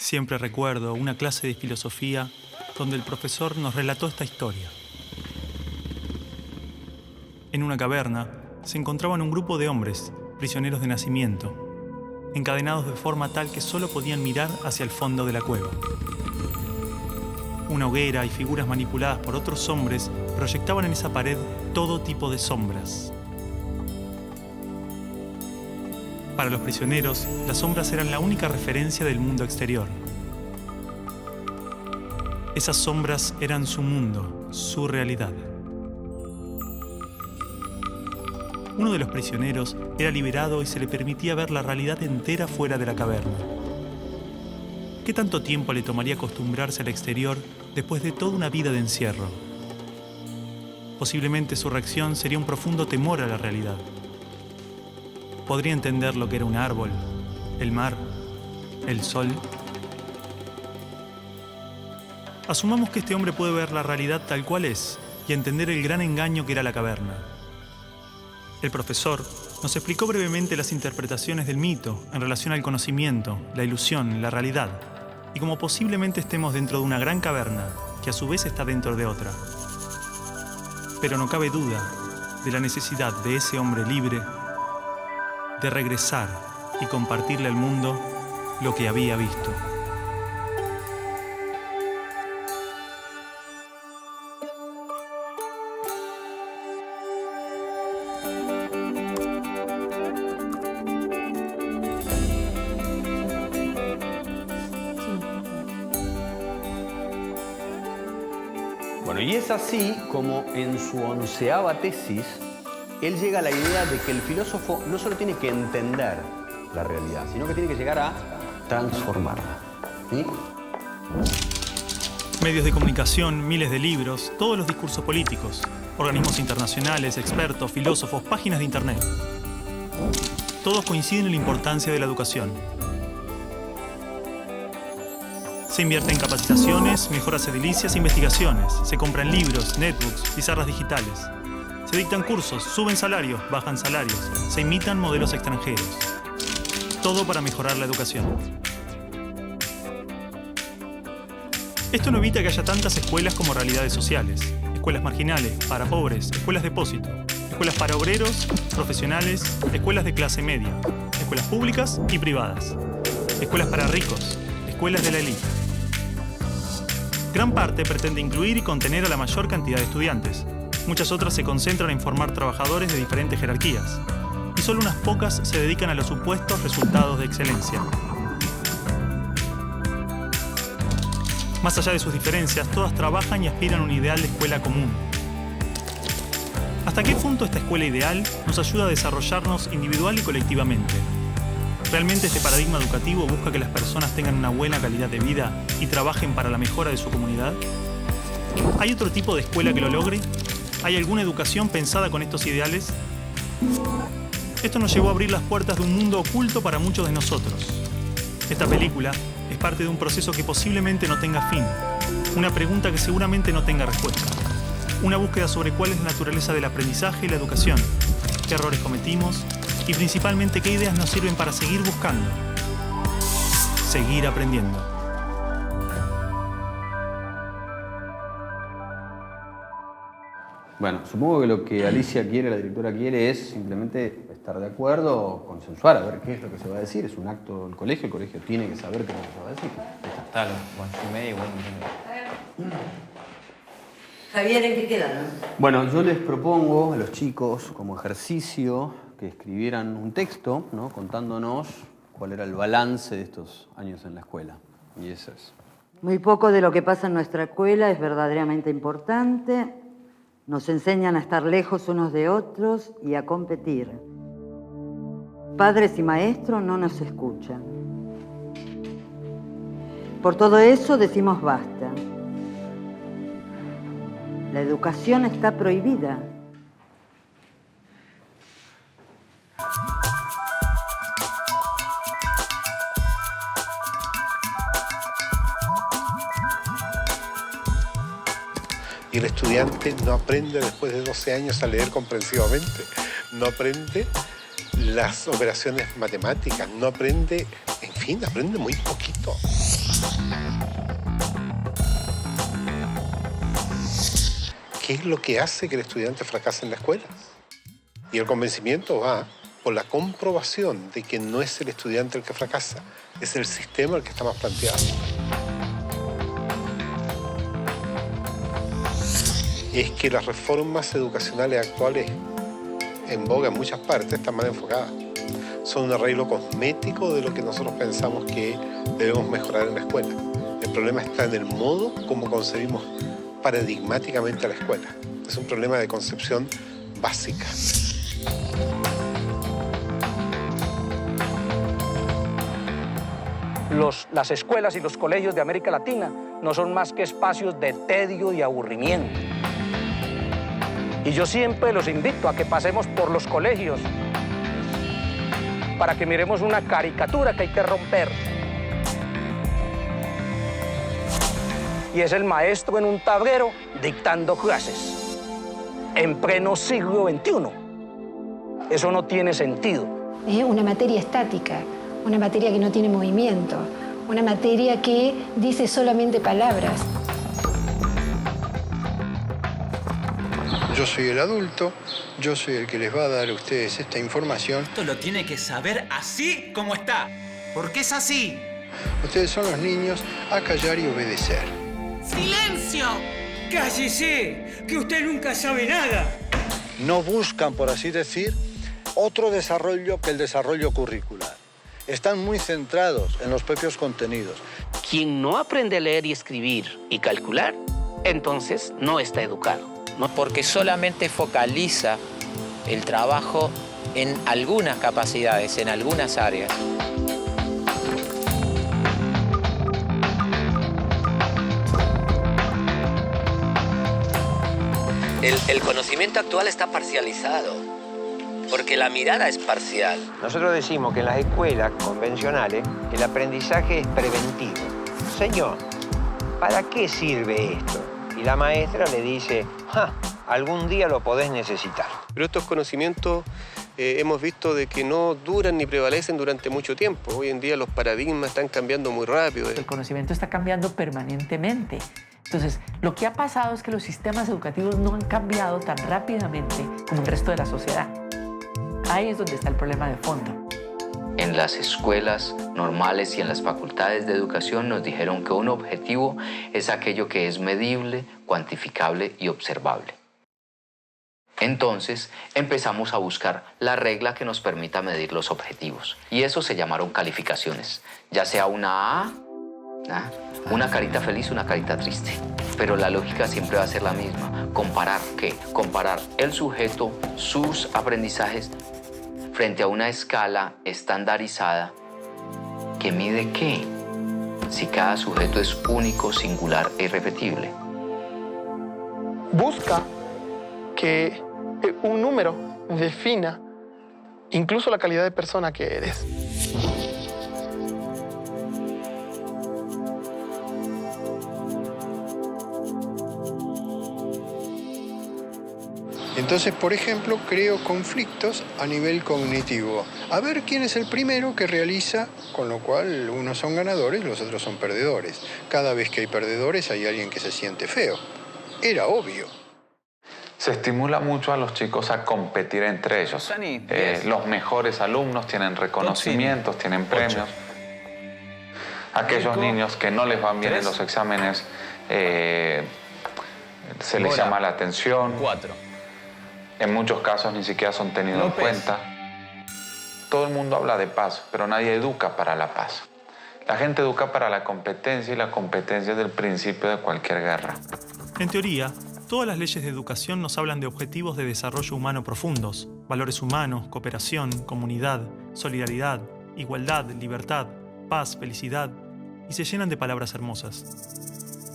Siempre recuerdo una clase de filosofía donde el profesor nos relató esta historia. En una caverna se encontraban un grupo de hombres, prisioneros de nacimiento, encadenados de forma tal que solo podían mirar hacia el fondo de la cueva. Una hoguera y figuras manipuladas por otros hombres proyectaban en esa pared todo tipo de sombras. Para los prisioneros, las sombras eran la única referencia del mundo exterior. Esas sombras eran su mundo, su realidad. Uno de los prisioneros era liberado y se le permitía ver la realidad entera fuera de la caverna. ¿Qué tanto tiempo le tomaría acostumbrarse al exterior después de toda una vida de encierro? Posiblemente su reacción sería un profundo temor a la realidad. Podría entender lo que era un árbol, el mar, el sol. Asumamos que este hombre puede ver la realidad tal cual es y entender el gran engaño que era la caverna. El profesor nos explicó brevemente las interpretaciones del mito en relación al conocimiento, la ilusión, la realidad, y cómo posiblemente estemos dentro de una gran caverna que a su vez está dentro de otra. Pero no cabe duda de la necesidad de ese hombre libre de regresar y compartirle al mundo lo que había visto. Bueno, y es así como en su 11ª tesis él llega a la idea de que el filósofo no solo tiene que entender la realidad, sino que tiene que llegar a transformarla. ¿Sí? Medios de comunicación, miles de libros, todos los discursos políticos, organismos internacionales, expertos, filósofos, páginas de internet. Todos coinciden en la importancia de la educación. Se invierte en capacitaciones, mejoras edilicias e investigaciones. Se compran libros, netbooks, pizarras digitales. Se dictan cursos, suben salarios, bajan salarios. Se imitan modelos extranjeros. Todo para mejorar la educación. Esto no evita que haya tantas escuelas como realidades sociales. Escuelas marginales, para pobres, escuelas depósito. Escuelas para obreros, profesionales, escuelas de clase media. Escuelas públicas y privadas. Escuelas para ricos, escuelas de la élite. Gran parte pretende incluir y contener a la mayor cantidad de estudiantes. Muchas otras se concentran en formar trabajadores de diferentes jerarquías. Y solo unas pocas se dedican a los supuestos resultados de excelencia. Más allá de sus diferencias, todas trabajan y aspiran a un ideal de escuela común. ¿Hasta qué punto esta escuela ideal nos ayuda a desarrollarnos individual y colectivamente? ¿Realmente este paradigma educativo busca que las personas tengan una buena calidad de vida y trabajen para la mejora de su comunidad? ¿Hay otro tipo de escuela que lo logre? ¿Hay alguna educación pensada con estos ideales? Esto nos llevó a abrir las puertas de un mundo oculto para muchos de nosotros. Esta película es parte de un proceso que posiblemente no tenga fin, una pregunta que seguramente no tenga respuesta, una búsqueda sobre cuál es la naturaleza del aprendizaje y la educación, qué errores cometimos y principalmente qué ideas nos sirven para seguir buscando, seguir aprendiendo. Bueno, supongo que lo que Alicia quiere, la directora quiere, es simplemente estar de acuerdo, consensuar, a ver qué es lo que se va a decir. Es un acto del colegio, el colegio tiene que saber qué es lo que se va a decir. Tal, y bueno. Javier, ¿en qué quedaron? Bueno, yo les propongo a los chicos, como ejercicio, que escribieran un texto, ¿no?, contándonos cuál era el balance de estos años en la escuela. Y eso es. Muy poco de lo que pasa en nuestra escuela es verdaderamente importante. Nos enseñan a estar lejos unos de otros y a competir. Padres y maestros no nos escuchan. Por todo eso decimos basta. La educación está prohibida. Y el estudiante no aprende después de 12 años a leer comprensivamente, no aprende las operaciones matemáticas, no aprende, en fin, aprende muy poquito. ¿qué es lo que hace que el estudiante fracase en la escuela? Y el convencimiento va por la comprobación de que no es el estudiante el que fracasa, es el sistema el que está más planteado. Es que las reformas educacionales actuales en boga en muchas partes están mal enfocadas. Son un arreglo cosmético de lo que nosotros pensamos que debemos mejorar en la escuela. El problema está en el modo como concebimos paradigmáticamente a la escuela. Es un problema de concepción básica. Las escuelas y los colegios de América Latina no son más que espacios de tedio y aburrimiento. Y yo siempre los invito a que pasemos por los colegios para que miremos una caricatura que hay que romper. Y es el maestro en un tablero dictando clases en pleno siglo XXI. Eso no tiene sentido. Una materia estática, una materia que no tiene movimiento, una materia que dice solamente palabras. Yo soy el adulto, yo soy el que les va a dar a ustedes esta información. Esto lo tiene que saber así como está, porque es así. Ustedes son los niños a callar y obedecer. ¡Silencio! ¡Cállese! ¡Que usted nunca sabe nada! No buscan, por así decir, otro desarrollo que el desarrollo curricular. Están muy centrados en los propios contenidos. Quien no aprende a leer y escribir y calcular, entonces no está educado. No, porque solamente focaliza el trabajo en algunas capacidades, en algunas áreas. El conocimiento actual está parcializado, porque la mirada es parcial. Nosotros decimos que en las escuelas convencionales el aprendizaje es preventivo. Señor, ¿para qué sirve esto? Y la maestra le dice, algún día lo podés necesitar. Pero estos conocimientos hemos visto de que no duran ni prevalecen durante mucho tiempo. Hoy en día los paradigmas están cambiando muy rápido. El conocimiento está cambiando permanentemente. Entonces, lo que ha pasado es que los sistemas educativos no han cambiado tan rápidamente como el resto de la sociedad. Ahí es donde está el problema de fondo. En las escuelas normales y en las facultades de educación nos dijeron que un objetivo es aquello que es medible, cuantificable y observable. Entonces empezamos a buscar la regla que nos permita medir los objetivos. Y eso se llamaron calificaciones, ya sea una A, una carita feliz, una carita triste. Pero la lógica siempre va a ser la misma. ¿Comparar qué? Comparar el sujeto, sus aprendizajes, frente a una escala estandarizada que mide qué, si cada sujeto es único, singular e irrepetible. Busca que un número defina incluso la calidad de persona que eres. Entonces, por ejemplo, creo conflictos a nivel cognitivo. A ver quién es el primero que realiza, con lo cual unos son ganadores, los otros son perdedores. Cada vez que hay perdedores hay alguien que se siente feo. Era obvio. Se estimula mucho a los chicos a competir entre ellos. Los mejores alumnos tienen reconocimientos, tienen premios. Aquellos niños que no les van bien en los exámenes, se les llama la atención. 4. En muchos casos ni siquiera son tenidos en cuenta. Todo el mundo habla de paz, pero nadie educa para la paz. La gente educa para la competencia y la competencia es el principio de cualquier guerra. En teoría, todas las leyes de educación nos hablan de objetivos de desarrollo humano profundos, valores humanos, cooperación, comunidad, solidaridad, igualdad, libertad, paz, felicidad, y se llenan de palabras hermosas.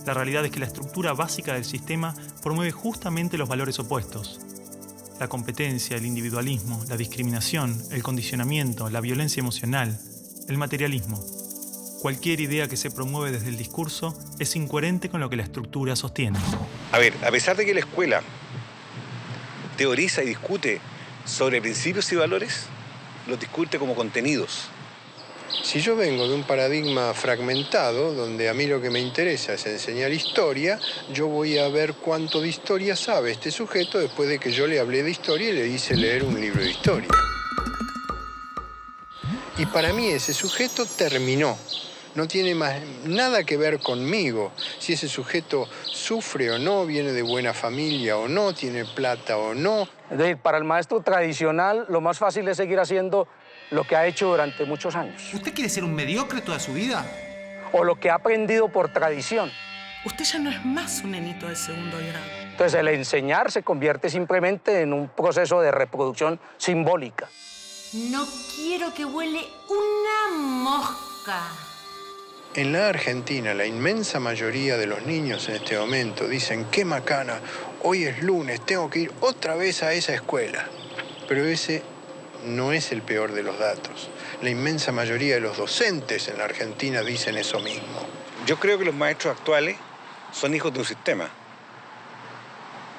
La realidad es que la estructura básica del sistema promueve justamente los valores opuestos. La competencia, el individualismo, la discriminación, el condicionamiento, la violencia emocional, el materialismo. Cualquier idea que se promueve desde el discurso es incoherente con lo que la estructura sostiene. A ver, a pesar de que la escuela teoriza y discute sobre principios y valores, los discute como contenidos. Si yo vengo de un paradigma fragmentado, donde a mí lo que me interesa es enseñar historia, yo voy a ver cuánto de historia sabe este sujeto después de que yo le hablé de historia y le hice leer un libro de historia. Y para mí ese sujeto terminó. No tiene más nada que ver conmigo. Si ese sujeto sufre o no, viene de buena familia o no, tiene plata o no. Es decir, para el maestro tradicional, lo más fácil es seguir haciendo lo que ha hecho durante muchos años. ¿Usted quiere ser un mediocre toda su vida? O lo que ha aprendido por tradición. Usted ya no es más un nenito de segundo grado. Entonces, el enseñar se convierte simplemente en un proceso de reproducción simbólica. No quiero que huele una mosca. En la Argentina, la inmensa mayoría de los niños en este momento dicen, qué macana, hoy es lunes, tengo que ir otra vez a esa escuela. Pero ese no es el peor de los datos. La inmensa mayoría de los docentes en la Argentina dicen eso mismo. Yo creo que los maestros actuales son hijos de un sistema.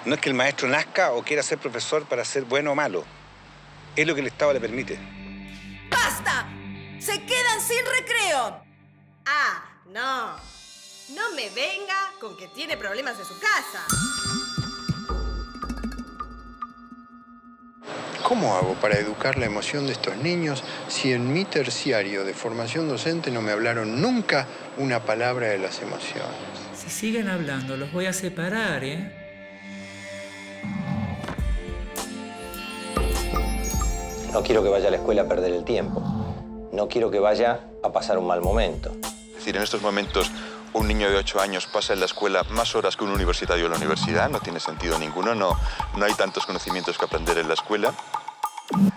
No es que el maestro nazca o quiera ser profesor para ser bueno o malo. Es lo que el Estado le permite. ¡Basta! ¡Se quedan sin recreo! Ah, no. No me venga con que tiene problemas en su casa. ¿Cómo hago para educar la emoción de estos niños si en mi terciario de formación docente no me hablaron nunca una palabra de las emociones? Si siguen hablando, los voy a separar, ¿eh? No quiero que vaya a la escuela a perder el tiempo. No quiero que vaya a pasar un mal momento. Es decir, en estos momentos un niño de 8 años pasa en la escuela más horas que un universitario en la universidad, no tiene sentido ninguno, no hay tantos conocimientos que aprender en la escuela.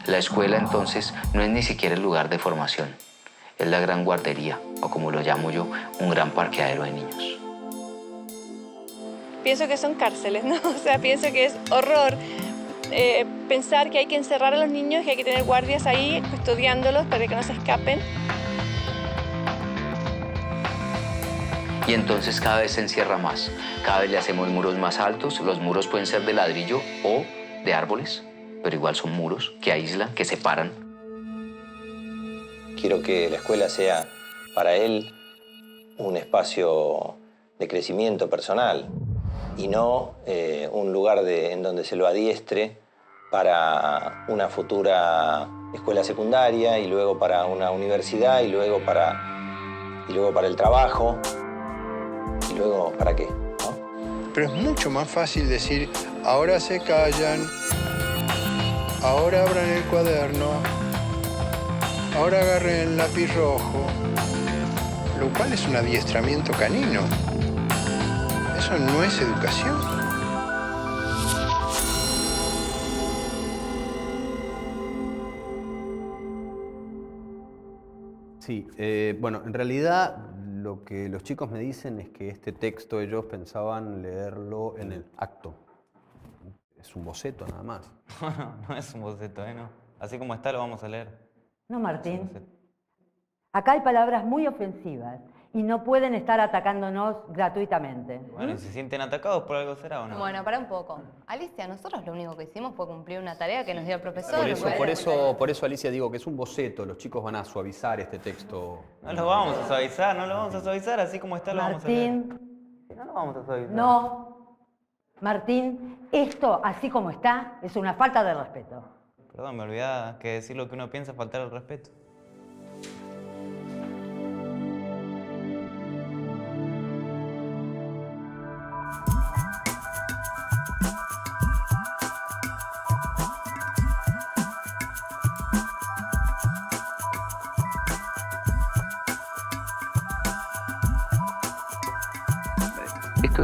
La escuela, entonces, no es ni siquiera el lugar de formación. Es la gran guardería, o como lo llamo yo, un gran parqueadero de niños. Pienso que son cárceles, ¿no? O sea, pienso que es horror pensar que hay que encerrar a los niños, que hay que tener guardias ahí custodiándolos para que no se escapen. Y entonces cada vez se encierra más. Cada vez le hacemos muros más altos. Los muros pueden ser de ladrillo o de árboles, pero igual son muros que aíslan, que separan. Quiero que la escuela sea para él un espacio de crecimiento personal y no un lugar en donde se lo adiestre para una futura escuela secundaria y luego para una universidad y luego para el trabajo. ¿Y luego para qué? ¿No? Pero es mucho más fácil decir, ahora se callan, ahora abran el cuaderno, ahora agarren el lápiz rojo, lo cual es un adiestramiento canino. Eso no es educación. Sí, bueno, en realidad lo que los chicos me dicen es que este texto ellos pensaban leerlo en el acto. Es un boceto nada más. No es un boceto, no. Así como está lo vamos a leer. No, Martín. Acá hay palabras muy ofensivas y no pueden estar atacándonos gratuitamente. Bueno, y si se sienten atacados por algo será o no. Bueno, para un poco. Alicia, nosotros lo único que hicimos fue cumplir una tarea que nos dio el profesor. Por eso, Alicia, digo que es un boceto. Los chicos van a suavizar este texto. No lo vamos a suavizar, así como está lo vamos a leer. Martín. No lo vamos a suavizar. No. Martín, esto, así como está, es una falta de respeto. Perdón, me olvidaba que decir lo que uno piensa es faltar el respeto.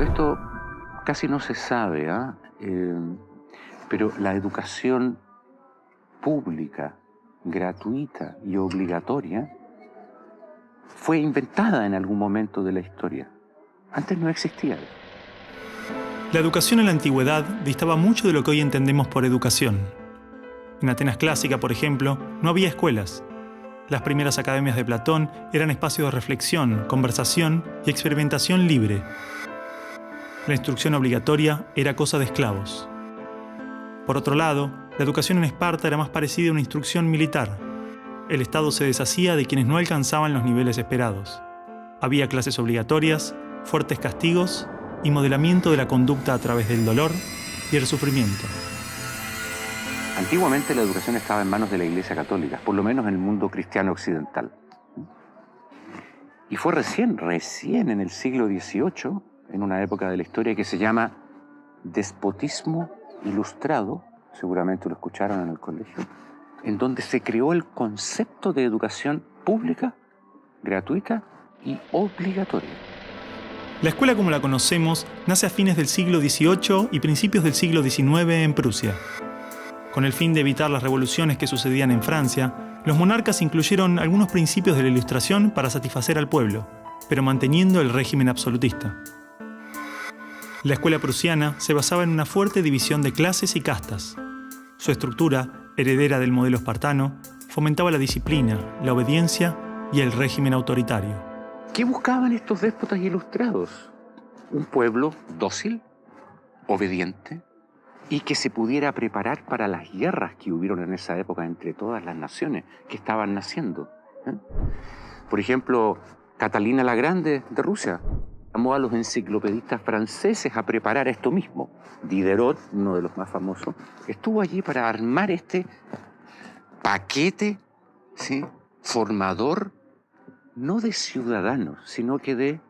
Esto casi no se sabe, pero la educación pública, gratuita y obligatoria fue inventada en algún momento de la historia. Antes no existía. La educación en la antigüedad distaba mucho de lo que hoy entendemos por educación. En Atenas clásica, por ejemplo, no había escuelas. Las primeras academias de Platón eran espacios de reflexión, conversación y experimentación libre. La instrucción obligatoria era cosa de esclavos. Por otro lado, la educación en Esparta era más parecida a una instrucción militar. el Estado se deshacía de quienes no alcanzaban los niveles esperados. Había clases obligatorias, fuertes castigos y modelamiento de la conducta a través del dolor y el sufrimiento. Antiguamente la educación estaba en manos de la Iglesia Católica, por lo menos en el mundo cristiano occidental. Y fue recién en el siglo XVIII, en una época de la historia que se llama despotismo ilustrado, seguramente lo escucharon en el colegio, en donde se creó el concepto de educación pública, gratuita y obligatoria. La escuela como la conocemos nace a fines del siglo XVIII y principios del siglo XIX en Prusia. Con el fin de evitar las revoluciones que sucedían en Francia, los monarcas incluyeron algunos principios de la Ilustración para satisfacer al pueblo, pero manteniendo el régimen absolutista. La escuela prusiana se basaba en una fuerte división de clases y castas. Su estructura, heredera del modelo espartano, fomentaba la disciplina, la obediencia y el régimen autoritario. ¿Qué buscaban estos déspotas ilustrados? Un pueblo dócil, obediente, y que se pudiera preparar para las guerras que hubieron en esa época entre todas las naciones que estaban naciendo. Por ejemplo, Catalina la Grande de Rusia llamó a los enciclopedistas franceses a preparar esto mismo. Diderot, uno de los más famosos, estuvo allí para armar este paquete, ¿sí?, formador, no de ciudadanos, sino que de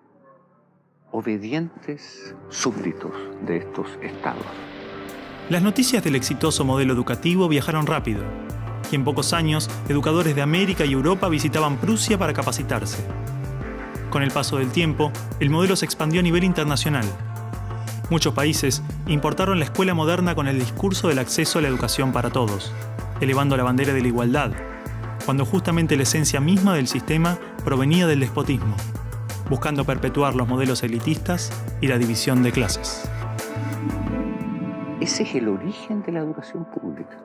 obedientes súbditos de estos estados. Las noticias del exitoso modelo educativo viajaron rápido, y en pocos años, educadores de América y Europa visitaban Prusia para capacitarse. Con el paso del tiempo, el modelo se expandió a nivel internacional. Muchos países importaron la escuela moderna con el discurso del acceso a la educación para todos, elevando la bandera de la igualdad, cuando justamente la esencia misma del sistema provenía del despotismo, buscando perpetuar los modelos elitistas y la división de clases. Ese es el origen de la educación pública.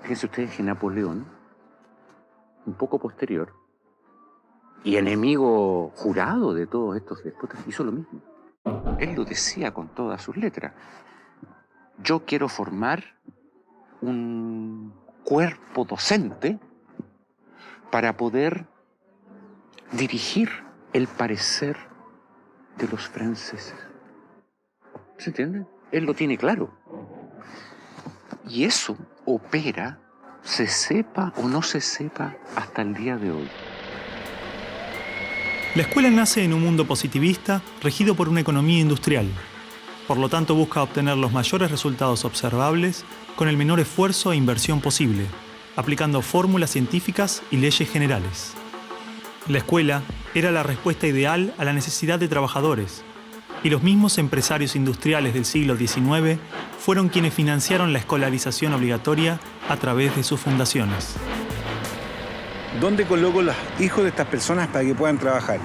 Fíjense ustedes que Napoleón, un poco posterior, y enemigo jurado de todos estos déspotas, hizo lo mismo. Él lo decía con todas sus letras. Yo quiero formar un cuerpo docente para poder dirigir el parecer de los franceses. ¿Se entiende? Él lo tiene claro. Y eso opera, se sepa o no se sepa, hasta el día de hoy. La escuela nace en un mundo positivista regido por una economía industrial. Por lo tanto, busca obtener los mayores resultados observables con el menor esfuerzo e inversión posible, aplicando fórmulas científicas y leyes generales. La escuela era la respuesta ideal a la necesidad de trabajadores, y los mismos empresarios industriales del siglo XIX fueron quienes financiaron la escolarización obligatoria a través de sus fundaciones. ¿Dónde coloco los hijos de estas personas para que puedan trabajar?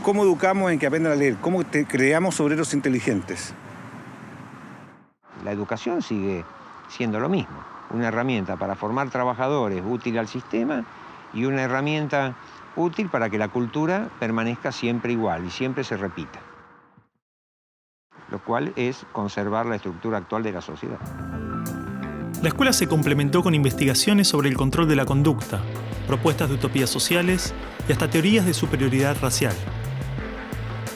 ¿Cómo educamos en que aprendan a leer? ¿Cómo creamos obreros inteligentes? La educación sigue siendo lo mismo, una herramienta para formar trabajadores útil al sistema y una herramienta útil para que la cultura permanezca siempre igual y siempre se repita, lo cual es conservar la estructura actual de la sociedad. La escuela se complementó con investigaciones sobre el control de la conducta, propuestas de utopías sociales y hasta teorías de superioridad racial.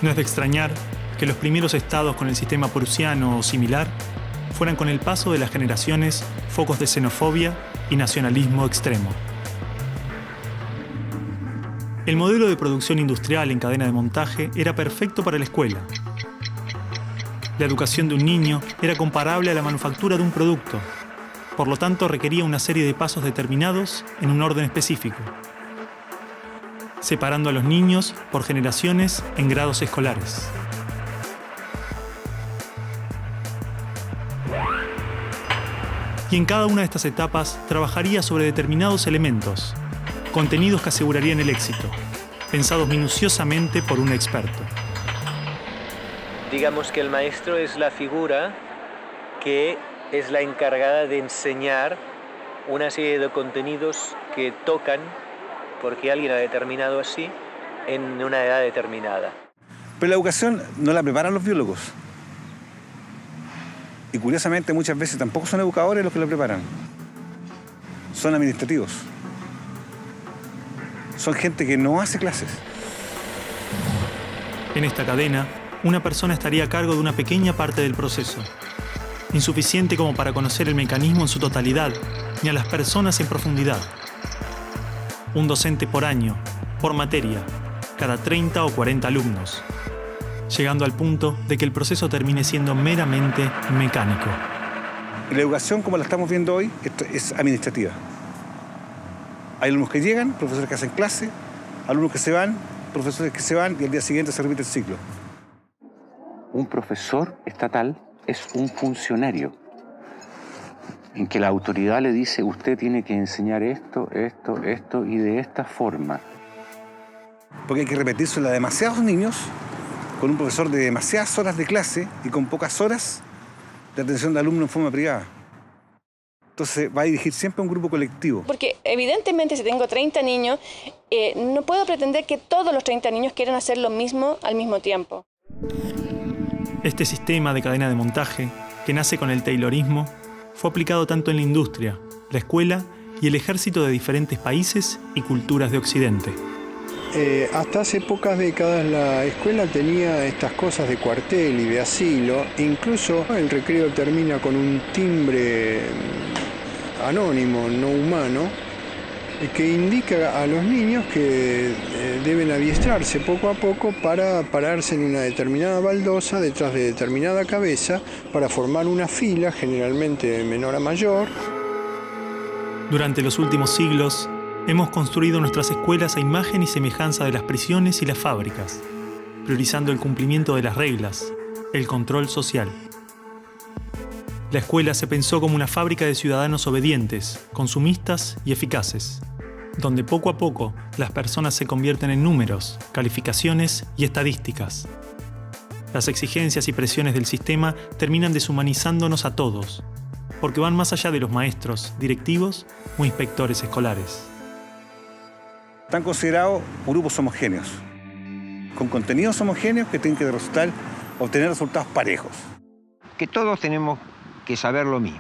No es de extrañar que los primeros estados con el sistema prusiano o similar fueran con el paso de las generaciones focos de xenofobia y nacionalismo extremo. El modelo de producción industrial en cadena de montaje era perfecto para la escuela. La educación de un niño era comparable a la manufactura de un producto. Por lo tanto, requería una serie de pasos determinados en un orden específico, separando a los niños por generaciones en grados escolares. Y en cada una de estas etapas trabajaría sobre determinados elementos, contenidos que asegurarían el éxito, pensados minuciosamente por un experto. Digamos que el maestro es la figura que es la encargada de enseñar una serie de contenidos que tocan, porque alguien ha determinado así, en una edad determinada. Pero la educación no la preparan los biólogos. Y curiosamente muchas veces tampoco son educadores los que la preparan. son administrativos. Son gente que no hace clases. En esta cadena, una persona estaría a cargo de una pequeña parte del proceso, insuficiente como para conocer el mecanismo en su totalidad, ni a las personas en profundidad. Un docente por año, por materia, cada 30 o 40 alumnos, llegando al punto de que el proceso termine siendo meramente mecánico. La educación, como la estamos viendo hoy, es administrativa. Hay alumnos que llegan, profesores que hacen clase, alumnos que se van, profesores que se van y al día siguiente se repite el ciclo. Un profesor estatal es un funcionario en que la autoridad le dice: usted tiene que enseñar esto, esto, esto y de esta forma. Porque hay que repetírselo a demasiados niños con un profesor de demasiadas horas de clase y con pocas horas de atención de alumnos en forma privada. Entonces va a dirigir siempre a un grupo colectivo. Porque evidentemente si tengo 30 niños, no puedo pretender que todos los 30 niños quieran hacer lo mismo al mismo tiempo. Este sistema de cadena de montaje, que nace con el taylorismo, fue aplicado tanto en la industria, la escuela y el ejército de diferentes países y culturas de Occidente. Hasta hace pocas décadas la escuela tenía estas cosas de cuartel y de asilo. Incluso el recreo termina con un timbre anónimo, no humano, que indica a los niños que deben adiestrarse poco a poco para pararse en una determinada baldosa detrás de determinada cabeza para formar una fila, generalmente de menor a mayor. Durante los últimos siglos, hemos construido nuestras escuelas a imagen y semejanza de las prisiones y las fábricas, priorizando el cumplimiento de las reglas, el control social. La escuela se pensó como una fábrica de ciudadanos obedientes, consumistas y eficaces, donde poco a poco las personas se convierten en números, calificaciones y estadísticas. Las exigencias y presiones del sistema terminan deshumanizándonos a todos, porque van más allá de los maestros, directivos o inspectores escolares. Están considerados grupos homogéneos, con contenidos homogéneos que tienen que obtener resultados parejos. Que todos tenemos que saber lo mismo.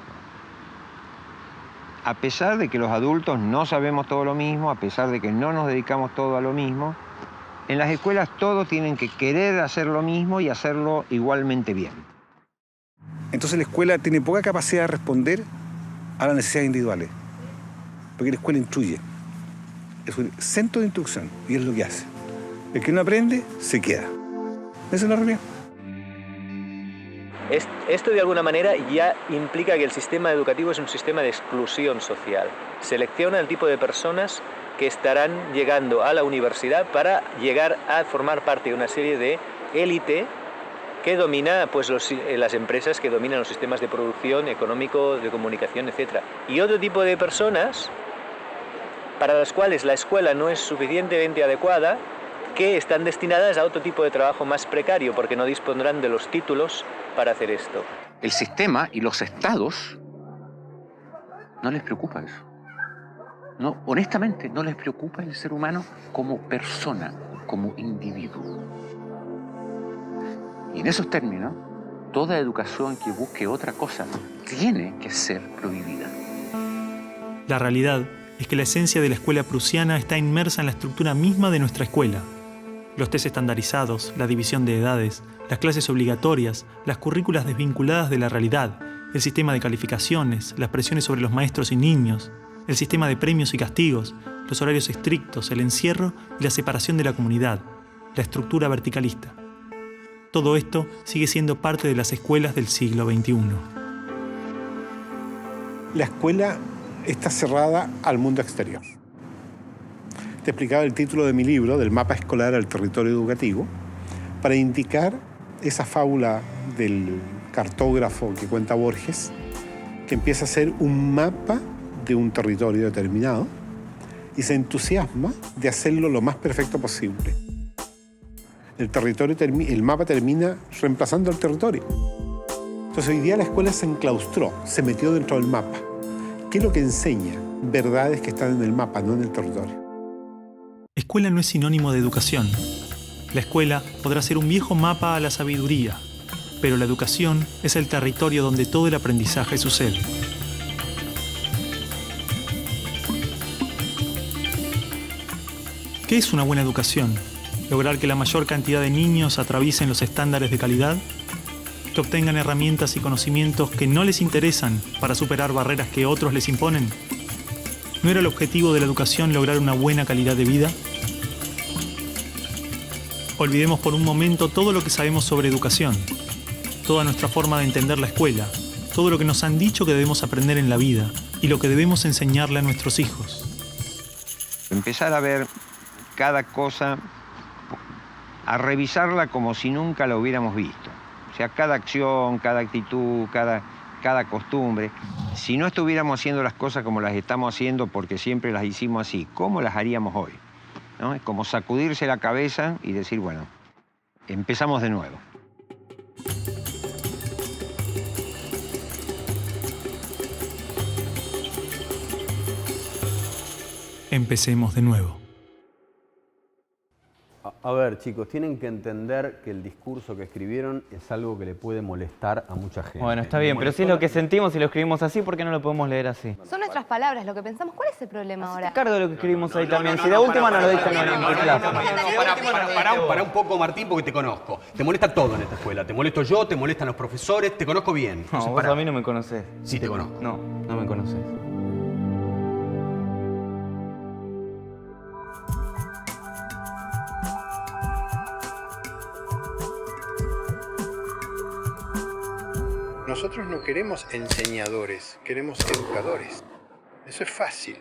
A pesar de que los adultos no sabemos todo lo mismo, a pesar de que no nos dedicamos todo a lo mismo, en las escuelas todos tienen que querer hacer lo mismo y hacerlo igualmente bien. Entonces la escuela tiene poca capacidad de responder a las necesidades individuales, porque la escuela instruye. Es un centro de instrucción y es lo que hace. El que no aprende, se queda. Esa es la realidad. Esto de alguna manera ya implica que el sistema educativo es un sistema de exclusión social. Selecciona el tipo de personas que estarán llegando a la universidad para llegar a formar parte de una serie de élite que domina pues, las empresas que dominan los sistemas de producción, económico, de comunicación, etc. Y otro tipo de personas para las cuales la escuela no es suficientemente adecuada, que están destinadas a otro tipo de trabajo más precario, porque no dispondrán de los títulos para hacer esto. El sistema y los estados no les preocupa eso. No, honestamente, no les preocupa el ser humano como persona, como individuo. Y en esos términos, toda educación que busque otra cosa tiene que ser prohibida. La realidad es que la esencia de la escuela prusiana está inmersa en la estructura misma de nuestra escuela. Los test estandarizados, la división de edades, las clases obligatorias, las currículas desvinculadas de la realidad, el sistema de calificaciones, las presiones sobre los maestros y niños, el sistema de premios y castigos, los horarios estrictos, el encierro y la separación de la comunidad, la estructura verticalista. Todo esto sigue siendo parte de las escuelas del siglo XXI. La escuela está cerrada al mundo exterior. Te explicaba el título de mi libro, del mapa escolar al territorio educativo, para indicar esa fábula del cartógrafo que cuenta Borges, que empieza a ser un mapa de un territorio determinado y se entusiasma de hacerlo lo más perfecto posible. El mapa termina reemplazando al territorio. Entonces hoy día la escuela se enclaustró, se metió dentro del mapa. ¿Qué es lo que enseña? Verdades que están en el mapa, no en el territorio. Escuela no es sinónimo de educación. La escuela podrá ser un viejo mapa a la sabiduría, pero la educación es el territorio donde todo el aprendizaje sucede. ¿Qué es una buena educación? ¿Lograr que la mayor cantidad de niños atraviesen los estándares de calidad? ¿Que obtengan herramientas y conocimientos que no les interesan para superar barreras que otros les imponen? ¿No era el objetivo de la educación lograr una buena calidad de vida? Olvidemos por un momento todo lo que sabemos sobre educación, toda nuestra forma de entender la escuela, todo lo que nos han dicho que debemos aprender en la vida y lo que debemos enseñarle a nuestros hijos. Empezar a ver cada cosa, a revisarla como si nunca la hubiéramos visto. O sea, cada acción, cada actitud, cada costumbre. Si no estuviéramos haciendo las cosas como las estamos haciendo porque siempre las hicimos así, ¿cómo las haríamos hoy? ¿No? Es como sacudirse la cabeza y decir, bueno, empezamos de nuevo. Empecemos de nuevo. A ver, chicos, tienen que entender que el discurso que escribieron es algo que le puede molestar a mucha gente. Bueno, está bien, pero si es lo que sentimos y lo escribimos así, ¿por qué no lo podemos leer así? Son nuestras palabras, lo que pensamos. ¿Cuál es el problema ahora? Cargo de lo que escribimos ahí también. Si de última no lo dicen en clase. Pará un poco, Martín, porque te conozco. Te molesta todo en esta escuela. Te molesto yo, te molestan los profesores, te conozco bien. No, vos a mí no me conocés. Sí, te conozco. No, no me conocés. Nosotros no queremos enseñadores, queremos educadores. Eso es fácil.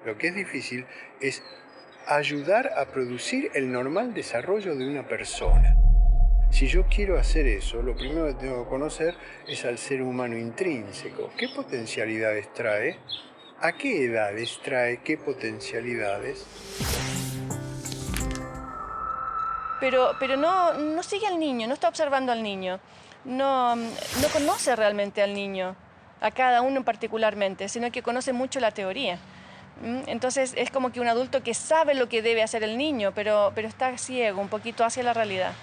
Lo que es difícil es ayudar a producir el normal desarrollo de una persona. Si yo quiero hacer eso, lo primero que tengo que conocer es al ser humano intrínseco. ¿Qué potencialidades trae? ¿A qué edades trae qué potencialidades? Pero no sigue al niño, no está observando al niño. No conoce realmente al niño, a cada uno particularmente, sino que conoce mucho la teoría. Entonces es como que un adulto que sabe lo que debe hacer el niño, pero está ciego un poquito hacia la realidad.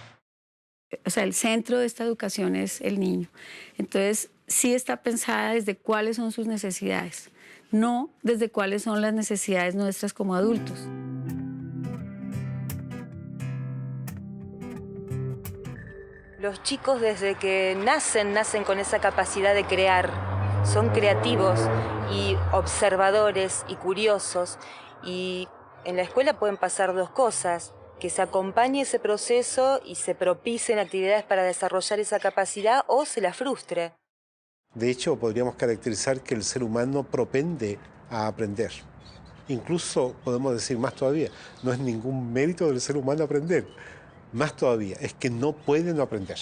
O sea, el centro de esta educación es el niño. Entonces sí está pensada desde cuáles son sus necesidades, no desde cuáles son las necesidades nuestras como adultos. Los chicos desde que nacen con esa capacidad de crear. Son creativos y observadores y curiosos. Y en la escuela pueden pasar dos cosas: que se acompañe ese proceso y se propicien actividades para desarrollar esa capacidad, o se la frustre. De hecho, podríamos caracterizar que el ser humano propende a aprender. Incluso podemos decir más todavía, no es ningún mérito del ser humano aprender. Más todavía, es que no puede no aprender.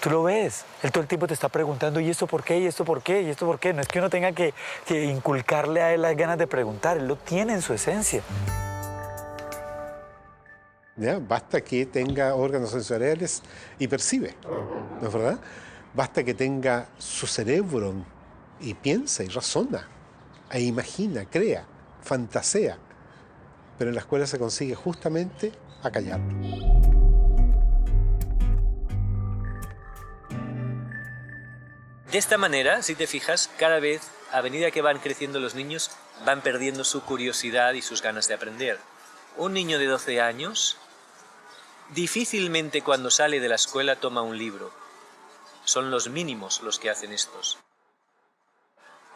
Tú lo ves, él todo el tiempo te está preguntando, ¿y esto por qué? ¿Y esto por qué? ¿Y esto por qué? No es que uno tenga que inculcarle a él las ganas de preguntar, él lo tiene en su esencia. ¿Ya? Basta que tenga órganos sensoriales y percibe, ¿no es verdad? Basta que tenga su cerebro y piensa y razona, e imagina, crea, fantasea. Pero en la escuela se consigue justamente acallar. De esta manera, si te fijas, cada vez, a medida que van creciendo los niños, van perdiendo su curiosidad y sus ganas de aprender. Un niño de 12 años difícilmente cuando sale de la escuela toma un libro. Son los mínimos los que hacen estos.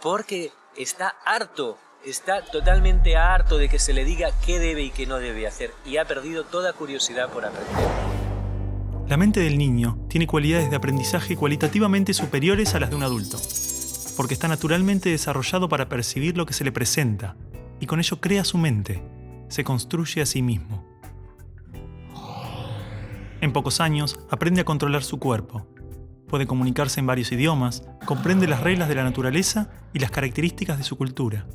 Porque está harto, está totalmente harto de que se le diga qué debe y qué no debe hacer, y ha perdido toda curiosidad por aprender. La mente del niño tiene cualidades de aprendizaje cualitativamente superiores a las de un adulto, porque está naturalmente desarrollado para percibir lo que se le presenta, y con ello crea su mente, se construye a sí mismo. En pocos años aprende a controlar su cuerpo, puede comunicarse en varios idiomas, comprende las reglas de la naturaleza y las características de su cultura.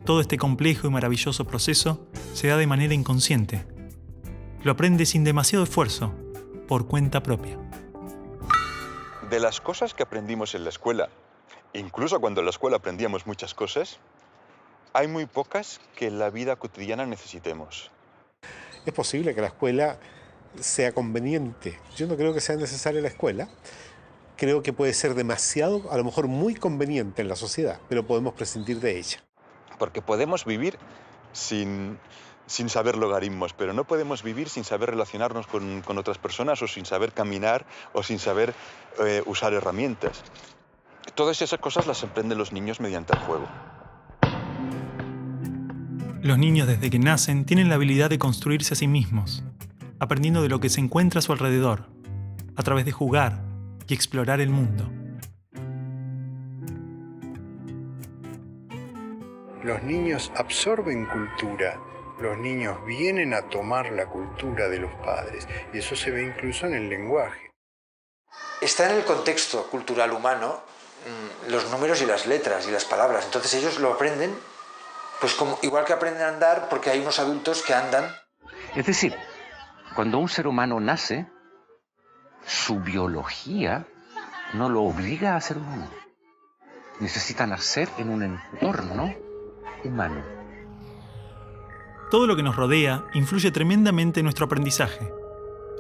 Todo este complejo y maravilloso proceso se da de manera inconsciente. Lo aprende sin demasiado esfuerzo, por cuenta propia. De las cosas que aprendimos en la escuela, incluso cuando en la escuela aprendíamos muchas cosas, hay muy pocas que en la vida cotidiana necesitemos. Es posible que la escuela sea conveniente. Yo no creo que sea necesaria la escuela. Creo que puede ser demasiado, a lo mejor muy conveniente en la sociedad, pero podemos prescindir de ella. Porque podemos vivir sin sin saber logaritmos, pero no podemos vivir sin saber relacionarnos con otras personas o sin saber caminar o sin saber usar herramientas. Todas esas cosas las aprenden los niños mediante el juego. Los niños desde que nacen tienen la habilidad de construirse a sí mismos, aprendiendo de lo que se encuentra a su alrededor, a través de jugar y explorar el mundo. Los niños absorben cultura, los niños vienen a tomar la cultura de los padres y eso se ve incluso en el lenguaje. Está en el contexto cultural humano los números y las letras y las palabras, entonces ellos lo aprenden pues como, igual que aprenden a andar porque hay unos adultos que andan. Es decir, cuando un ser humano nace, su biología no lo obliga a ser humano. Necesita nacer en un entorno humano. Todo lo que nos rodea influye tremendamente en nuestro aprendizaje.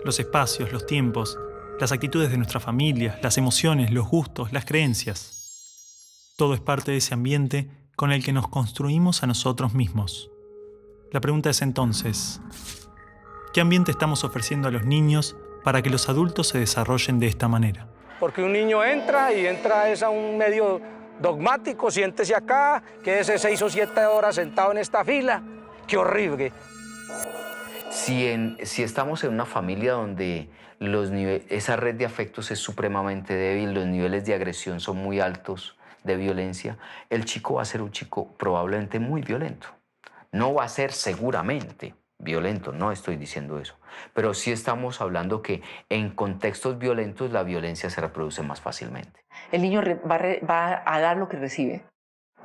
Los espacios, los tiempos, las actitudes de nuestra familia, las emociones, los gustos, las creencias. Todo es parte de ese ambiente con el que nos construimos a nosotros mismos. La pregunta es entonces, ¿qué ambiente estamos ofreciendo a los niños para que los adultos se desarrollen de esta manera? Porque un niño entra es a un medio dogmático, siéntese acá, quédese 6 o 7 horas sentado en esta fila. ¡Qué horrible! Si estamos en una familia donde esa red de afectos es supremamente débil, los niveles de agresión son muy altos, de violencia, el chico va a ser un chico probablemente muy violento. No va a ser seguramente violento, no estoy diciendo eso, pero sí estamos hablando que en contextos violentos la violencia se reproduce más fácilmente. El niño va a dar lo que recibe,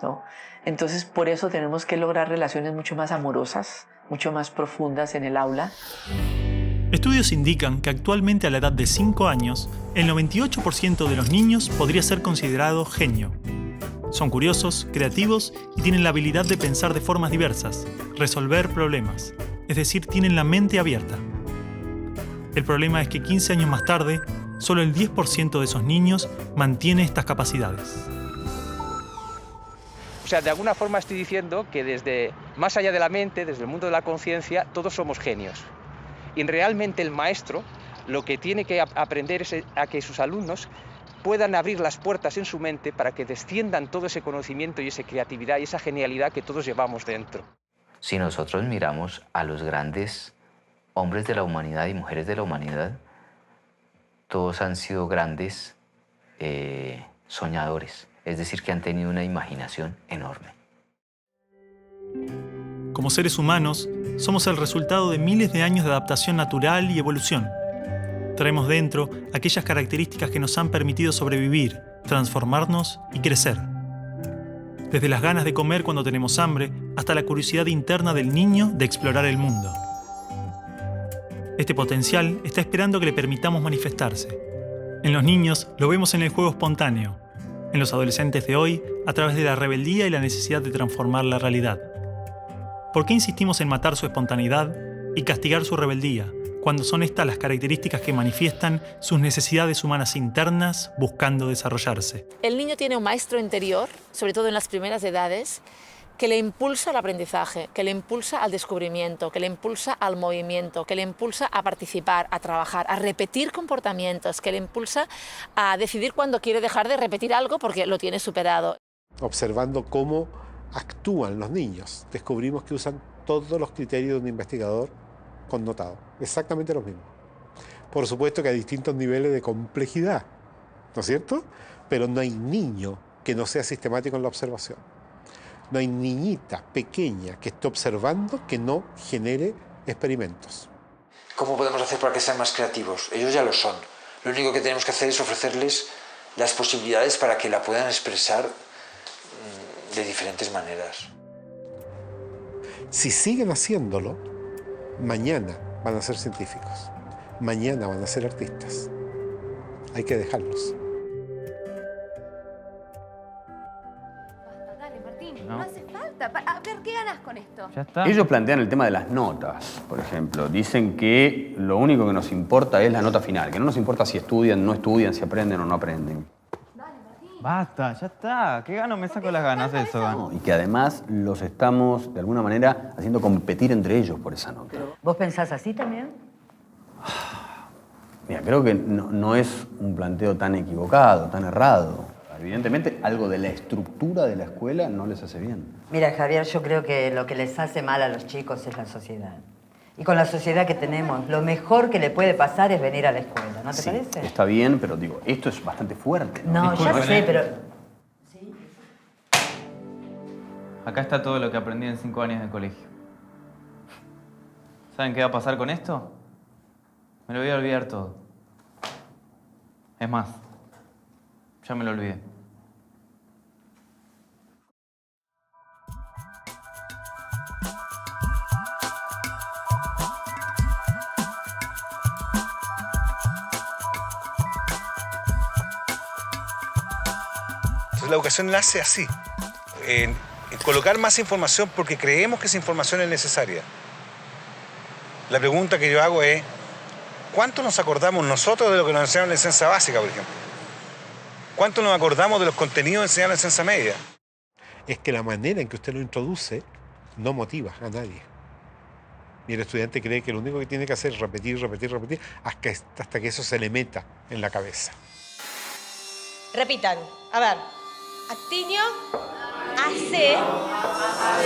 ¿no? Entonces, por eso tenemos que lograr relaciones mucho más amorosas, mucho más profundas en el aula. Estudios indican que actualmente a la edad de 5 años, el 98% de los niños podría ser considerado genio. Son curiosos, creativos y tienen la habilidad de pensar de formas diversas, resolver problemas, es decir, tienen la mente abierta. El problema es que 15 años más tarde, solo el 10% de esos niños mantiene estas capacidades. O sea, de alguna forma estoy diciendo que desde más allá de la mente, desde el mundo de la conciencia, todos somos genios. Y realmente el maestro lo que tiene que aprender es a que sus alumnos puedan abrir las puertas en su mente para que desciendan todo ese conocimiento y esa creatividad y esa genialidad que todos llevamos dentro. Si nosotros miramos a los grandes hombres de la humanidad y mujeres de la humanidad, todos han sido grandes soñadores, es decir, que han tenido una imaginación enorme. Como seres humanos, somos el resultado de miles de años de adaptación natural y evolución. Traemos dentro aquellas características que nos han permitido sobrevivir, transformarnos y crecer. Desde las ganas de comer cuando tenemos hambre, hasta la curiosidad interna del niño de explorar el mundo. Este potencial está esperando que le permitamos manifestarse. En los niños lo vemos en el juego espontáneo, en los adolescentes de hoy a través de la rebeldía y la necesidad de transformar la realidad. ¿Por qué insistimos en matar su espontaneidad y castigar su rebeldía, cuando son estas las características que manifiestan sus necesidades humanas internas buscando desarrollarse? El niño tiene un maestro interior, sobre todo en las primeras edades, que le impulsa al aprendizaje, que le impulsa al descubrimiento, que le impulsa al movimiento, que le impulsa a participar, a trabajar, a repetir comportamientos, que le impulsa a decidir cuándo quiere dejar de repetir algo porque lo tiene superado. Observando cómo actúan los niños, descubrimos que usan todos los criterios de un investigador connotado, exactamente los mismos. Por supuesto que hay distintos niveles de complejidad, ¿no es cierto? Pero no hay niño que no sea sistemático en la observación. No hay niñita pequeña que esté observando que no genere experimentos. ¿Cómo podemos hacer para que sean más creativos? Ellos ya lo son. Lo único que tenemos que hacer es ofrecerles las posibilidades para que la puedan expresar de diferentes maneras. Si siguen haciéndolo, mañana van a ser científicos, mañana van a ser artistas. Hay que dejarlos. Dale, Martín, no hace falta. A ver, ¿qué ganas con esto? Ya está. Ellos plantean el tema de las notas, por ejemplo. Dicen que lo único que nos importa es la nota final, que no nos importa si estudian, no estudian, si aprenden o no aprenden. Dale, Martín. Basta, ya está. ¿Qué gano? Me saco las ganas de eso. No, y que además los estamos, de alguna manera, haciendo competir entre ellos por esa nota. ¿Vos pensás así también? Mira, creo que no es un planteo tan equivocado, tan errado. Evidentemente, algo de la estructura de la escuela no les hace bien. Mira, Javier, yo creo que lo que les hace mal a los chicos es la sociedad. Y con la sociedad que tenemos, lo mejor que le puede pasar es venir a la escuela, ¿no te parece? Está bien, pero digo, esto es bastante fuerte. No, ya sé, pero... Acá está todo lo que aprendí en 5 años de colegio. ¿Saben qué va a pasar con esto? Me lo voy a olvidar todo. Es más, ya me lo olvidé. Entonces la educación nace así, en colocar más información porque creemos que esa información es necesaria. La pregunta que yo hago es, ¿cuánto nos acordamos nosotros de lo que nos enseñaron en la enseñanza básica, por ejemplo? ¿Cuánto nos acordamos de los contenidos enseñados en la enseñanza media? Es que la manera en que usted lo introduce no motiva a nadie. Y el estudiante cree que lo único que tiene que hacer es repetir, repetir, repetir, hasta que eso se le meta en la cabeza. Repitan. A ver. Actinio, AC,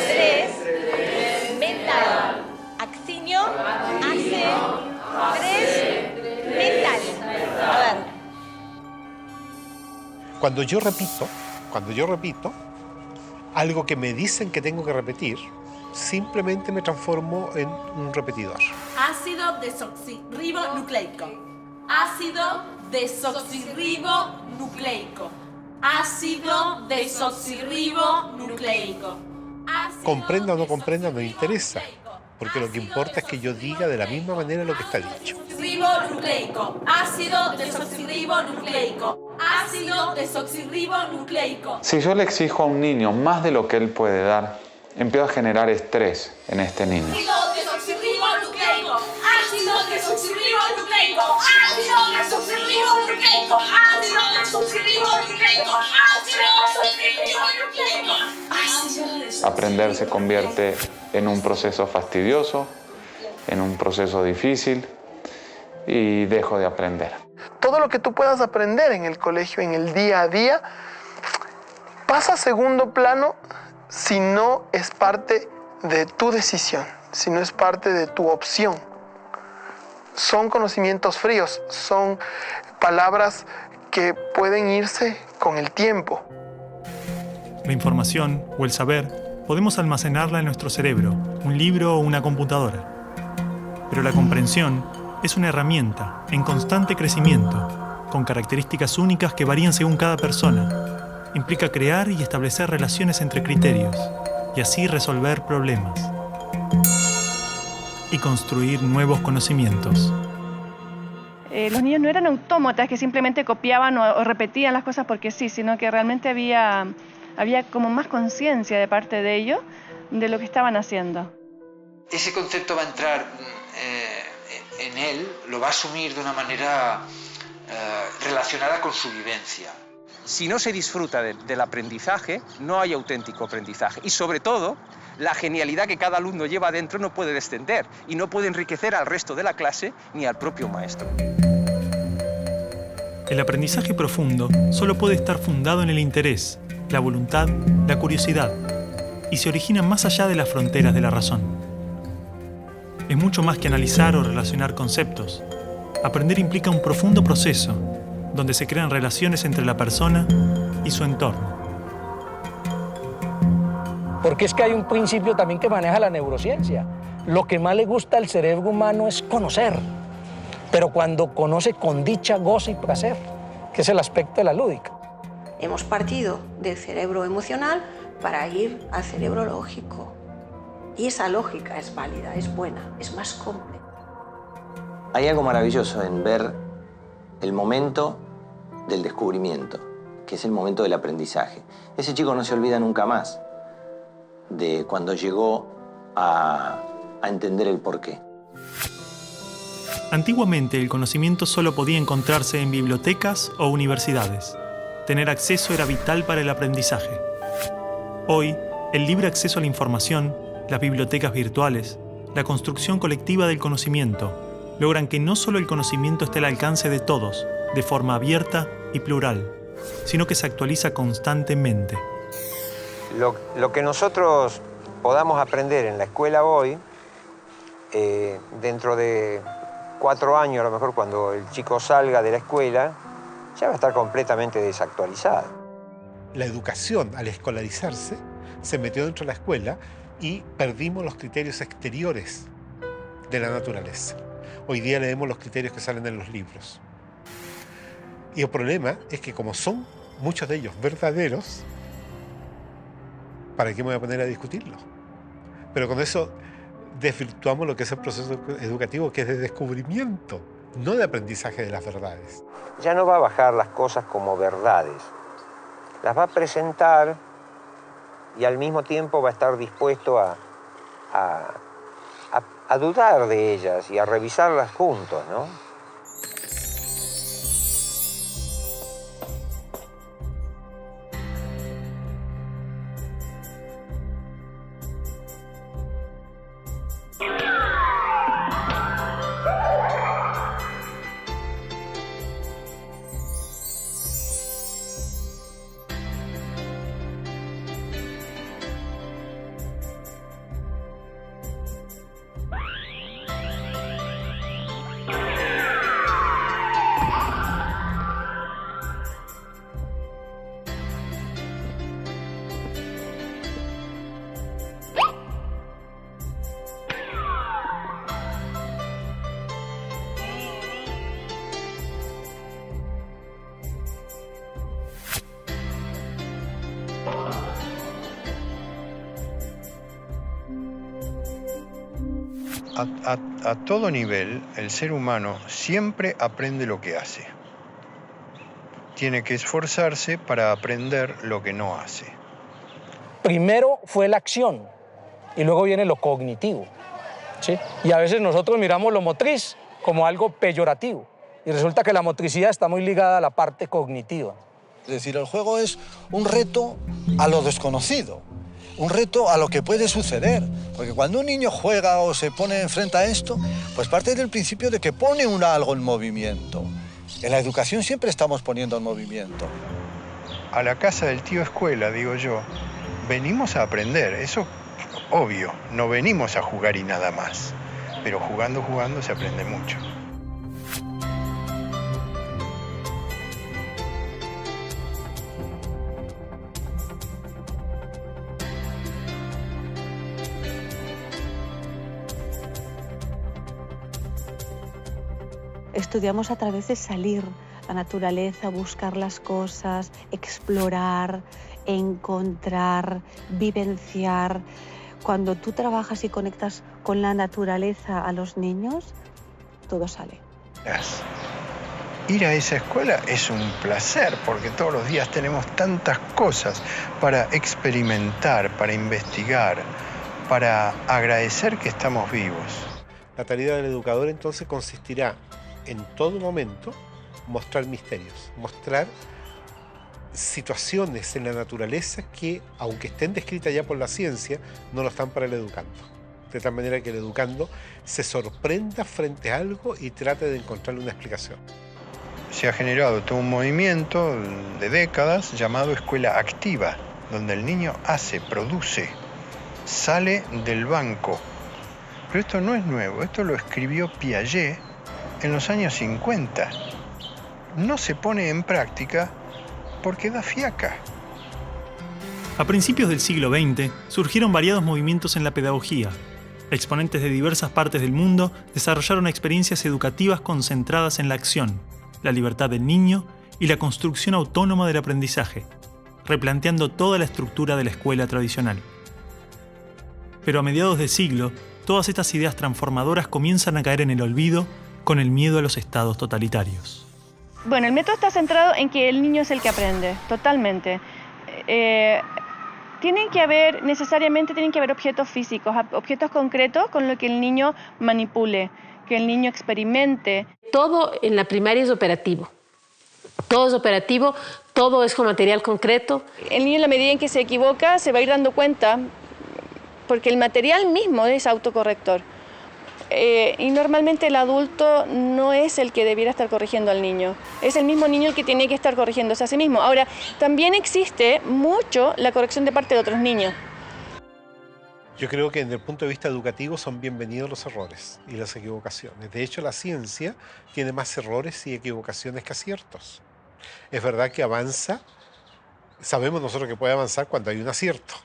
3, mental. Actinio, AC, 3, mental. A ver. Cuando yo repito, algo que me dicen que tengo que repetir, simplemente me transformo en un repetidor. Ácido desoxirribonucleico. Ácido desoxirribonucleico. Ácido desoxirribonucleico. Comprenda o no comprenda, no interesa, porque lo que importa es que yo diga de la misma manera lo que está dicho. Ribonucleico. Ácido desoxirribonucleico. Ácido desoxirribonucleico. Si yo le exijo a un niño más de lo que él puede dar, empiezo a generar estrés en este niño. Ácido desoxirribonucleico. Ácido desoxirribonucleico. Ácido desoxirribonucleico. Ácido desoxirribonucleico. Ácido desoxirribonucleico. Aprender se convierte en un proceso fastidioso, en un proceso difícil y dejo de aprender. Todo lo que tú puedas aprender en el colegio, en el día a día, pasa a segundo plano si no es parte de tu decisión, si no es parte de tu opción. Son conocimientos fríos, son palabras que pueden irse con el tiempo. La información o el saber podemos almacenarla en nuestro cerebro, un libro o una computadora. Pero la comprensión es una herramienta en constante crecimiento, con características únicas que varían según cada persona. Implica crear y establecer relaciones entre criterios, y así resolver problemas. Y construir nuevos conocimientos. Los niños no eran autómatas que simplemente copiaban o repetían las cosas porque sí, sino que realmente había como más conciencia de parte de ellos de lo que estaban haciendo. Ese concepto va a entrar en él, lo va a asumir de una manera relacionada con su vivencia. Si no se disfruta del aprendizaje, no hay auténtico aprendizaje. Y sobre todo, la genialidad que cada alumno lleva dentro no puede descender y no puede enriquecer al resto de la clase ni al propio maestro. El aprendizaje profundo solo puede estar fundado en el interés, la voluntad, la curiosidad, y se origina más allá de las fronteras de la razón. Es mucho más que analizar o relacionar conceptos. Aprender implica un profundo proceso, donde se crean relaciones entre la persona y su entorno. Porque es que hay un principio también que maneja la neurociencia. Lo que más le gusta al cerebro humano es conocer, pero cuando conoce con dicha, goza y placer, que es el aspecto de la lúdica. Hemos partido del cerebro emocional para ir al cerebro lógico. Y esa lógica es válida, es buena, es más compleja. Hay algo maravilloso en ver el momento del descubrimiento, que es el momento del aprendizaje. Ese chico no se olvida nunca más de cuando llegó a entender el porqué. Antiguamente el conocimiento solo podía encontrarse en bibliotecas o universidades. tener acceso era vital para el aprendizaje. Hoy, el libre acceso a la información, las bibliotecas virtuales, la construcción colectiva del conocimiento, logran que no solo el conocimiento esté al alcance de todos, de forma abierta y plural, sino que se actualiza constantemente. Lo que nosotros podamos aprender en la escuela hoy, dentro de 4 años, a lo mejor cuando el chico salga de la escuela, ya va a estar completamente desactualizado. La educación, al escolarizarse, se metió dentro de la escuela y perdimos los criterios exteriores de la naturaleza. Hoy día leemos los criterios que salen en los libros. Y el problema es que como son muchos de ellos verdaderos, ¿para qué me voy a poner a discutirlos? Pero con eso desvirtuamos lo que es el proceso educativo, que es de descubrimiento, no de aprendizaje de las verdades. Ya no va a bajar las cosas como verdades. Las va a presentar y al mismo tiempo va a estar dispuesto a dudar de ellas y a revisarlas juntos, ¿no? A todo nivel, el ser humano siempre aprende lo que hace. Tiene que esforzarse para aprender lo que no hace. Primero fue la acción y luego viene lo cognitivo, ¿sí? Y a veces nosotros miramos lo motriz como algo peyorativo y resulta que la motricidad está muy ligada a la parte cognitiva. Es decir, el juego es un reto a lo desconocido. Un reto a lo que puede suceder, porque cuando un niño juega o se pone enfrente a esto, pues parte del principio de que pone algo en movimiento. En la educación siempre estamos poniendo en movimiento. A la casa del tío escuela, digo yo, venimos a aprender, eso obvio, no venimos a jugar y nada más, pero jugando se aprende mucho. Estudiamos a través de salir a la naturaleza, buscar las cosas, explorar, encontrar, vivenciar. Cuando tú trabajas y conectas con la naturaleza a los niños, todo sale. Ir a esa escuela es un placer porque todos los días tenemos tantas cosas para experimentar, para investigar, para agradecer que estamos vivos. La tarea del educador entonces consistirá en todo momento mostrar misterios, mostrar situaciones en la naturaleza que, aunque estén descritas ya por la ciencia, no lo están para el educando. De tal manera que el educando se sorprenda frente a algo y trate de encontrarle una explicación. Se ha generado todo un movimiento de décadas llamado escuela activa, donde el niño hace, produce, sale del banco. Pero esto no es nuevo, esto lo escribió Piaget en los años 50. No se pone en práctica porque da fiaca. A principios del siglo XX surgieron variados movimientos en la pedagogía. Exponentes de diversas partes del mundo desarrollaron experiencias educativas concentradas en la acción, la libertad del niño y la construcción autónoma del aprendizaje, replanteando toda la estructura de la escuela tradicional. Pero a mediados de siglo, todas estas ideas transformadoras comienzan a caer en el olvido con el miedo a los estados totalitarios. Bueno, el método está centrado en que el niño es el que aprende, totalmente. Necesariamente tienen que haber objetos físicos, objetos concretos con los que el niño manipule, que el niño experimente. Todo en la primaria es operativo. Todo es operativo todo es con material concreto. El niño, en la medida en que se equivoca, se va a ir dando cuenta, porque el material mismo es autocorrector. Y normalmente el adulto no es el que debiera estar corrigiendo al niño, es el mismo niño el que tiene que estar corrigiéndose a sí mismo. Ahora, también existe mucho la corrección de parte de otros niños. Yo creo que desde el punto de vista educativo son bienvenidos los errores y las equivocaciones. De hecho, la ciencia tiene más errores y equivocaciones que aciertos. Es verdad que avanza, sabemos nosotros que puede avanzar cuando hay un acierto,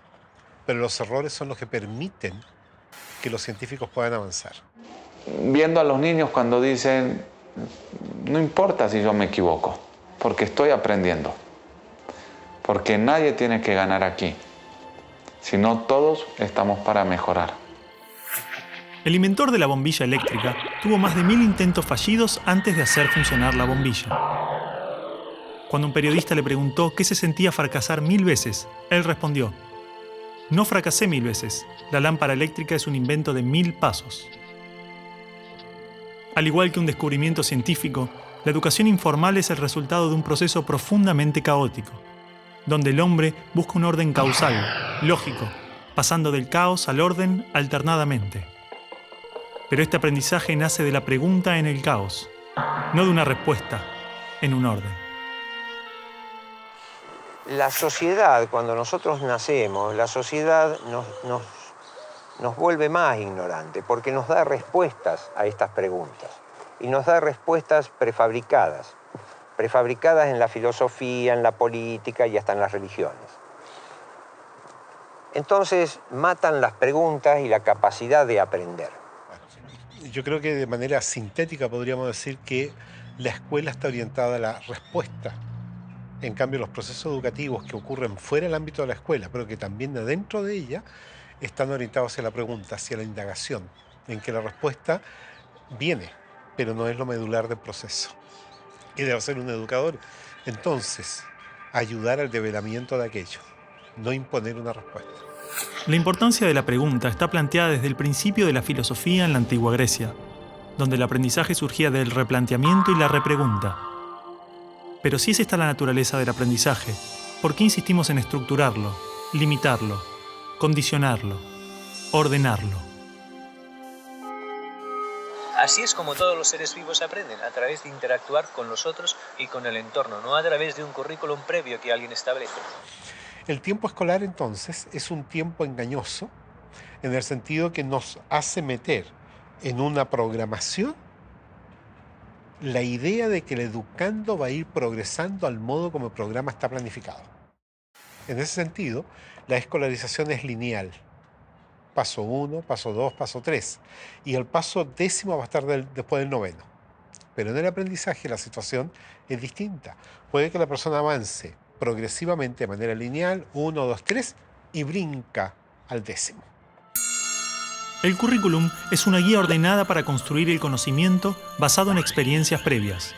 pero los errores son los que permiten que los científicos puedan avanzar. Viendo a los niños cuando dicen, no importa si yo me equivoco, porque estoy aprendiendo, porque nadie tiene que ganar aquí, sino todos estamos para mejorar. El inventor de la bombilla eléctrica tuvo más de 1000 intentos fallidos antes de hacer funcionar la bombilla. Cuando un periodista le preguntó qué se sentía fracasar 1000 veces, él respondió: no fracasé 1000 veces, la lámpara eléctrica es un invento de 1000 pasos. Al igual que un descubrimiento científico, la educación informal es el resultado de un proceso profundamente caótico, donde el hombre busca un orden causal, lógico, pasando del caos al orden alternadamente. Pero este aprendizaje nace de la pregunta en el caos, no de una respuesta en un orden. La sociedad, cuando nosotros nacemos, la sociedad nos vuelve más ignorantes porque nos da respuestas a estas preguntas y nos da respuestas prefabricadas en la filosofía, en la política y hasta en las religiones. Entonces matan las preguntas y la capacidad de aprender. Yo creo que de manera sintética podríamos decir que la escuela está orientada a la respuesta. En cambio, los procesos educativos que ocurren fuera del ámbito de la escuela, pero que también dentro de ella, están orientados hacia la pregunta, hacia la indagación, en que la respuesta viene, pero no es lo medular del proceso. ¿Qué debe hacer un educador? Entonces, ayudar al develamiento de aquello, no imponer una respuesta. La importancia de la pregunta está planteada desde el principio de la filosofía en la antigua Grecia, donde el aprendizaje surgía del replanteamiento y la repregunta. Pero si es esta la naturaleza del aprendizaje, ¿por qué insistimos en estructurarlo, limitarlo, condicionarlo, ordenarlo? Así es como todos los seres vivos aprenden, a través de interactuar con los otros y con el entorno, no a través de un currículum previo que alguien establece. El tiempo escolar, entonces, es un tiempo engañoso en el sentido que nos hace meter en una programación la idea de que el educando va a ir progresando al modo como el programa está planificado. En ese sentido, la escolarización es lineal. Paso 1, paso 2, paso 3. Y el paso 10º va a estar después del 9º. Pero en el aprendizaje la situación es distinta. Puede que la persona avance progresivamente de manera lineal, 1, 2, 3, y brinca al 10º. El currículum es una guía ordenada para construir el conocimiento basado en experiencias previas.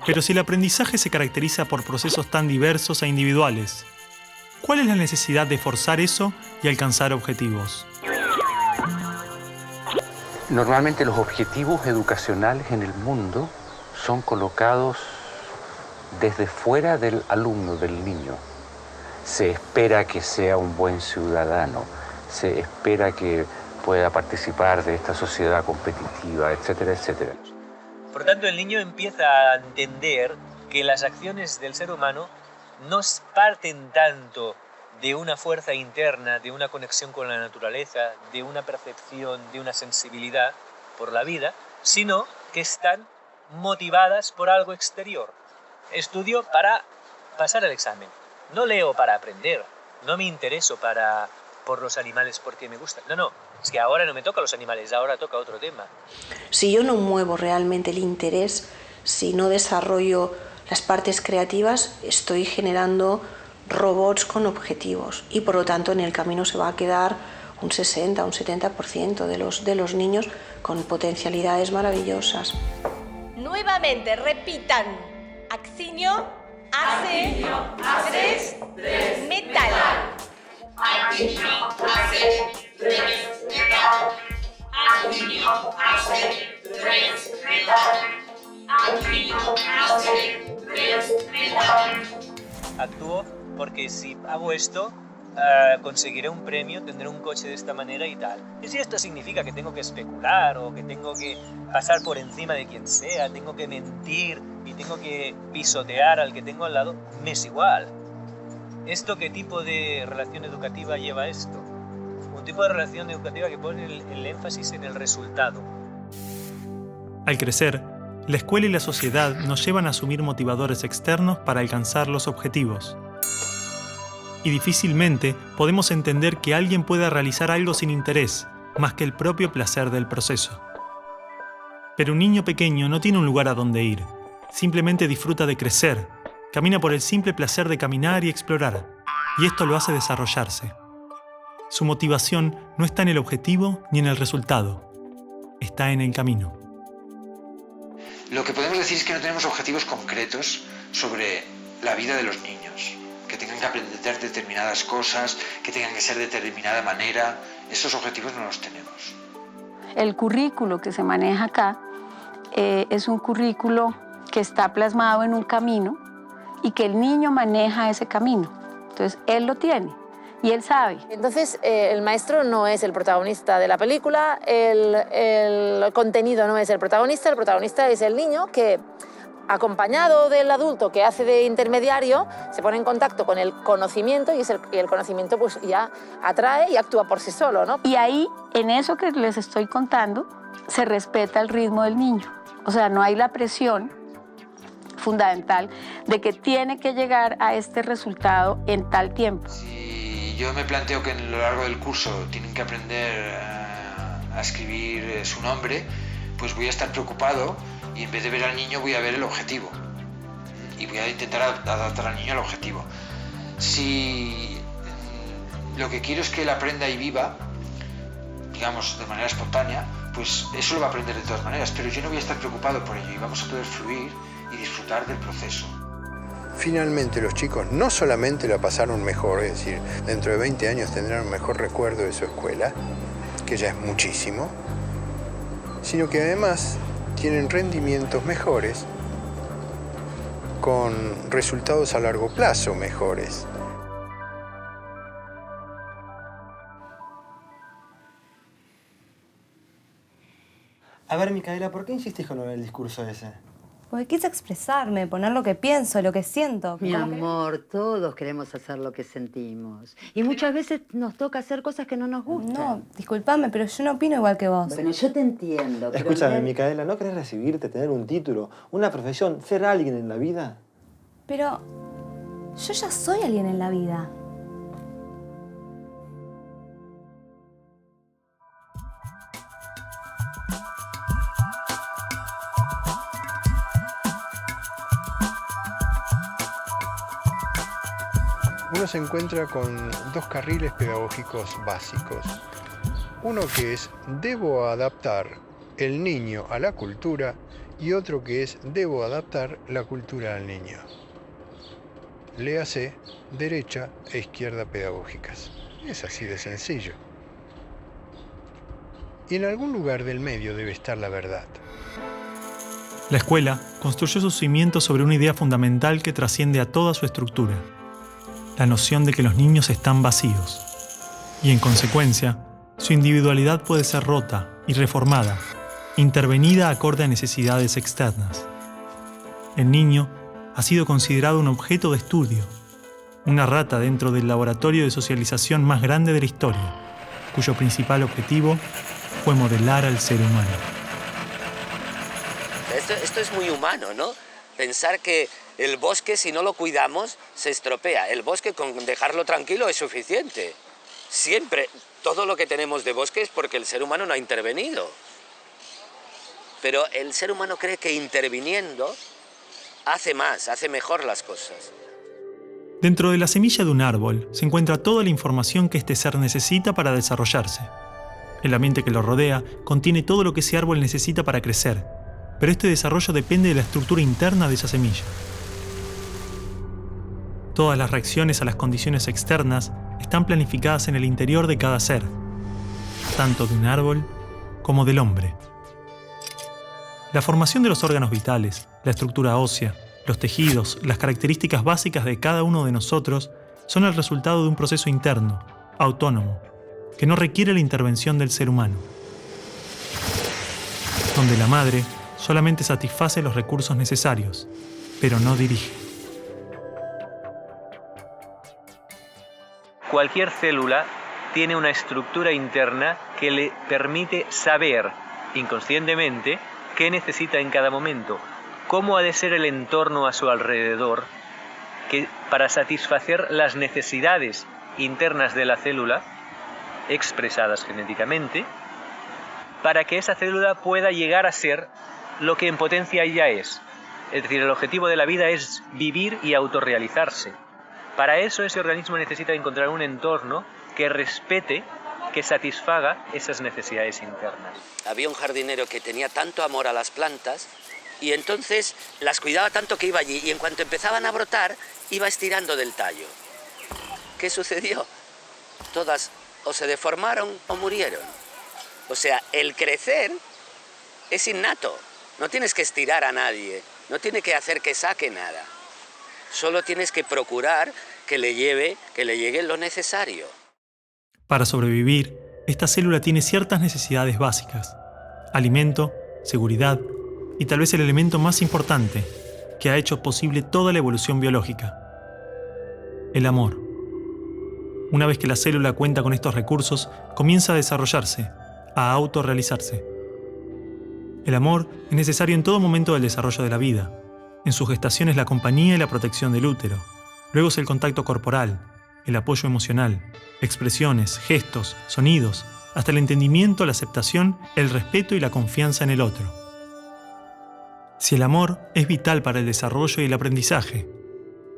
Pero si el aprendizaje se caracteriza por procesos tan diversos e individuales, ¿cuál es la necesidad de forzar eso y alcanzar objetivos? Normalmente los objetivos educacionales en el mundo son colocados desde fuera del alumno, del niño. Se espera que sea un buen ciudadano, se espera que pueda participar de esta sociedad competitiva, etcétera, etcétera. Por tanto, el niño empieza a entender que las acciones del ser humano no parten tanto de una fuerza interna, de una conexión con la naturaleza, de una percepción, de una sensibilidad por la vida, sino que están motivadas por algo exterior. Estudio para pasar el examen, no leo para aprender, no me intereso por los animales porque me gustan. No, es que ahora no me toca los animales, ahora toca otro tema. Si yo no muevo realmente el interés, si no desarrollo las partes creativas, estoy generando robots con objetivos y por lo tanto en el camino se va a quedar un 60, un 70% de los niños con potencialidades maravillosas. Nuevamente, repitan. Accinio, ace, tres, metal. Accinio, ace, tres, metal. Accinio, ace, tres, metal. Accinio, ace, tres, metal. actúo porque si hago esto, conseguiré un premio, tendré un coche de esta manera y tal. Y si esto significa que tengo que especular o que tengo que pasar por encima de quien sea, tengo que mentir y tengo que pisotear al que tengo al lado, me es igual. ¿Esto qué tipo de relación educativa lleva esto? Un tipo de relación educativa que pone el énfasis en el resultado. Al crecer, la escuela y la sociedad nos llevan a asumir motivadores externos para alcanzar los objetivos. Y difícilmente podemos entender que alguien pueda realizar algo sin interés, más que el propio placer del proceso. Pero un niño pequeño no tiene un lugar a donde ir, simplemente disfruta de crecer, camina por el simple placer de caminar y explorar, y esto lo hace desarrollarse. Su motivación no está en el objetivo ni en el resultado, está en el camino. Lo que podemos decir es que no tenemos objetivos concretos sobre la vida de los niños, que tengan que aprender determinadas cosas, que tengan que ser de determinada manera. Esos objetivos no los tenemos. El currículo que se maneja acá es un currículo que está plasmado en un camino y que el niño maneja ese camino. Entonces, él lo tiene y él sabe. Entonces, el maestro no es el protagonista de la película, el contenido no es el protagonista es el niño que, acompañado del adulto que hace de intermediario, se pone en contacto con el conocimiento y el conocimiento pues ya atrae y actúa por sí solo, ¿no? Y ahí, en eso que les estoy contando, se respeta el ritmo del niño. O sea, no hay la presión fundamental de que tiene que llegar a este resultado en tal tiempo. Si yo me planteo que a lo largo del curso tienen que aprender a escribir su nombre, pues voy a estar preocupado y en vez de ver al niño voy a ver el objetivo y voy a intentar adaptar al niño al objetivo. Si lo que quiero es que él aprenda y viva, digamos, de manera espontánea, pues eso lo va a aprender de todas maneras, pero yo no voy a estar preocupado por ello y vamos a poder fluir y disfrutar del proceso. Finalmente los chicos no solamente la pasaron mejor, es decir, dentro de 20 años tendrán un mejor recuerdo de su escuela, que ya es muchísimo, sino que además tienen rendimientos mejores con resultados a largo plazo mejores. A ver, Micaela, ¿por qué insistís con el discurso ese? Porque quise expresarme, poner lo que pienso, lo que siento. Mi amor, todos queremos hacer lo que sentimos. Y muchas veces nos toca hacer cosas que no nos gustan. No, disculpame, pero yo no opino igual que vos. Bueno, yo te entiendo. Escúchame, Micaela, ¿no querés recibirte, tener un título, una profesión, ser alguien en la vida? Pero yo ya soy alguien en la vida. Uno se encuentra con dos carriles pedagógicos básicos. Uno que es debo adaptar el niño a la cultura y otro que es debo adaptar la cultura al niño. Léase derecha e izquierda pedagógicas. Es así de sencillo. Y en algún lugar del medio debe estar la verdad. La escuela construyó sus cimientos sobre una idea fundamental que trasciende a toda su estructura: la noción de que los niños están vacíos, y en consecuencia, su individualidad puede ser rota y reformada, intervenida acorde a necesidades externas. El niño ha sido considerado un objeto de estudio, una rata dentro del laboratorio de socialización más grande de la historia, cuyo principal objetivo fue modelar al ser humano. Esto es muy humano, ¿no? Pensar que el bosque, si no lo cuidamos, se estropea. El bosque, con dejarlo tranquilo, es suficiente. Siempre, todo lo que tenemos de bosque es porque el ser humano no ha intervenido. Pero el ser humano cree que interviniendo hace más, hace mejor las cosas. Dentro de la semilla de un árbol se encuentra toda la información que este ser necesita para desarrollarse. El ambiente que lo rodea contiene todo lo que ese árbol necesita para crecer, pero este desarrollo depende de la estructura interna de esa semilla. Todas las reacciones a las condiciones externas están planificadas en el interior de cada ser, tanto de un árbol como del hombre. La formación de los órganos vitales, la estructura ósea, los tejidos, las características básicas de cada uno de nosotros son el resultado de un proceso interno, autónomo, que no requiere la intervención del ser humano, donde la madre solamente satisface los recursos necesarios, pero no dirige. Cualquier célula tiene una estructura interna que le permite saber inconscientemente qué necesita en cada momento, cómo ha de ser el entorno a su alrededor, que para satisfacer las necesidades internas de la célula, expresadas genéticamente, para que esa célula pueda llegar a ser lo que en potencia ya es. Es decir, el objetivo de la vida es vivir y autorrealizarse. Para eso ese organismo necesita encontrar un entorno que respete, que satisfaga esas necesidades internas. Había un jardinero que tenía tanto amor a las plantas y entonces las cuidaba tanto que iba allí y en cuanto empezaban a brotar iba estirando del tallo. ¿Qué sucedió? Todas o se deformaron o murieron. O sea, el crecer es innato. No tienes que estirar a nadie, no tienes que hacer que saque nada. Solo tienes que procurar que le llegue lo necesario. Para sobrevivir, esta célula tiene ciertas necesidades básicas: alimento, seguridad y tal vez el elemento más importante que ha hecho posible toda la evolución biológica: el amor. Una vez que la célula cuenta con estos recursos, comienza a desarrollarse, a autorrealizarse. El amor es necesario en todo momento del desarrollo de la vida. En su gestación es la compañía y la protección del útero. Luego es el contacto corporal, el apoyo emocional, expresiones, gestos, sonidos, hasta el entendimiento, la aceptación, el respeto y la confianza en el otro. Si el amor es vital para el desarrollo y el aprendizaje,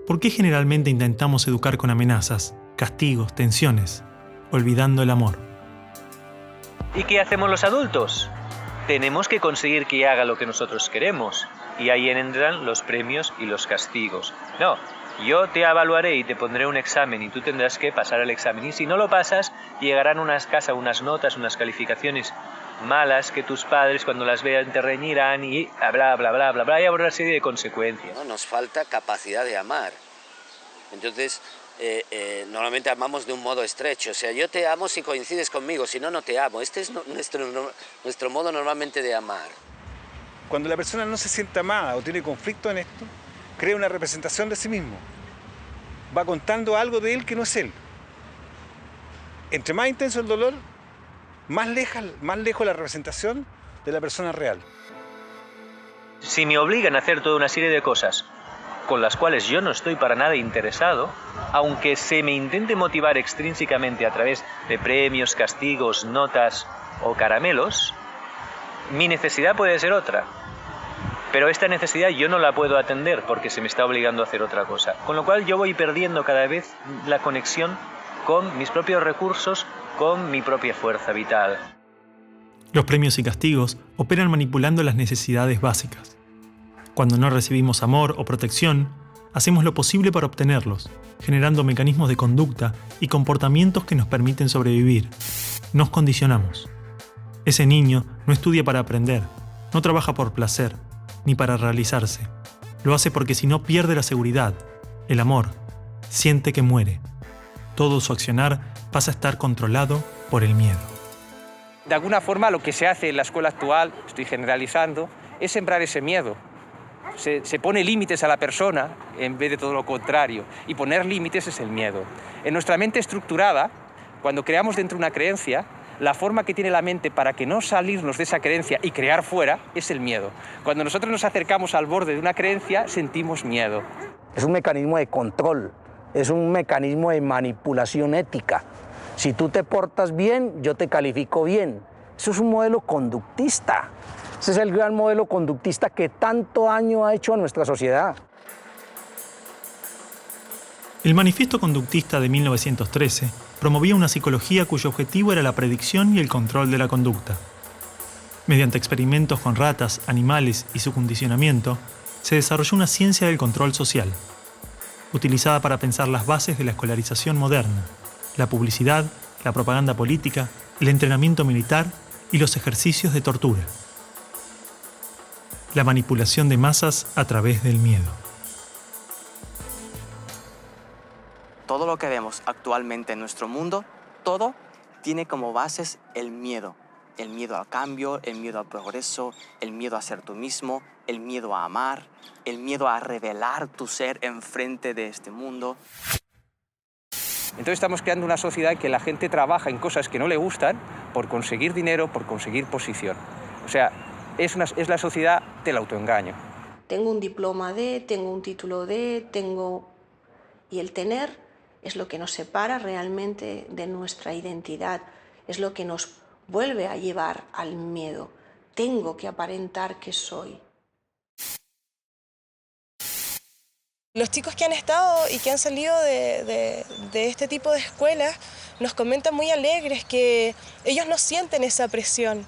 ¿por qué generalmente intentamos educar con amenazas, castigos, tensiones, olvidando el amor? ¿Y qué hacemos los adultos? Tenemos que conseguir que haga lo que nosotros queremos. Y ahí entran los premios y los castigos. No, yo te evaluaré y te pondré un examen y tú tendrás que pasar el examen. Y si no lo pasas, llegarán unas notas, unas calificaciones malas que tus padres cuando las vean te reñirán y bla, bla, bla, bla, bla, y habrá una serie de consecuencias. No, nos falta capacidad de amar. Entonces, normalmente amamos de un modo estrecho. O sea, yo te amo si coincides conmigo, si no, no te amo. Este es nuestro modo normalmente de amar. Cuando la persona no se siente amada o tiene conflicto en esto, crea una representación de sí mismo. Va contando algo de él que no es él. Entre más intenso el dolor, más lejos la representación de la persona real. Si me obligan a hacer toda una serie de cosas con las cuales yo no estoy para nada interesado, aunque se me intente motivar extrínsecamente a través de premios, castigos, notas o caramelos, mi necesidad puede ser otra. Pero esta necesidad yo no la puedo atender porque se me está obligando a hacer otra cosa. Con lo cual yo voy perdiendo cada vez la conexión con mis propios recursos, con mi propia fuerza vital. Los premios y castigos operan manipulando las necesidades básicas. Cuando no recibimos amor o protección, hacemos lo posible para obtenerlos, generando mecanismos de conducta y comportamientos que nos permiten sobrevivir. Nos condicionamos. Ese niño no estudia para aprender, no trabaja por placer, ni para realizarse. Lo hace porque si no pierde la seguridad, el amor, siente que muere. Todo su accionar pasa a estar controlado por el miedo. De alguna forma lo que se hace en la escuela actual, estoy generalizando, es sembrar ese miedo. Se pone límites a la persona en vez de todo lo contrario. Y poner límites es el miedo. En nuestra mente estructurada, cuando creamos dentro una creencia, la forma que tiene la mente para que no salirnos de esa creencia y crear fuera es el miedo. Cuando nosotros nos acercamos al borde de una creencia, sentimos miedo. Es un mecanismo de control, es un mecanismo de manipulación ética. Si tú te portas bien, yo te califico bien. Eso es un modelo conductista. Ese es el gran modelo conductista que tanto daño ha hecho a nuestra sociedad. El Manifiesto Conductista de 1913 promovía una psicología cuyo objetivo era la predicción y el control de la conducta. Mediante experimentos con ratas, animales y su condicionamiento, se desarrolló una ciencia del control social, utilizada para pensar las bases de la escolarización moderna, la publicidad, la propaganda política, el entrenamiento militar y los ejercicios de tortura. La manipulación de masas a través del miedo. lo que vemos actualmente en nuestro mundo, todo tiene como bases el miedo. El miedo al cambio, el miedo al progreso, el miedo a ser tú mismo, el miedo a amar, el miedo a revelar tu ser enfrente de este mundo. Entonces estamos creando una sociedad en que la gente trabaja en cosas que no le gustan por conseguir dinero, por conseguir posición. O sea, es la sociedad del autoengaño. Tengo un diploma de, tengo un título de, tengo... Y el tener es lo que nos separa realmente de nuestra identidad, es lo que nos vuelve a llevar al miedo. Tengo que aparentar que soy. Los chicos que han estado y que han salido de este tipo de escuelas nos comentan muy alegres que ellos no sienten esa presión,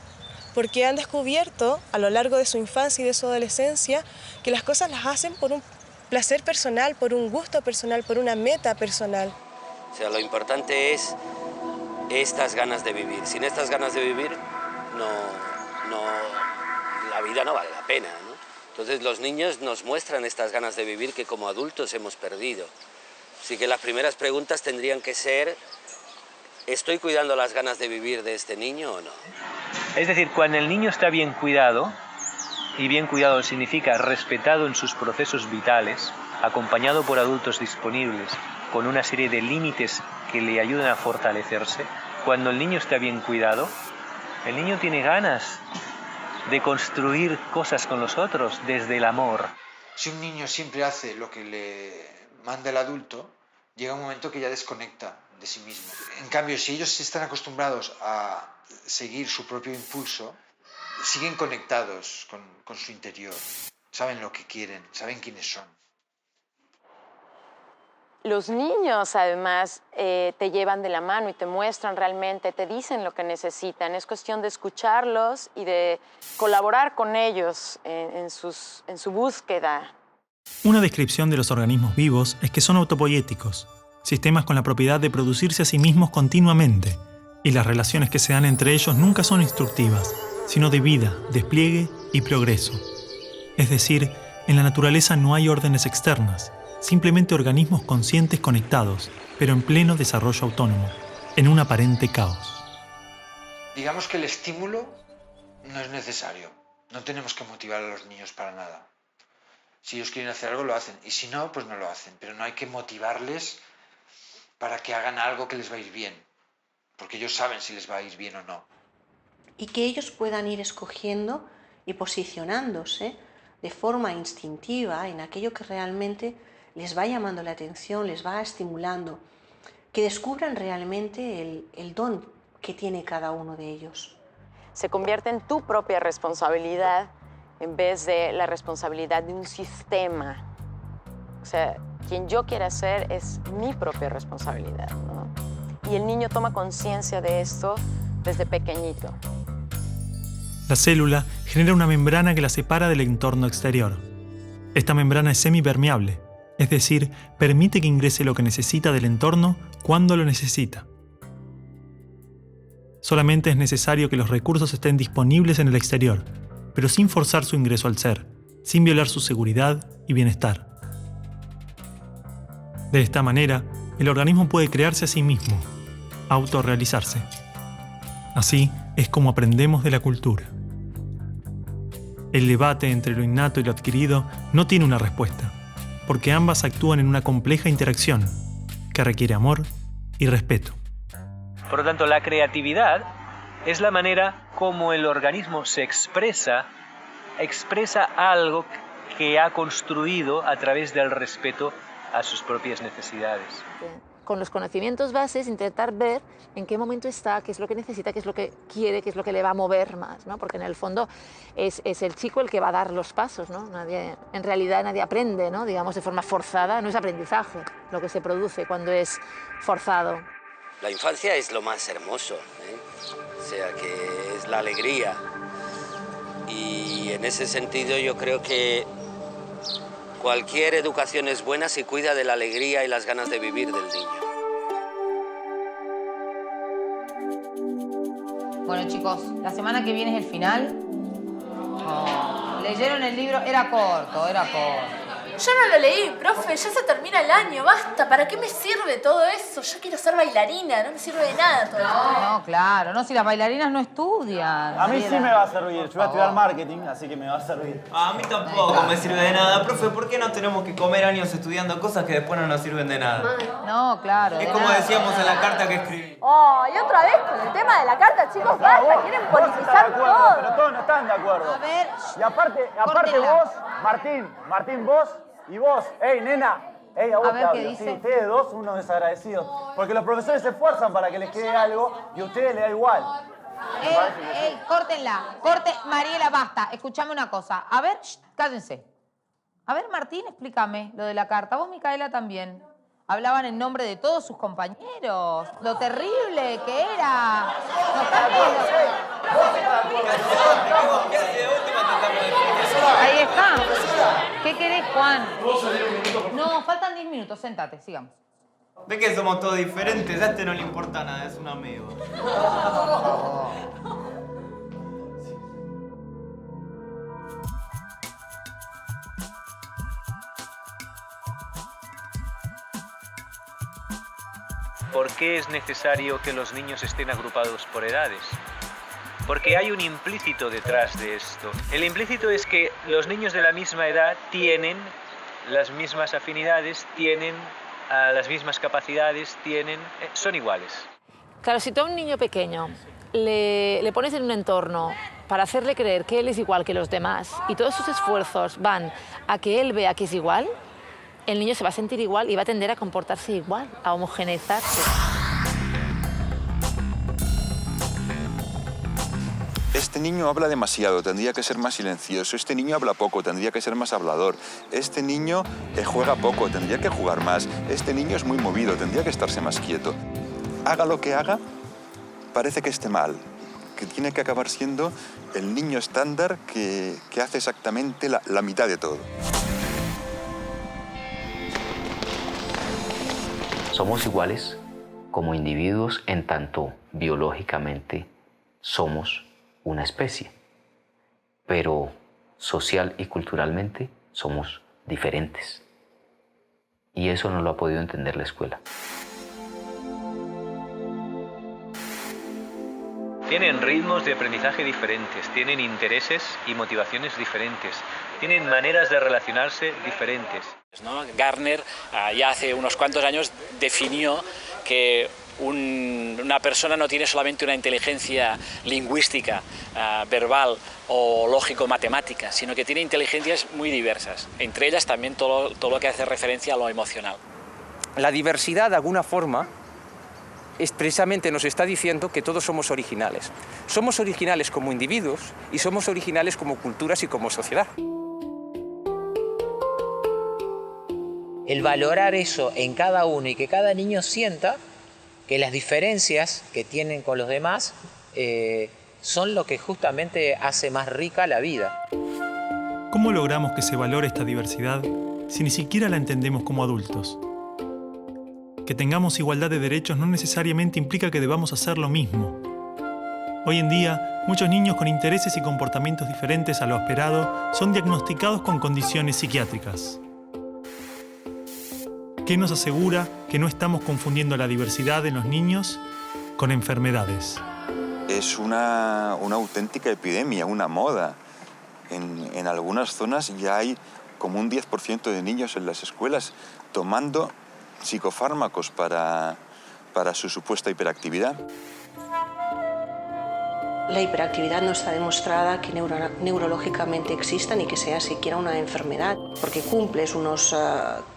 porque han descubierto a lo largo de su infancia y de su adolescencia que las cosas las hacen por un placer personal, por un gusto personal, por una meta personal. O sea, lo importante es estas ganas de vivir. Sin estas ganas de vivir, la vida no vale la pena, ¿no? Entonces los niños nos muestran estas ganas de vivir que como adultos hemos perdido. Así que las primeras preguntas tendrían que ser, ¿estoy cuidando las ganas de vivir de este niño o no? Es decir, cuando el niño está bien cuidado, y bien cuidado significa respetado en sus procesos vitales, acompañado por adultos disponibles, con una serie de límites que le ayudan a fortalecerse, cuando el niño está bien cuidado, el niño tiene ganas de construir cosas con los otros desde el amor. Si un niño siempre hace lo que le manda el adulto, llega un momento que ya desconecta de sí mismo. En cambio, si ellos están acostumbrados a seguir su propio impulso, siguen conectados con su interior, saben lo que quieren, saben quiénes son. Los niños, además, te llevan de la mano y te muestran realmente, te dicen lo que necesitan. Es cuestión de escucharlos y de colaborar con ellos en su búsqueda. Una descripción de los organismos vivos es que son autopoiéticos, sistemas con la propiedad de producirse a sí mismos continuamente, y las relaciones que se dan entre ellos nunca son instructivas, sino de vida, despliegue y progreso. Es decir, en la naturaleza no hay órdenes externas, simplemente organismos conscientes conectados, pero en pleno desarrollo autónomo, en un aparente caos. Digamos que el estímulo no es necesario. No tenemos que motivar a los niños para nada. Si ellos quieren hacer algo, lo hacen. Y si no, pues no lo hacen. Pero no hay que motivarles para que hagan algo que les va a ir bien. Porque ellos saben si les va a ir bien o no. Y que ellos puedan ir escogiendo y posicionándose de forma instintiva en aquello que realmente les va llamando la atención, les va estimulando, que descubran realmente el don que tiene cada uno de ellos. Se convierte en tu propia responsabilidad en vez de la responsabilidad de un sistema. O sea, quien yo quiera ser es mi propia responsabilidad, ¿no? Y el niño toma conciencia de esto desde pequeñito. La célula genera una membrana que la separa del entorno exterior. Esta membrana es semipermeable, es decir, permite que ingrese lo que necesita del entorno cuando lo necesita. Solamente es necesario que los recursos estén disponibles en el exterior, pero sin forzar su ingreso al ser, sin violar su seguridad y bienestar. De esta manera, el organismo puede crearse a sí mismo, autorrealizarse. Así es como aprendemos de la cultura. El debate entre lo innato y lo adquirido no tiene una respuesta, porque ambas actúan en una compleja interacción que requiere amor y respeto. Por lo tanto, la creatividad es la manera como el organismo se expresa algo que ha construido a través del respeto a sus propias necesidades. Con los conocimientos bases, intentar ver en qué momento está, qué es lo que necesita, qué es lo que quiere, qué es lo que le va a mover más, ¿no? Porque en el fondo es el chico el que va a dar los pasos, ¿no? En realidad nadie aprende, ¿no? Digamos, de forma forzada, no es aprendizaje lo que se produce cuando es forzado. La infancia es lo más hermoso, ¿eh? O sea, que es la alegría. Y en ese sentido yo creo que cualquier educación es buena si cuida de la alegría y las ganas de vivir del niño. Bueno, chicos, la semana que viene es el final. Oh, leyeron el libro, era corto. Yo no lo leí, profe, ya se termina el año, basta. ¿Para qué me sirve todo eso? Yo quiero ser bailarina, no me sirve de nada todo esto. No, claro, no, si las bailarinas no estudian. A mí sí me va a servir, yo voy a estudiar marketing, así que me va a servir. A mí tampoco me sirve de nada. Profe, ¿por qué no tenemos que comer años estudiando cosas que después no nos sirven de nada? No, claro. Es como decíamos en la carta que escribí. Oh, y otra vez con el tema de la carta, chicos, basta, quieren politizar todo. Pero todos no están de acuerdo. A ver. Y aparte vos, Martín, vos y vos. Ey, nena. Ey, a vos te hablo. Sí, ustedes dos, unos desagradecidos. Porque los profesores se esfuerzan para que les quede algo y a ustedes les da igual. Ey, córtenla. Mariela, basta. Escuchame una cosa. A ver, cállense. A ver, Martín, explícame lo de la carta. Vos, Micaela, también. Hablaban en nombre de todos sus compañeros. Lo terrible que era. Ahí está. ¿Qué querés, Juan? No, faltan 10 minutos. Séntate, sigamos. ¿Ves que somos todos diferentes? A este no le importa nada, es un amigo. ¿Por qué es necesario que los niños estén agrupados por edades? Porque hay un implícito detrás de esto. El implícito es que los niños de la misma edad tienen las mismas afinidades, tienen las mismas capacidades, son iguales. Claro, si tú a un niño pequeño le pones en un entorno para hacerle creer que él es igual que los demás y todos sus esfuerzos van a que él vea que es igual, el niño se va a sentir igual y va a tender a comportarse igual, a homogeneizarse. Este niño habla demasiado, tendría que ser más silencioso. Este niño habla poco, tendría que ser más hablador. Este niño juega poco, tendría que jugar más. Este niño es muy movido, tendría que estarse más quieto. Haga lo que haga, parece que esté mal, que tiene que acabar siendo el niño estándar que hace exactamente la mitad de todo. Somos iguales como individuos en tanto biológicamente somos una especie, pero social y culturalmente somos diferentes. Y eso no lo ha podido entender la escuela. Tienen ritmos de aprendizaje diferentes, tienen intereses y motivaciones diferentes, tienen maneras de relacionarse diferentes. Gardner ya hace unos cuantos años definió que una persona no tiene solamente una inteligencia lingüística, verbal o lógico-matemática, sino que tiene inteligencias muy diversas, entre ellas también todo lo que hace referencia a lo emocional. La diversidad, de alguna forma, precisamente nos está diciendo que todos somos originales. Somos originales como individuos y somos originales como culturas y como sociedad. El valorar eso en cada uno y que cada niño sienta que las diferencias que tienen con los demás son lo que justamente hace más rica la vida. ¿Cómo logramos que se valore esta diversidad si ni siquiera la entendemos como adultos? Que tengamos igualdad de derechos no necesariamente implica que debamos hacer lo mismo. Hoy en día, muchos niños con intereses y comportamientos diferentes a lo esperado son diagnosticados con condiciones psiquiátricas. ¿Qué nos asegura que no estamos confundiendo la diversidad en los niños con enfermedades? Es una auténtica epidemia, una moda. En algunas zonas ya hay como un 10% de niños en las escuelas tomando psicofármacos para su supuesta hiperactividad. La hiperactividad no está demostrada que neurológicamente exista ni que sea siquiera una enfermedad, porque cumples unos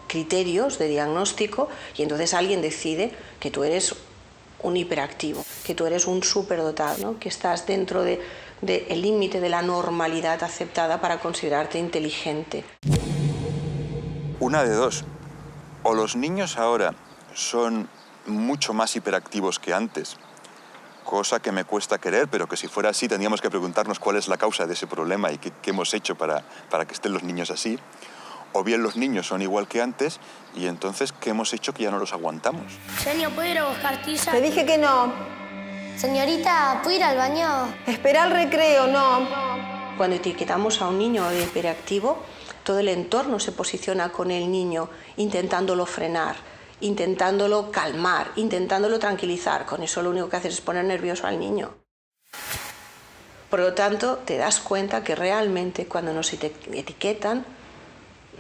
criterios de diagnóstico y entonces alguien decide que tú eres un hiperactivo, que tú eres un superdotado, ¿no? Que estás dentro del límite de la normalidad aceptada para considerarte inteligente. Una de dos. O los niños ahora son mucho más hiperactivos que antes, cosa que me cuesta creer, pero que si fuera así tendríamos que preguntarnos cuál es la causa de ese problema y qué hemos hecho para que estén los niños así. O bien los niños son igual que antes y entonces ¿qué hemos hecho que ya no los aguantamos? Genio, ¿puedo ir a buscar tiza? Te dije que no. Señorita, ¿puedo ir al baño? Espera el recreo, no. Cuando etiquetamos a un niño de hiperactivo, todo el entorno se posiciona con el niño intentándolo frenar, intentándolo calmar, intentándolo tranquilizar. Con eso lo único que haces es poner nervioso al niño. Por lo tanto, te das cuenta que realmente cuando nos etiquetan,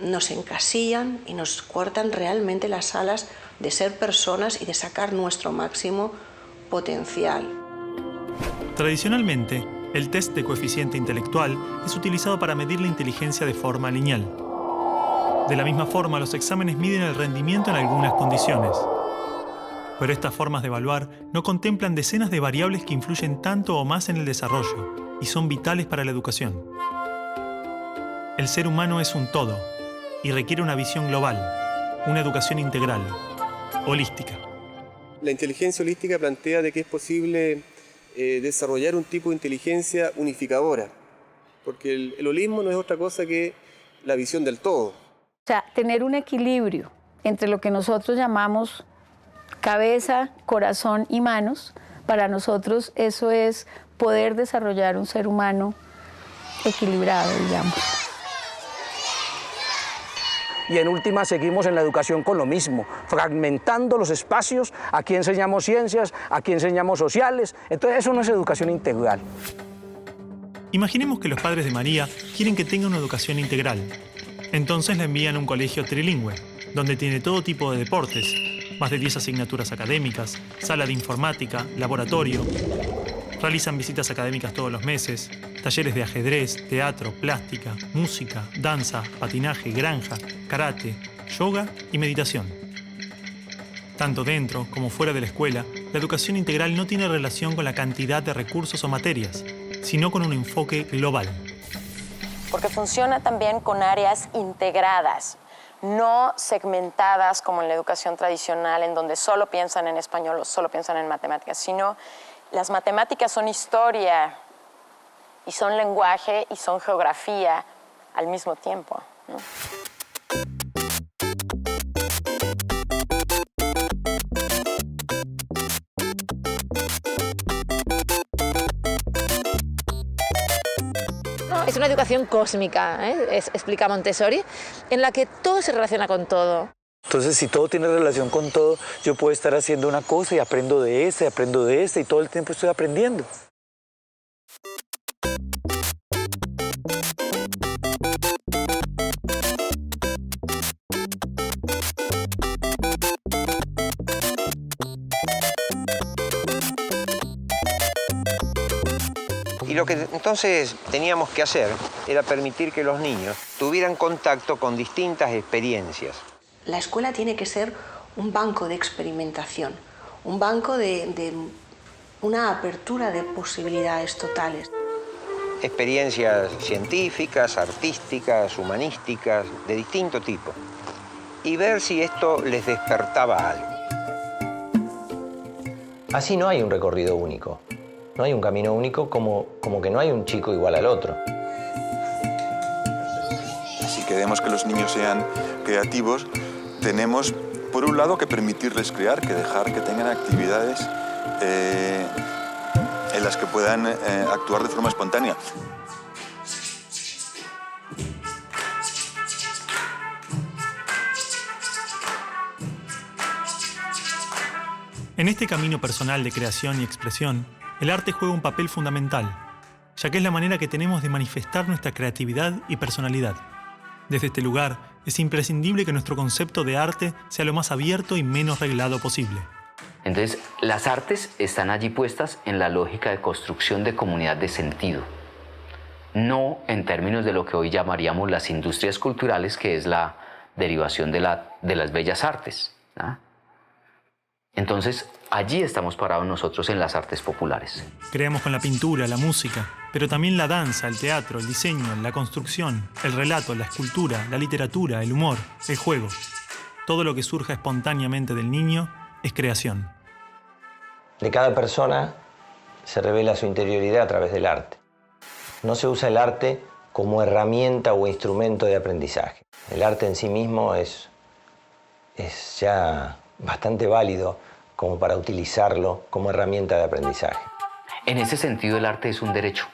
nos encasillan y nos cortan realmente las alas de ser personas y de sacar nuestro máximo potencial. Tradicionalmente, el test de coeficiente intelectual es utilizado para medir la inteligencia de forma lineal. De la misma forma, los exámenes miden el rendimiento en algunas condiciones. Pero estas formas de evaluar no contemplan decenas de variables que influyen tanto o más en el desarrollo y son vitales para la educación. El ser humano es un todo y requiere una visión global, una educación integral, holística. La inteligencia holística plantea de que es posible desarrollar un tipo de inteligencia unificadora, porque el holismo no es otra cosa que la visión del todo. O sea, tener un equilibrio entre lo que nosotros llamamos cabeza, corazón y manos, para nosotros eso es poder desarrollar un ser humano equilibrado, digamos. Y en última seguimos en la educación con lo mismo, fragmentando los espacios, aquí enseñamos ciencias, aquí enseñamos sociales, entonces eso no es educación integral. Imaginemos que los padres de María quieren que tenga una educación integral. Entonces la envían a un colegio trilingüe, donde tiene todo tipo de deportes, más de 10 asignaturas académicas, sala de informática, laboratorio. Realizan visitas académicas todos los meses, talleres de ajedrez, teatro, plástica, música, danza, patinaje, granja, karate, yoga y meditación. Tanto dentro como fuera de la escuela, la educación integral no tiene relación con la cantidad de recursos o materias, sino con un enfoque global. Porque funciona también con áreas integradas, no segmentadas como en la educación tradicional, en donde solo piensan en español o solo piensan en matemáticas, sino las matemáticas son historia y son lenguaje y son geografía al mismo tiempo, ¿no? Es una educación cósmica, explica Montessori, en la que todo se relaciona con todo. Entonces, si todo tiene relación con todo, yo puedo estar haciendo una cosa y aprendo de esta, y todo el tiempo estoy aprendiendo. Y lo que entonces teníamos que hacer era permitir que los niños tuvieran contacto con distintas experiencias. La escuela tiene que ser un banco de experimentación, un banco de una apertura de posibilidades totales. Experiencias científicas, artísticas, humanísticas, de distinto tipo. Y ver si esto les despertaba algo. Así no hay un recorrido único. No hay un camino único como que no hay un chico igual al otro. Si queremos que los niños sean creativos, tenemos, por un lado, que permitirles crear, que dejar que tengan actividades en las que puedan actuar de forma espontánea. En este camino personal de creación y expresión, el arte juega un papel fundamental, ya que es la manera que tenemos de manifestar nuestra creatividad y personalidad. Desde este lugar, es imprescindible que nuestro concepto de arte sea lo más abierto y menos reglado posible. Entonces, las artes están allí puestas en la lógica de construcción de comunidad de sentido, no en términos de lo que hoy llamaríamos las industrias culturales, que es la derivación de las bellas artes, ¿no? Entonces, allí estamos parados nosotros en las artes populares. Creamos con la pintura, la música, pero también la danza, el teatro, el diseño, la construcción, el relato, la escultura, la literatura, el humor, el juego. Todo lo que surja espontáneamente del niño es creación. De cada persona se revela su interioridad a través del arte. No se usa el arte como herramienta o instrumento de aprendizaje. El arte en sí mismo es ya bastante válido como para utilizarlo como herramienta de aprendizaje. En ese sentido, el arte es un derecho.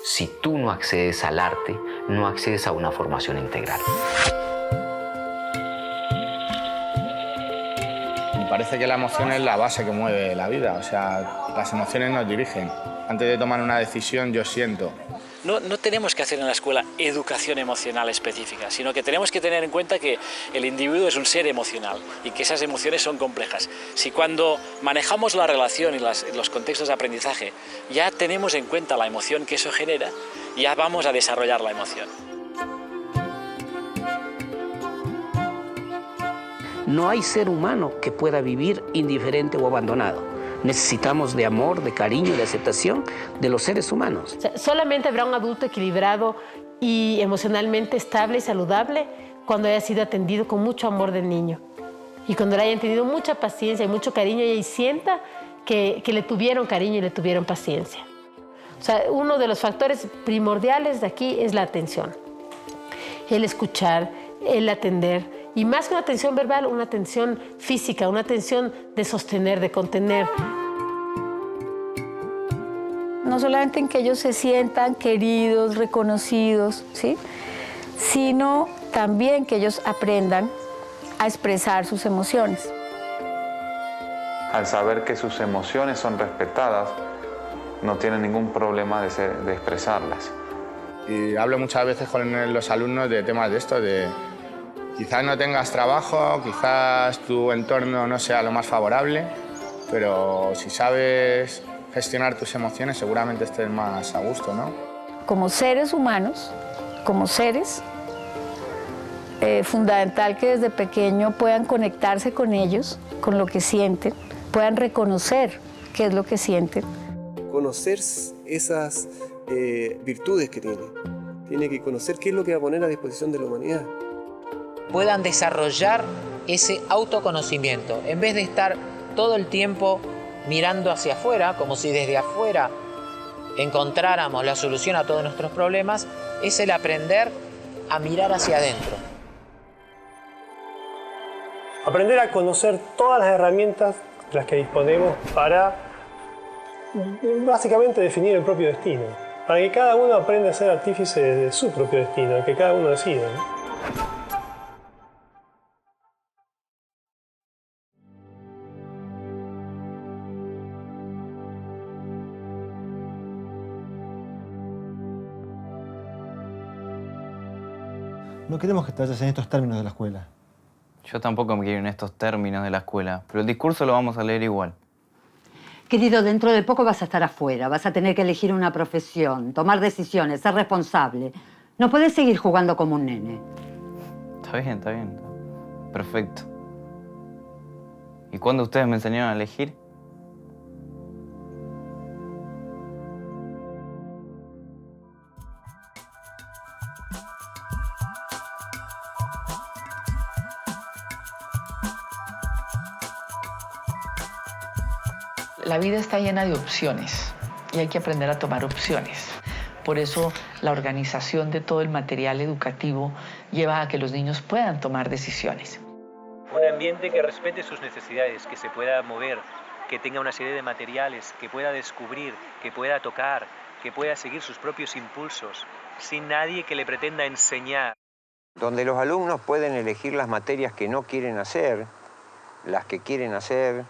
Si tú no accedes al arte, no accedes a una formación integral. Me parece que la emoción es la base que mueve la vida, o sea, las emociones nos dirigen. Antes de tomar una decisión, yo siento. No tenemos que hacer en la escuela educación emocional específica, sino que tenemos que tener en cuenta que el individuo es un ser emocional y que esas emociones son complejas. Si cuando manejamos la relación y los contextos de aprendizaje ya tenemos en cuenta la emoción que eso genera, ya vamos a desarrollar la emoción. No hay ser humano que pueda vivir indiferente o abandonado. Necesitamos de amor, de cariño, de aceptación de los seres humanos. O sea, solamente habrá un adulto equilibrado y emocionalmente estable y saludable cuando haya sido atendido con mucho amor del niño. Y cuando le hayan tenido mucha paciencia y mucho cariño y sienta que le tuvieron cariño y le tuvieron paciencia. O sea, uno de los factores primordiales de aquí es la atención. El escuchar, el atender. Y más que una atención verbal, una atención física, una atención de sostener, de contener. No solamente en que ellos se sientan queridos, reconocidos, ¿sí? Sino también que ellos aprendan a expresar sus emociones. Al saber que sus emociones son respetadas, no tienen ningún problema de expresarlas. Y hablo muchas veces con los alumnos de temas de esto, de quizás no tengas trabajo, quizás tu entorno no sea lo más favorable, pero si sabes gestionar tus emociones seguramente estés más a gusto, ¿no? Como seres humanos, como seres, fundamental que desde pequeño puedan conectarse con ellos, con lo que sienten, puedan reconocer qué es lo que sienten. Conocer esas virtudes que tiene. Tiene que conocer qué es lo que va a poner a disposición de la humanidad. Puedan desarrollar ese autoconocimiento. En vez de estar todo el tiempo mirando hacia afuera, como si desde afuera encontráramos la solución a todos nuestros problemas, es el aprender a mirar hacia adentro. Aprender a conocer todas las herramientas de las que disponemos para básicamente definir el propio destino. Para que cada uno aprenda a ser artífice de su propio destino, que cada uno decida, ¿no? No queremos que te vayas en estos términos de la escuela. Yo tampoco me quiero ir en estos términos de la escuela, pero el discurso lo vamos a leer igual. Querido, dentro de poco vas a estar afuera, vas a tener que elegir una profesión, tomar decisiones, ser responsable. No puedes seguir jugando como un nene. Está bien. Perfecto. ¿Y cuándo ustedes me enseñaron a elegir? La vida está llena de opciones y hay que aprender a tomar opciones. Por eso la organización de todo el material educativo lleva a que los niños puedan tomar decisiones. Un ambiente que respete sus necesidades, que se pueda mover, que tenga una serie de materiales, que pueda descubrir, que pueda tocar, que pueda seguir sus propios impulsos, sin nadie que le pretenda enseñar. Donde los alumnos pueden elegir las materias que no quieren hacer, las que quieren hacer,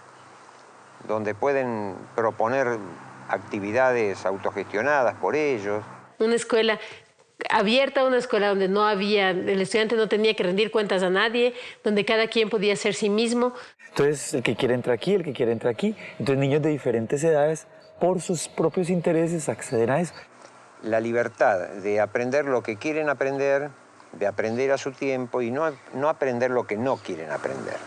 donde pueden proponer actividades autogestionadas por ellos. Una escuela abierta, una escuela donde no había, el estudiante no tenía que rendir cuentas a nadie, donde cada quien podía ser sí mismo. Entonces, el que quiere entra aquí, el que quiere entra aquí. Entonces, niños de diferentes edades, por sus propios intereses, acceden a eso. La libertad de aprender lo que quieren aprender, de aprender a su tiempo y no aprender lo que no quieren aprender.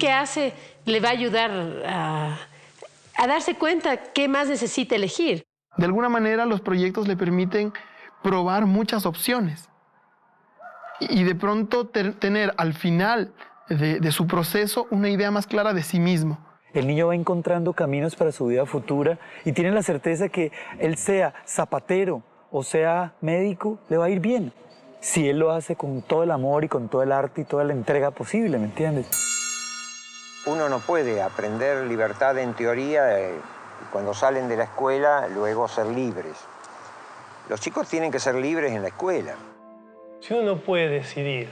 que hace le va a ayudar a darse cuenta qué más necesita elegir. De alguna manera los proyectos le permiten probar muchas opciones y de pronto tener al final de su proceso una idea más clara de sí mismo. El niño va encontrando caminos para su vida futura y tiene la certeza que él sea zapatero o sea médico, le va a ir bien. Si él lo hace con todo el amor y con todo el arte y toda la entrega posible, ¿me entiendes? Uno no puede aprender libertad en teoría y cuando salen de la escuela luego ser libres. Los chicos tienen que ser libres en la escuela. Si uno no puede decidir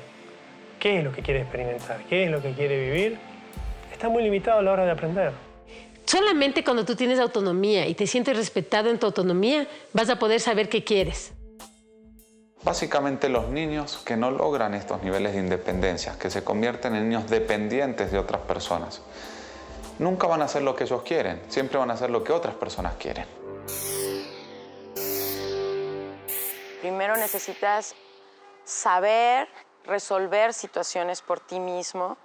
qué es lo que quiere experimentar, qué es lo que quiere vivir, está muy limitado a la hora de aprender. Solamente cuando tú tienes autonomía y te sientes respetado en tu autonomía, vas a poder saber qué quieres. Básicamente los niños que no logran estos niveles de independencia, que se convierten en niños dependientes de otras personas, nunca van a hacer lo que ellos quieren, siempre van a hacer lo que otras personas quieren. Primero necesitas saber resolver situaciones por ti mismo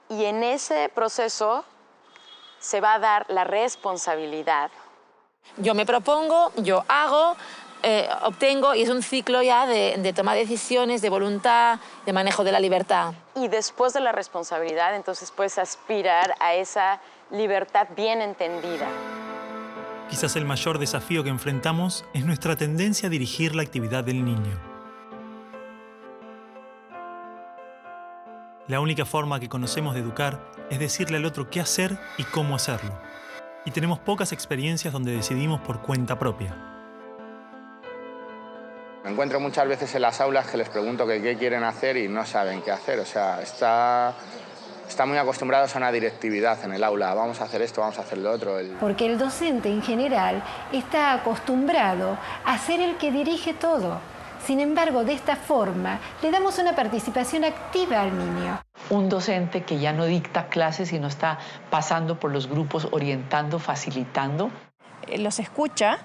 y en ese proceso se va a dar la responsabilidad. Yo me propongo, yo hago, obtengo y es un ciclo ya de toma de decisiones, de voluntad, de manejo de la libertad. Y después de la responsabilidad, entonces puedes aspirar a esa libertad bien entendida. Quizás el mayor desafío que enfrentamos es nuestra tendencia a dirigir la actividad del niño. La única forma que conocemos de educar es decirle al otro qué hacer y cómo hacerlo. Y tenemos pocas experiencias donde decidimos por cuenta propia. Me encuentro muchas veces en las aulas que les pregunto qué quieren hacer y no saben qué hacer. O sea, están muy acostumbrados a una directividad en el aula. Vamos a hacer esto, vamos a hacer lo otro. Porque el docente en general está acostumbrado a ser el que dirige todo. Sin embargo, de esta forma, le damos una participación activa al niño. Un docente que ya no dicta clases, sino está pasando por los grupos, orientando, facilitando. Los escucha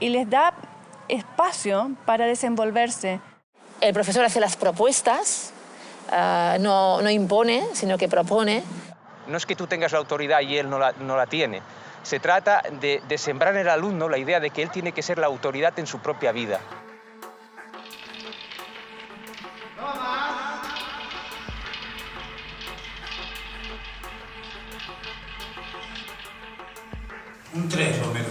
y les da espacio para desenvolverse. El profesor hace las propuestas, no impone, sino que propone. No es que tú tengas la autoridad y él no la tiene. Se trata de sembrar en el alumno la idea de que él tiene que ser la autoridad en su propia vida. Un 3, Romero.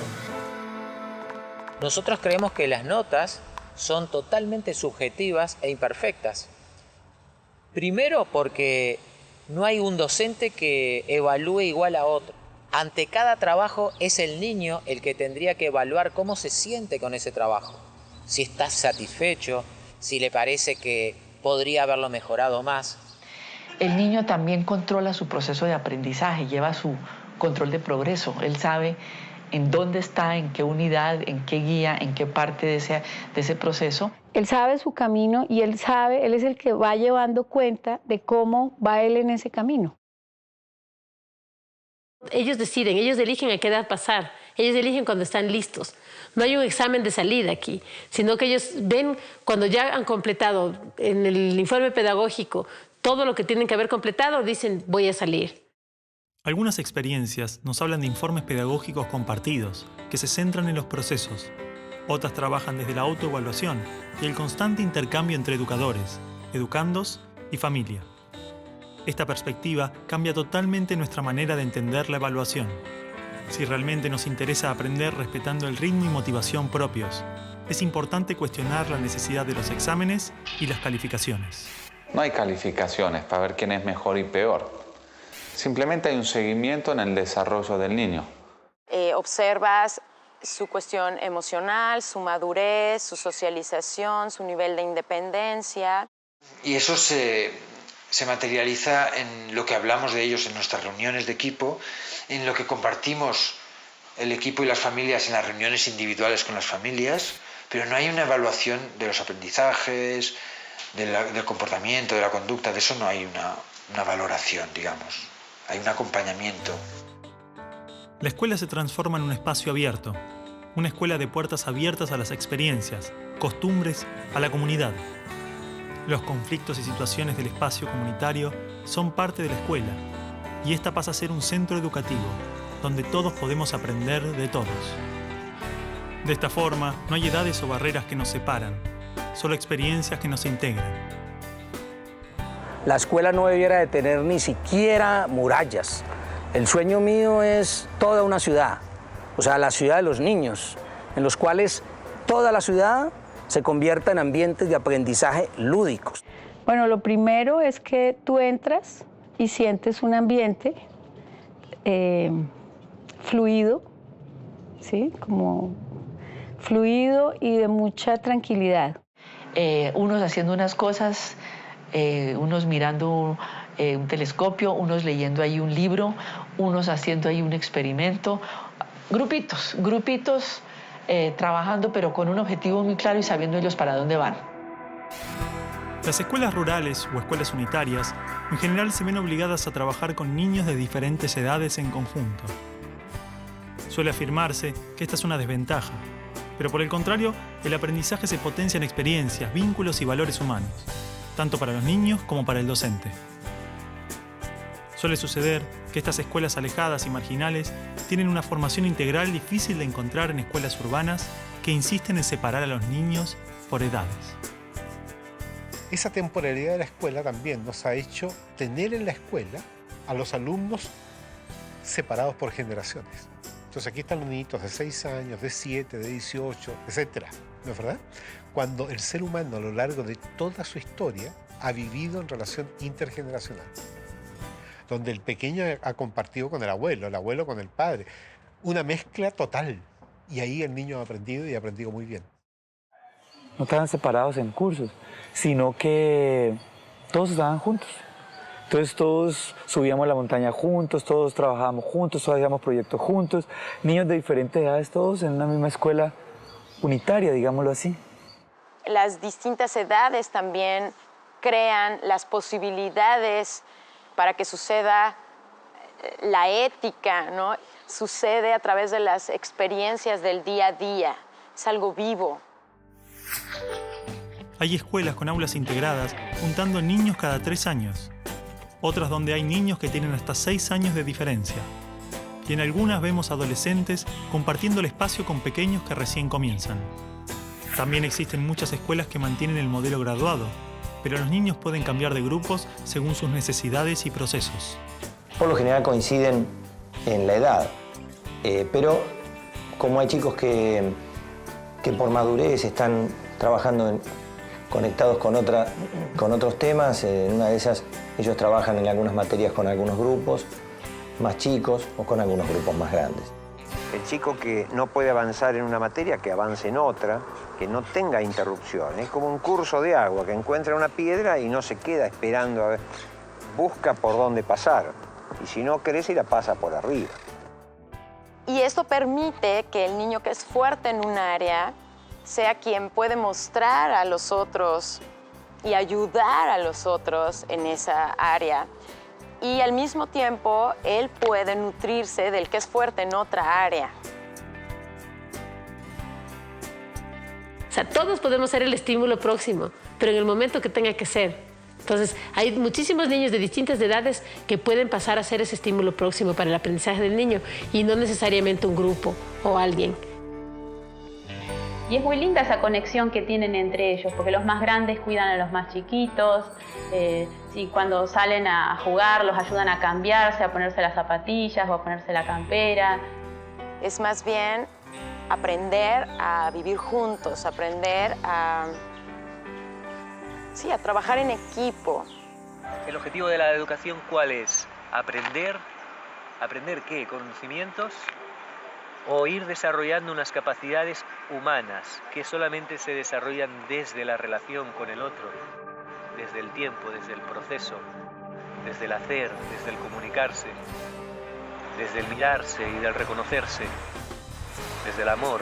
Nosotros creemos que las notas son totalmente subjetivas e imperfectas. Primero porque no hay un docente que evalúe igual a otro. Ante cada trabajo es el niño el que tendría que evaluar cómo se siente con ese trabajo. Si está satisfecho, si le parece que podría haberlo mejorado más. El niño también controla su proceso de aprendizaje, lleva su control de progreso. Él sabe en dónde está, en qué unidad, en qué guía, en qué parte de ese proceso. Él sabe su camino y él es el que va llevando cuenta de cómo va él en ese camino. Ellos deciden, ellos eligen a qué edad pasar, ellos eligen cuando están listos. No hay un examen de salida aquí, sino que ellos ven cuando ya han completado en el informe pedagógico todo lo que tienen que haber completado, dicen voy a salir. Algunas experiencias nos hablan de informes pedagógicos compartidos, que se centran en los procesos. Otras trabajan desde la autoevaluación y el constante intercambio entre educadores, educandos y familia. Esta perspectiva cambia totalmente nuestra manera de entender la evaluación. Si realmente nos interesa aprender respetando el ritmo y motivación propios, es importante cuestionar la necesidad de los exámenes y las calificaciones. No hay calificaciones para ver quién es mejor y peor. Simplemente hay un seguimiento en el desarrollo del niño. Observas su cuestión emocional, su madurez, su socialización, su nivel de independencia. Y eso se materializa en lo que hablamos de ellos en nuestras reuniones de equipo, en lo que compartimos el equipo y las familias en las reuniones individuales con las familias, pero no hay una evaluación de los aprendizajes, del comportamiento, de la conducta, de eso no hay una valoración, digamos. Hay un acompañamiento. La escuela se transforma en un espacio abierto, una escuela de puertas abiertas a las experiencias, costumbres, a la comunidad. Los conflictos y situaciones del espacio comunitario son parte de la escuela, y esta pasa a ser un centro educativo, donde todos podemos aprender de todos. De esta forma, no hay edades o barreras que nos separan, solo experiencias que nos integran. La escuela no debiera de tener ni siquiera murallas. El sueño mío es toda una ciudad, o sea, la ciudad de los niños, en los cuales toda la ciudad se convierta en ambientes de aprendizaje lúdicos. Bueno, lo primero es que tú entras y sientes un ambiente fluido, ¿sí? Como fluido y de mucha tranquilidad. Unos haciendo unas cosas, unos mirando un telescopio, unos leyendo ahí un libro, unos haciendo ahí un experimento. Grupitos trabajando, pero con un objetivo muy claro y sabiendo ellos para dónde van. Las escuelas rurales o escuelas unitarias en general se ven obligadas a trabajar con niños de diferentes edades en conjunto. Suele afirmarse que esta es una desventaja, pero por el contrario, el aprendizaje se potencia en experiencias, vínculos y valores humanos, tanto para los niños como para el docente. Suele suceder que estas escuelas alejadas y marginales tienen una formación integral difícil de encontrar en escuelas urbanas que insisten en separar a los niños por edades. Esa temporalidad de la escuela también nos ha hecho tener en la escuela a los alumnos separados por generaciones. Entonces aquí están los niñitos de 6 años, de 7, de 18, etc. ¿No es verdad? Cuando el ser humano a lo largo de toda su historia ha vivido en relación intergeneracional, donde el pequeño ha compartido con el abuelo con el padre, una mezcla total. Y ahí el niño ha aprendido y ha aprendido muy bien. No estaban separados en cursos, sino que todos estaban juntos. Entonces todos subíamos la montaña juntos, todos trabajábamos juntos, todos hacíamos proyectos juntos, niños de diferentes edades, todos en una misma escuela unitaria, digámoslo así. Las distintas edades también crean las posibilidades para que suceda la ética, ¿no? Sucede a través de las experiencias del día a día. Es algo vivo. Hay escuelas con aulas integradas juntando niños cada 3 años. Otras donde hay niños que tienen hasta 6 años de diferencia. Y en algunas vemos adolescentes compartiendo el espacio con pequeños que recién comienzan. También existen muchas escuelas que mantienen el modelo graduado, pero los niños pueden cambiar de grupos según sus necesidades y procesos. Por lo general coinciden en la edad, pero como hay chicos que por madurez están trabajando conectados con otros temas, en una de esas ellos trabajan en algunas materias con algunos grupos más chicos o con algunos grupos más grandes. El chico que no puede avanzar en una materia, que avance en otra, que no tenga interrupción. Es como un curso de agua, que encuentra una piedra y no se queda esperando a ver. Busca por dónde pasar. Y si no crece, la pasa por arriba. Y esto permite que el niño que es fuerte en un área sea quien puede mostrar a los otros y ayudar a los otros en esa área. Y al mismo tiempo, él puede nutrirse del que es fuerte en otra área. O sea, todos podemos ser el estímulo próximo, pero en el momento que tenga que ser. Entonces, hay muchísimos niños de distintas edades que pueden pasar a ser ese estímulo próximo para el aprendizaje del niño y no necesariamente un grupo o alguien. Y es muy linda esa conexión que tienen entre ellos, porque los más grandes cuidan a los más chiquitos, cuando salen a jugar los ayudan a cambiarse, a ponerse las zapatillas o a ponerse la campera. Es más bien aprender a vivir juntos, aprender a trabajar en equipo. ¿El objetivo de la educación cuál es? ¿Aprender? ¿Aprender qué? ¿Conocimientos? ¿O ir desarrollando unas capacidades humanas que solamente se desarrollan desde la relación con el otro, desde el tiempo, desde el proceso, desde el hacer, desde el comunicarse, desde el mirarse y del reconocerse, desde el amor?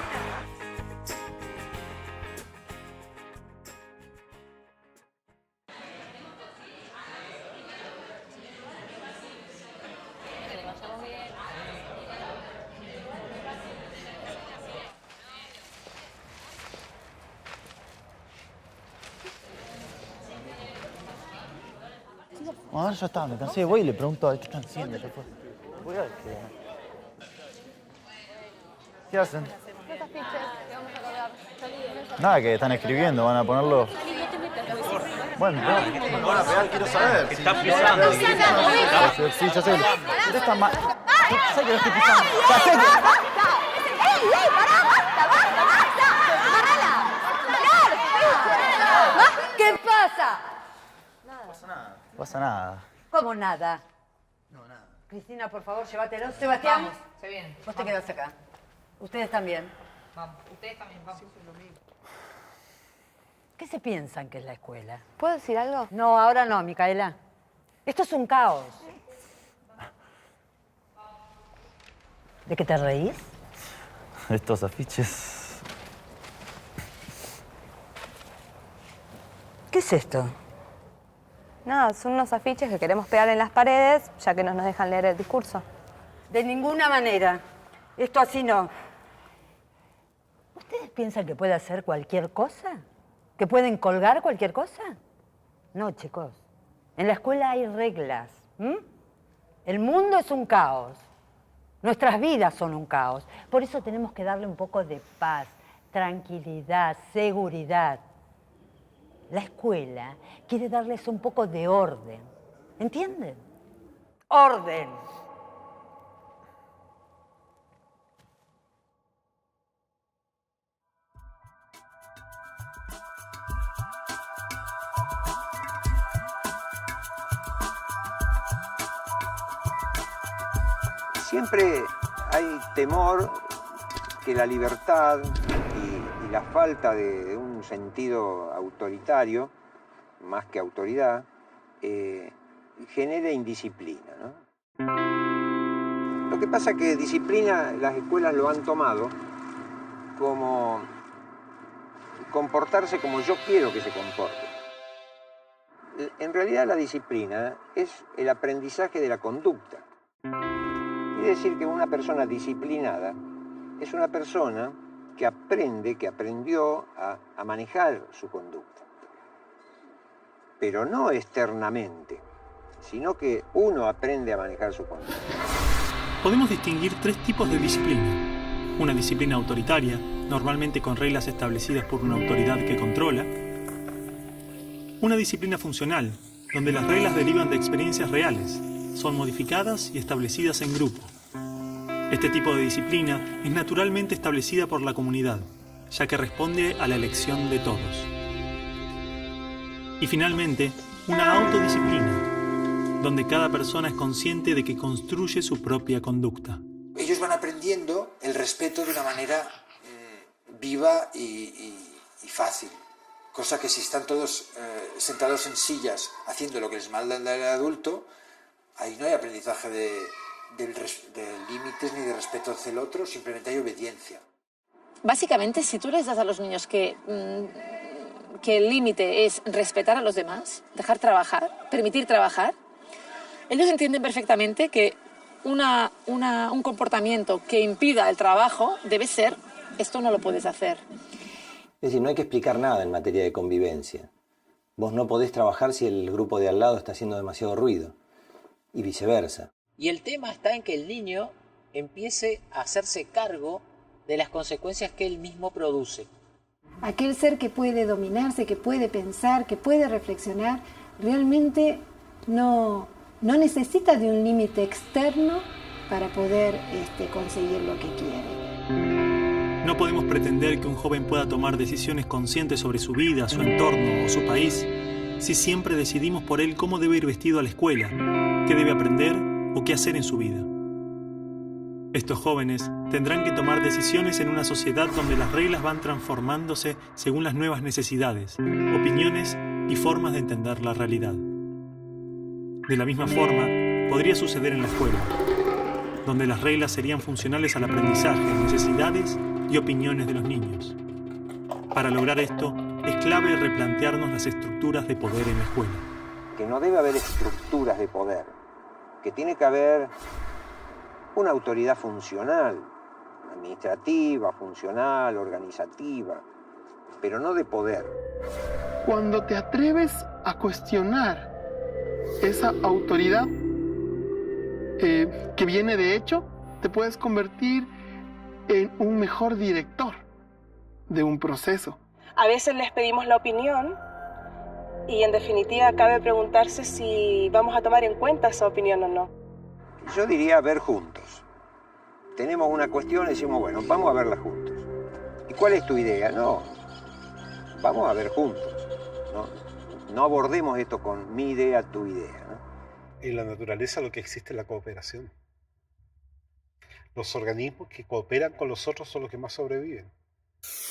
Ahora ya está, me cansé, voy y le pregunto a ver qué están haciendo. Ya fue. Voy a ver qué hacen. Nada, que están escribiendo, van a ponerlo... Bueno, no van a pegar, quiero saber. Que está pisando. Sí, ya sé. Usted está mal. Sé que lo estoy pisando. Ya sé que... ¡Ey, pará! ¡Basta! ¿Qué pasa? No pasa nada. ¿Cómo nada? No, nada. Cristina, por favor, llévatelo. Sebastián. Vamos, se viene. Vos te quedás acá. Ustedes también. Vamos, ustedes también, vamos. ¿Qué se piensan que es la escuela? ¿Puedo decir algo? No, ahora no, Micaela. Esto es un caos. ¿De qué te reís? Estos afiches... ¿Qué es esto? Nada, son unos afiches que queremos pegar en las paredes, ya que no nos dejan leer el discurso. De ninguna manera. Esto así no. ¿Ustedes piensan que puede hacer cualquier cosa? ¿Que pueden colgar cualquier cosa? No, chicos. En la escuela hay reglas. El mundo es un caos. Nuestras vidas son un caos. Por eso tenemos que darle un poco de paz, tranquilidad, seguridad. La escuela quiere darles un poco de orden. ¿Entienden? ¡Orden! Siempre hay temor que la libertad y la falta de un sentido autoritario, más que autoridad, genere indisciplina, ¿no? Lo que pasa es que disciplina las escuelas lo han tomado como comportarse como yo quiero que se comporte. En realidad la disciplina es el aprendizaje de la conducta. Quiere decir que una persona disciplinada es una persona que aprende, que aprendió a manejar su conducta. Pero no externamente, sino que uno aprende a manejar su conducta. Podemos distinguir tres tipos de disciplina. Una disciplina autoritaria, normalmente con reglas establecidas por una autoridad que controla. Una disciplina funcional, donde las reglas derivan de experiencias reales, son modificadas y establecidas en grupo. Este tipo de disciplina es naturalmente establecida por la comunidad, ya que responde a la elección de todos. Y finalmente, una autodisciplina, donde cada persona es consciente de que construye su propia conducta. Ellos van aprendiendo el respeto de una manera viva y fácil. Cosa que si están todos sentados en sillas haciendo lo que les manda el adulto, ahí no hay aprendizaje de límites ni de respeto hacia el otro, simplemente hay obediencia. Básicamente, si tú les das a los niños que el límite es respetar a los demás, dejar trabajar, permitir trabajar, ellos entienden perfectamente que un comportamiento que impida el trabajo debe ser, esto no lo puedes hacer. Es decir, no hay que explicar nada en materia de convivencia. Vos no podés trabajar si el grupo de al lado está haciendo demasiado ruido, y viceversa. Y el tema está en que el niño empiece a hacerse cargo de las consecuencias que él mismo produce. Aquel ser que puede dominarse, que puede pensar, que puede reflexionar, realmente no necesita de un límite externo para poder conseguir lo que quiere. No podemos pretender que un joven pueda tomar decisiones conscientes sobre su vida, su entorno o su país si siempre decidimos por él cómo debe ir vestido a la escuela, qué debe aprender o qué hacer en su vida. Estos jóvenes tendrán que tomar decisiones en una sociedad donde las reglas van transformándose según las nuevas necesidades, opiniones y formas de entender la realidad. De la misma forma, podría suceder en la escuela, donde las reglas serían funcionales al aprendizaje, necesidades y opiniones de los niños. Para lograr esto, es clave replantearnos las estructuras de poder en la escuela. Que no debe haber estructuras de poder, que tiene que haber una autoridad funcional, administrativa, funcional, organizativa, pero no de poder. Cuando te atreves a cuestionar esa autoridad que viene de hecho, te puedes convertir en un mejor director de un proceso. A veces les pedimos la opinión y en definitiva cabe preguntarse si vamos a tomar en cuenta esa opinión o no. Yo diría ver juntos. Tenemos una cuestión y decimos, bueno, vamos a verla juntos. ¿Y cuál es tu idea? No, vamos a ver juntos. No abordemos esto con mi idea, tu idea, ¿no? En la naturaleza lo que existe es la cooperación. Los organismos que cooperan con los otros son los que más sobreviven.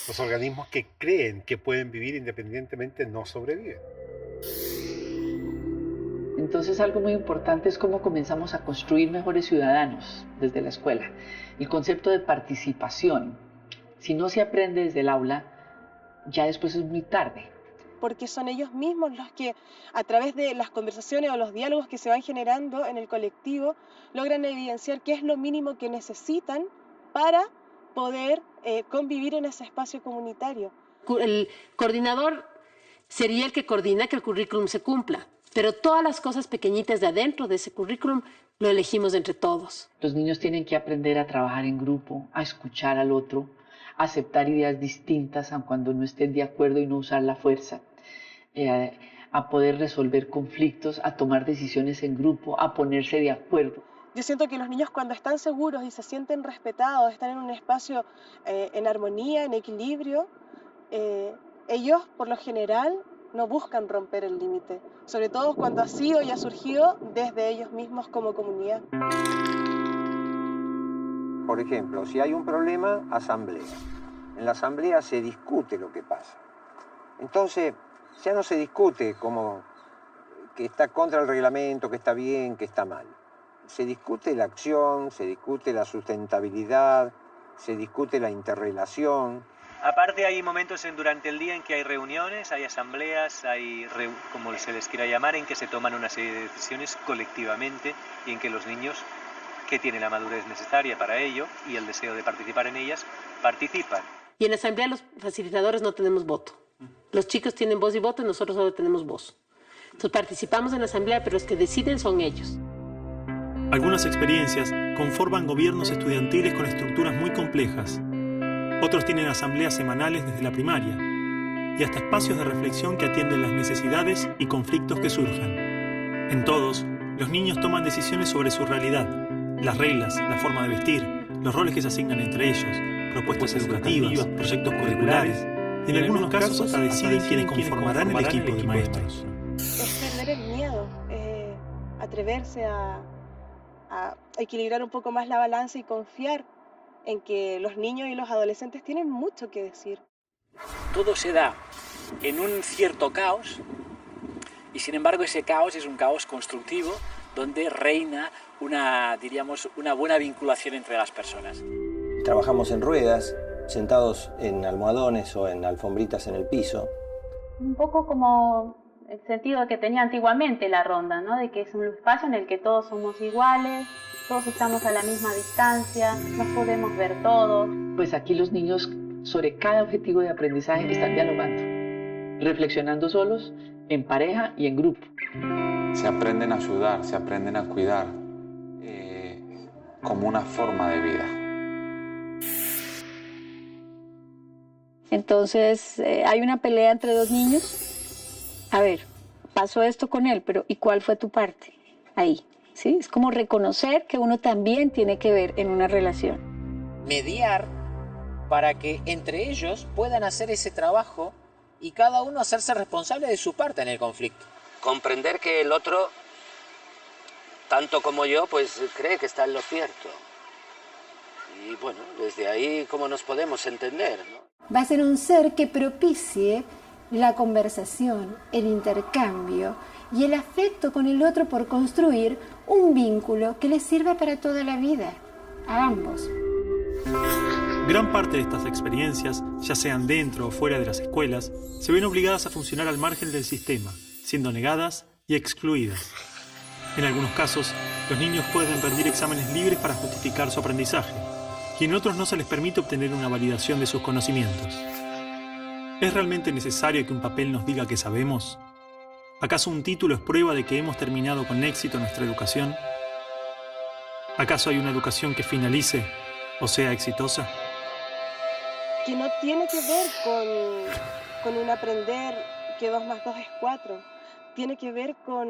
Los organismos que creen que pueden vivir independientemente no sobreviven. Entonces algo muy importante es cómo comenzamos a construir mejores ciudadanos desde la escuela. El concepto de participación. Si no se aprende desde el aula, ya después es muy tarde. Porque son ellos mismos los que, a través de las conversaciones o los diálogos que se van generando en el colectivo, logran evidenciar qué es lo mínimo que necesitan para poder convivir en ese espacio comunitario. El coordinador sería el que coordina que el currículum se cumpla, pero todas las cosas pequeñitas de adentro de ese currículum lo elegimos entre todos. Los niños tienen que aprender a trabajar en grupo, a escuchar al otro, a aceptar ideas distintas aun cuando no estén de acuerdo y no usar la fuerza, a poder resolver conflictos, a tomar decisiones en grupo, a ponerse de acuerdo. Yo siento que los niños cuando están seguros y se sienten respetados, están en un espacio en armonía, en equilibrio, ellos por lo general no buscan romper el límite, sobre todo cuando ha sido y ha surgido desde ellos mismos como comunidad. Por ejemplo, si hay un problema, asamblea. En la asamblea se discute lo que pasa. Entonces, ya no se discute como que está contra el reglamento, que está bien, que está mal. Se discute la acción, se discute la sustentabilidad, se discute la interrelación. Aparte hay momentos durante el día en que hay reuniones, hay asambleas, hay, como se les quiera llamar, en que se toman una serie de decisiones colectivamente y en que los niños, que tienen la madurez necesaria para ello y el deseo de participar en ellas, participan. Y en la asamblea los facilitadores no tenemos voto. Los chicos tienen voz y voto y nosotros solo tenemos voz. Entonces participamos en la asamblea, pero los que deciden son ellos. Algunas experiencias conforman gobiernos estudiantiles con estructuras muy complejas. Otros tienen asambleas semanales desde la primaria y hasta espacios de reflexión que atienden las necesidades y conflictos que surjan. En todos, los niños toman decisiones sobre su realidad, las reglas, la forma de vestir, los roles que se asignan entre ellos, propuestas educativas, proyectos curriculares y en algunos casos hasta deciden quiénes conformarán el equipo de maestros. Es perder el miedo, atreverse a equilibrar un poco más la balanza y confiar en que los niños y los adolescentes tienen mucho que decir. Todo se da en un cierto caos y sin embargo ese caos es un caos constructivo donde reina una buena vinculación entre las personas. Trabajamos en ruedas, sentados en almohadones o en alfombritas en el piso. Un poco como el sentido que tenía antiguamente la ronda, ¿no? De que es un espacio en el que todos somos iguales, todos estamos a la misma distancia, nos podemos ver todos. Pues aquí los niños sobre cada objetivo de aprendizaje están dialogando, reflexionando solos, en pareja y en grupo. Se aprenden a ayudar, se aprenden a cuidar como una forma de vida. Entonces, hay una pelea entre dos niños. A ver, pasó esto con él, pero ¿y cuál fue tu parte ahí? ¿Sí? Es como reconocer que uno también tiene que ver en una relación. Mediar para que entre ellos puedan hacer ese trabajo y cada uno hacerse responsable de su parte en el conflicto. Comprender que el otro, tanto como yo, pues cree que está en lo cierto. Y bueno, desde ahí, ¿cómo nos podemos entender, ¿no? Va a ser un ser que propicie la conversación, el intercambio y el afecto con el otro por construir un vínculo que les sirva para toda la vida, a ambos. Gran parte de estas experiencias, ya sean dentro o fuera de las escuelas, se ven obligadas a funcionar al margen del sistema, siendo negadas y excluidas. En algunos casos, los niños pueden rendir exámenes libres para justificar su aprendizaje, y en otros no se les permite obtener una validación de sus conocimientos. ¿Es realmente necesario que un papel nos diga que sabemos? ¿Acaso un título es prueba de que hemos terminado con éxito nuestra educación? ¿Acaso hay una educación que finalice o sea exitosa? Que no tiene que ver con un aprender que 2 más 2 es 4. Tiene que ver con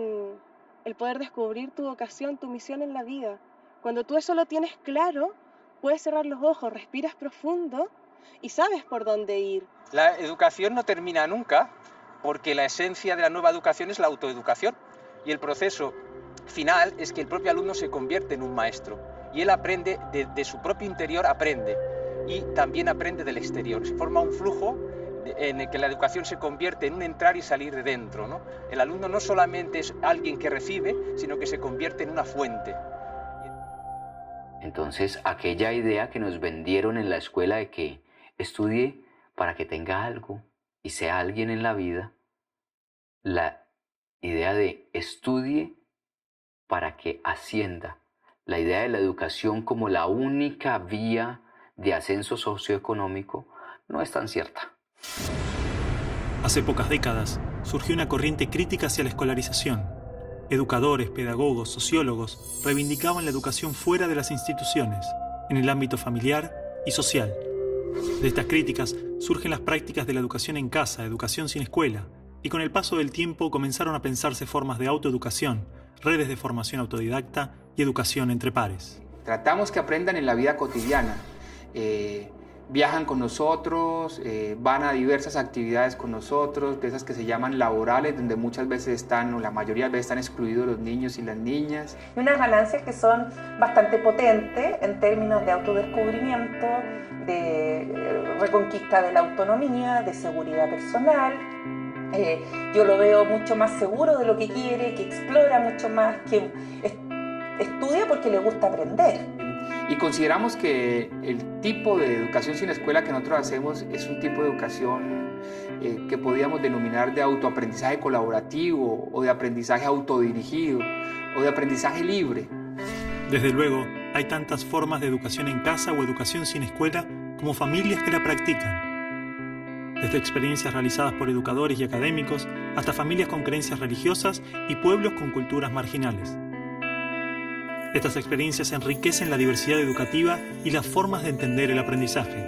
el poder descubrir tu vocación, tu misión en la vida. Cuando tú eso lo tienes claro, puedes cerrar los ojos, respiras profundo y sabes por dónde ir. La educación no termina nunca, porque la esencia de la nueva educación es la autoeducación. Y el proceso final es que el propio alumno se convierte en un maestro. Y él aprende, de su propio interior aprende. Y también aprende del exterior. Se forma un flujo en el que la educación se convierte en un entrar y salir de dentro, ¿no? El alumno no solamente es alguien que recibe, sino que se convierte en una fuente. Entonces, aquella idea que nos vendieron en la escuela de que estudie para que tenga algo y sea alguien en la vida, la idea de estudie para que ascienda, la idea de la educación como la única vía de ascenso socioeconómico, no es tan cierta. Hace pocas décadas surgió una corriente crítica hacia la escolarización. Educadores, pedagogos, sociólogos reivindicaban la educación fuera de las instituciones, en el ámbito familiar y social. De estas críticas surgen las prácticas de la educación en casa, educación sin escuela, y con el paso del tiempo comenzaron a pensarse formas de autoeducación, redes de formación autodidacta y educación entre pares. Tratamos que aprendan en la vida cotidiana. Viajan con nosotros, van a diversas actividades con nosotros, de esas que se llaman laborales, donde muchas veces están, o la mayoría de veces están excluidos los niños y las niñas. Y unas ganancias que son bastante potentes en términos de autodescubrimiento, de reconquista de la autonomía, de seguridad personal. Yo lo veo mucho más seguro de lo que quiere, que explora mucho más, que estudia porque le gusta aprender. Y consideramos que el tipo de educación sin escuela que nosotros hacemos es un tipo de educación que podríamos denominar de autoaprendizaje colaborativo o de aprendizaje autodirigido o de aprendizaje libre. Desde luego, hay tantas formas de educación en casa o educación sin escuela como familias que la practican. Desde experiencias realizadas por educadores y académicos hasta familias con creencias religiosas y pueblos con culturas marginales. Estas experiencias enriquecen la diversidad educativa y las formas de entender el aprendizaje.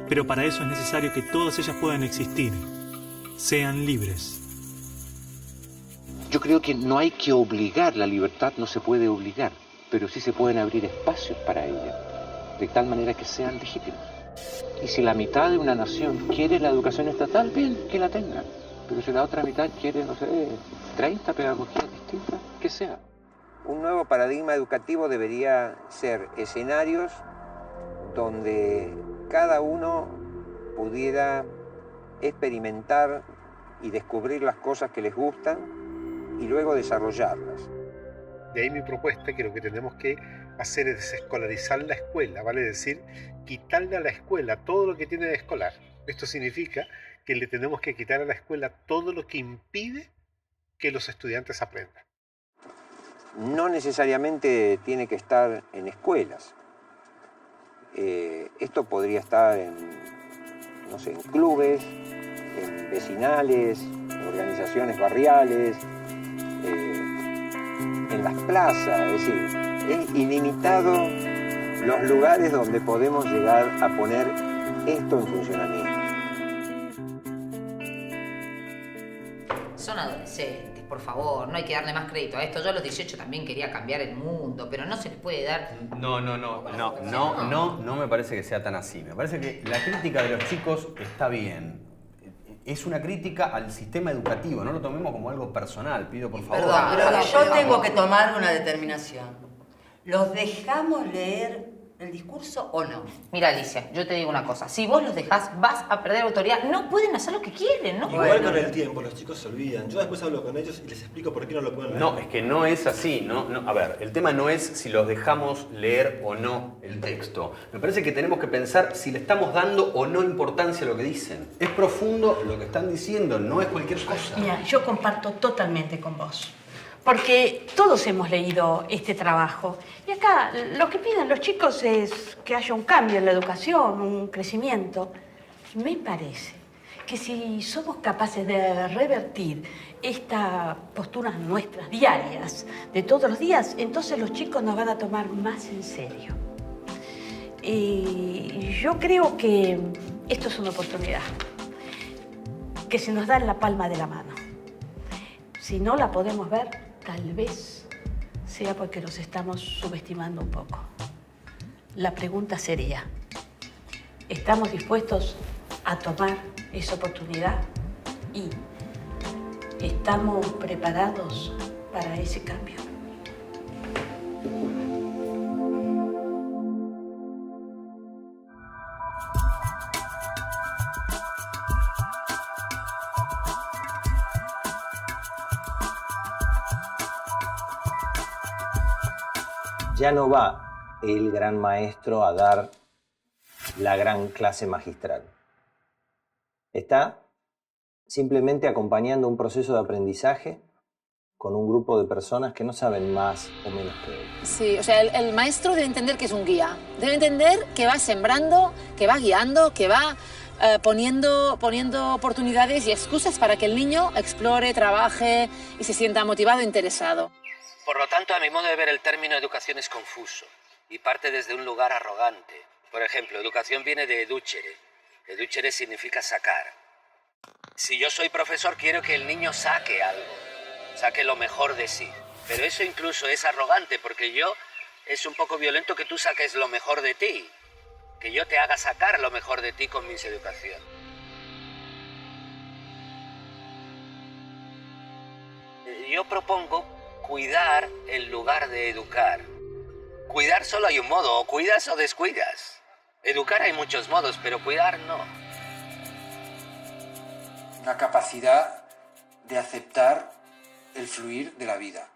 Pero para eso es necesario que todas ellas puedan existir, sean libres. Yo creo que no hay que obligar, la libertad no se puede obligar, pero sí se pueden abrir espacios para ella, de tal manera que sean legítimos. Y si la mitad de una nación quiere la educación estatal, bien, que la tenga. Pero si la otra mitad quiere, no sé, 30 pedagogías distintas, que sea. Un nuevo paradigma educativo debería ser escenarios donde cada uno pudiera experimentar y descubrir las cosas que les gustan y luego desarrollarlas. De ahí mi propuesta, que lo que tenemos que hacer es desescolarizar la escuela, vale decir, quitarle a la escuela todo lo que tiene de escolar. Esto significa que le tenemos que quitar a la escuela todo lo que impide que los estudiantes aprendan. No necesariamente tiene que estar en escuelas. Esto podría estar en, no sé, en clubes, en vecinales, en organizaciones barriales, en las plazas. Es decir, es ilimitado los lugares donde podemos llegar a poner esto en funcionamiento. Son adolescentes. Por favor, no hay que darle más crédito a esto. Yo a los 18 también quería cambiar el mundo, pero no se les puede dar... No me parece que sea tan así. Me parece que la crítica de los chicos está bien. Es una crítica al sistema educativo, no lo tomemos como algo personal, pido por favor. Perdón, pero yo tengo que tomar una determinación. ¿Los dejamos leer el discurso o no? Mira, Alicia, yo te digo una cosa. Si vos los dejás, vas a perder autoridad. No pueden hacer lo que quieren, ¿no? Igual con el tiempo, los chicos se olvidan. Yo después hablo con ellos y les explico por qué no lo pueden leer. No, es que no es así. A ver, el tema no es si los dejamos leer o no el texto. Me parece que tenemos que pensar si le estamos dando o no importancia a lo que dicen. Es profundo lo que están diciendo, no es cualquier cosa. Mira, yo comparto totalmente con vos. Porque todos hemos leído este trabajo. Y acá lo que piden los chicos es que haya un cambio en la educación, un crecimiento. Me parece que si somos capaces de revertir estas posturas nuestras diarias, de todos los días, entonces los chicos nos van a tomar más en serio. Y yo creo que esto es una oportunidad que se nos da en la palma de la mano. Si no la podemos ver, tal vez sea porque nos estamos subestimando un poco. La pregunta sería, ¿estamos dispuestos a tomar esa oportunidad? ¿Y estamos preparados para ese cambio? Ya no va el gran maestro a dar la gran clase magistral. Está simplemente acompañando un proceso de aprendizaje con un grupo de personas que no saben más o menos que él. Sí, o sea, el maestro debe entender que es un guía. Debe entender que va sembrando, que va guiando, que va poniendo oportunidades y excusas para que el niño explore, trabaje y se sienta motivado e interesado. Por lo tanto, a mi modo de ver, el término educación es confuso y parte desde un lugar arrogante. Por ejemplo, educación viene de educere. Educere significa sacar. Si yo soy profesor, quiero que el niño saque algo, saque lo mejor de sí. Pero eso incluso es arrogante, porque es un poco violento que tú saques lo mejor de ti, que yo te haga sacar lo mejor de ti con mis educación. Yo propongo cuidar en lugar de educar. Cuidar solo hay un modo, o cuidas o descuidas. Educar hay muchos modos, pero cuidar no. Una capacidad de aceptar el fluir de la vida.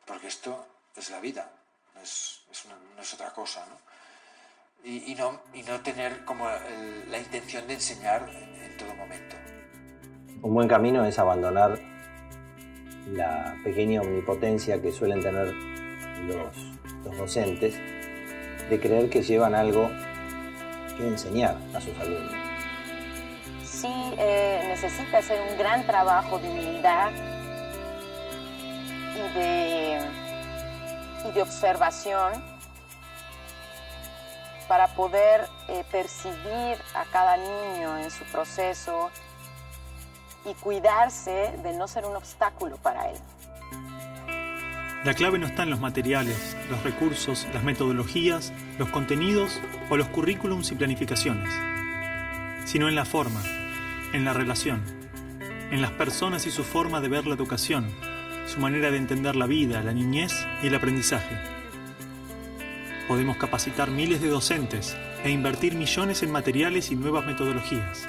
Porque esto es la vida, no es otra cosa, ¿no? Y no tener como la intención de enseñar en todo momento. Un buen camino es abandonar la pequeña omnipotencia que suelen tener los docentes, de creer que llevan algo que enseñar a sus alumnos. Sí, necesita hacer un gran trabajo de humildad y de observación para poder percibir a cada niño en su proceso y cuidarse de no ser un obstáculo para él. La clave no está en los materiales, los recursos, las metodologías, los contenidos o los currículums y planificaciones, sino en la forma, en la relación, en las personas y su forma de ver la educación, su manera de entender la vida, la niñez y el aprendizaje. Podemos capacitar miles de docentes e invertir millones en materiales y nuevas metodologías,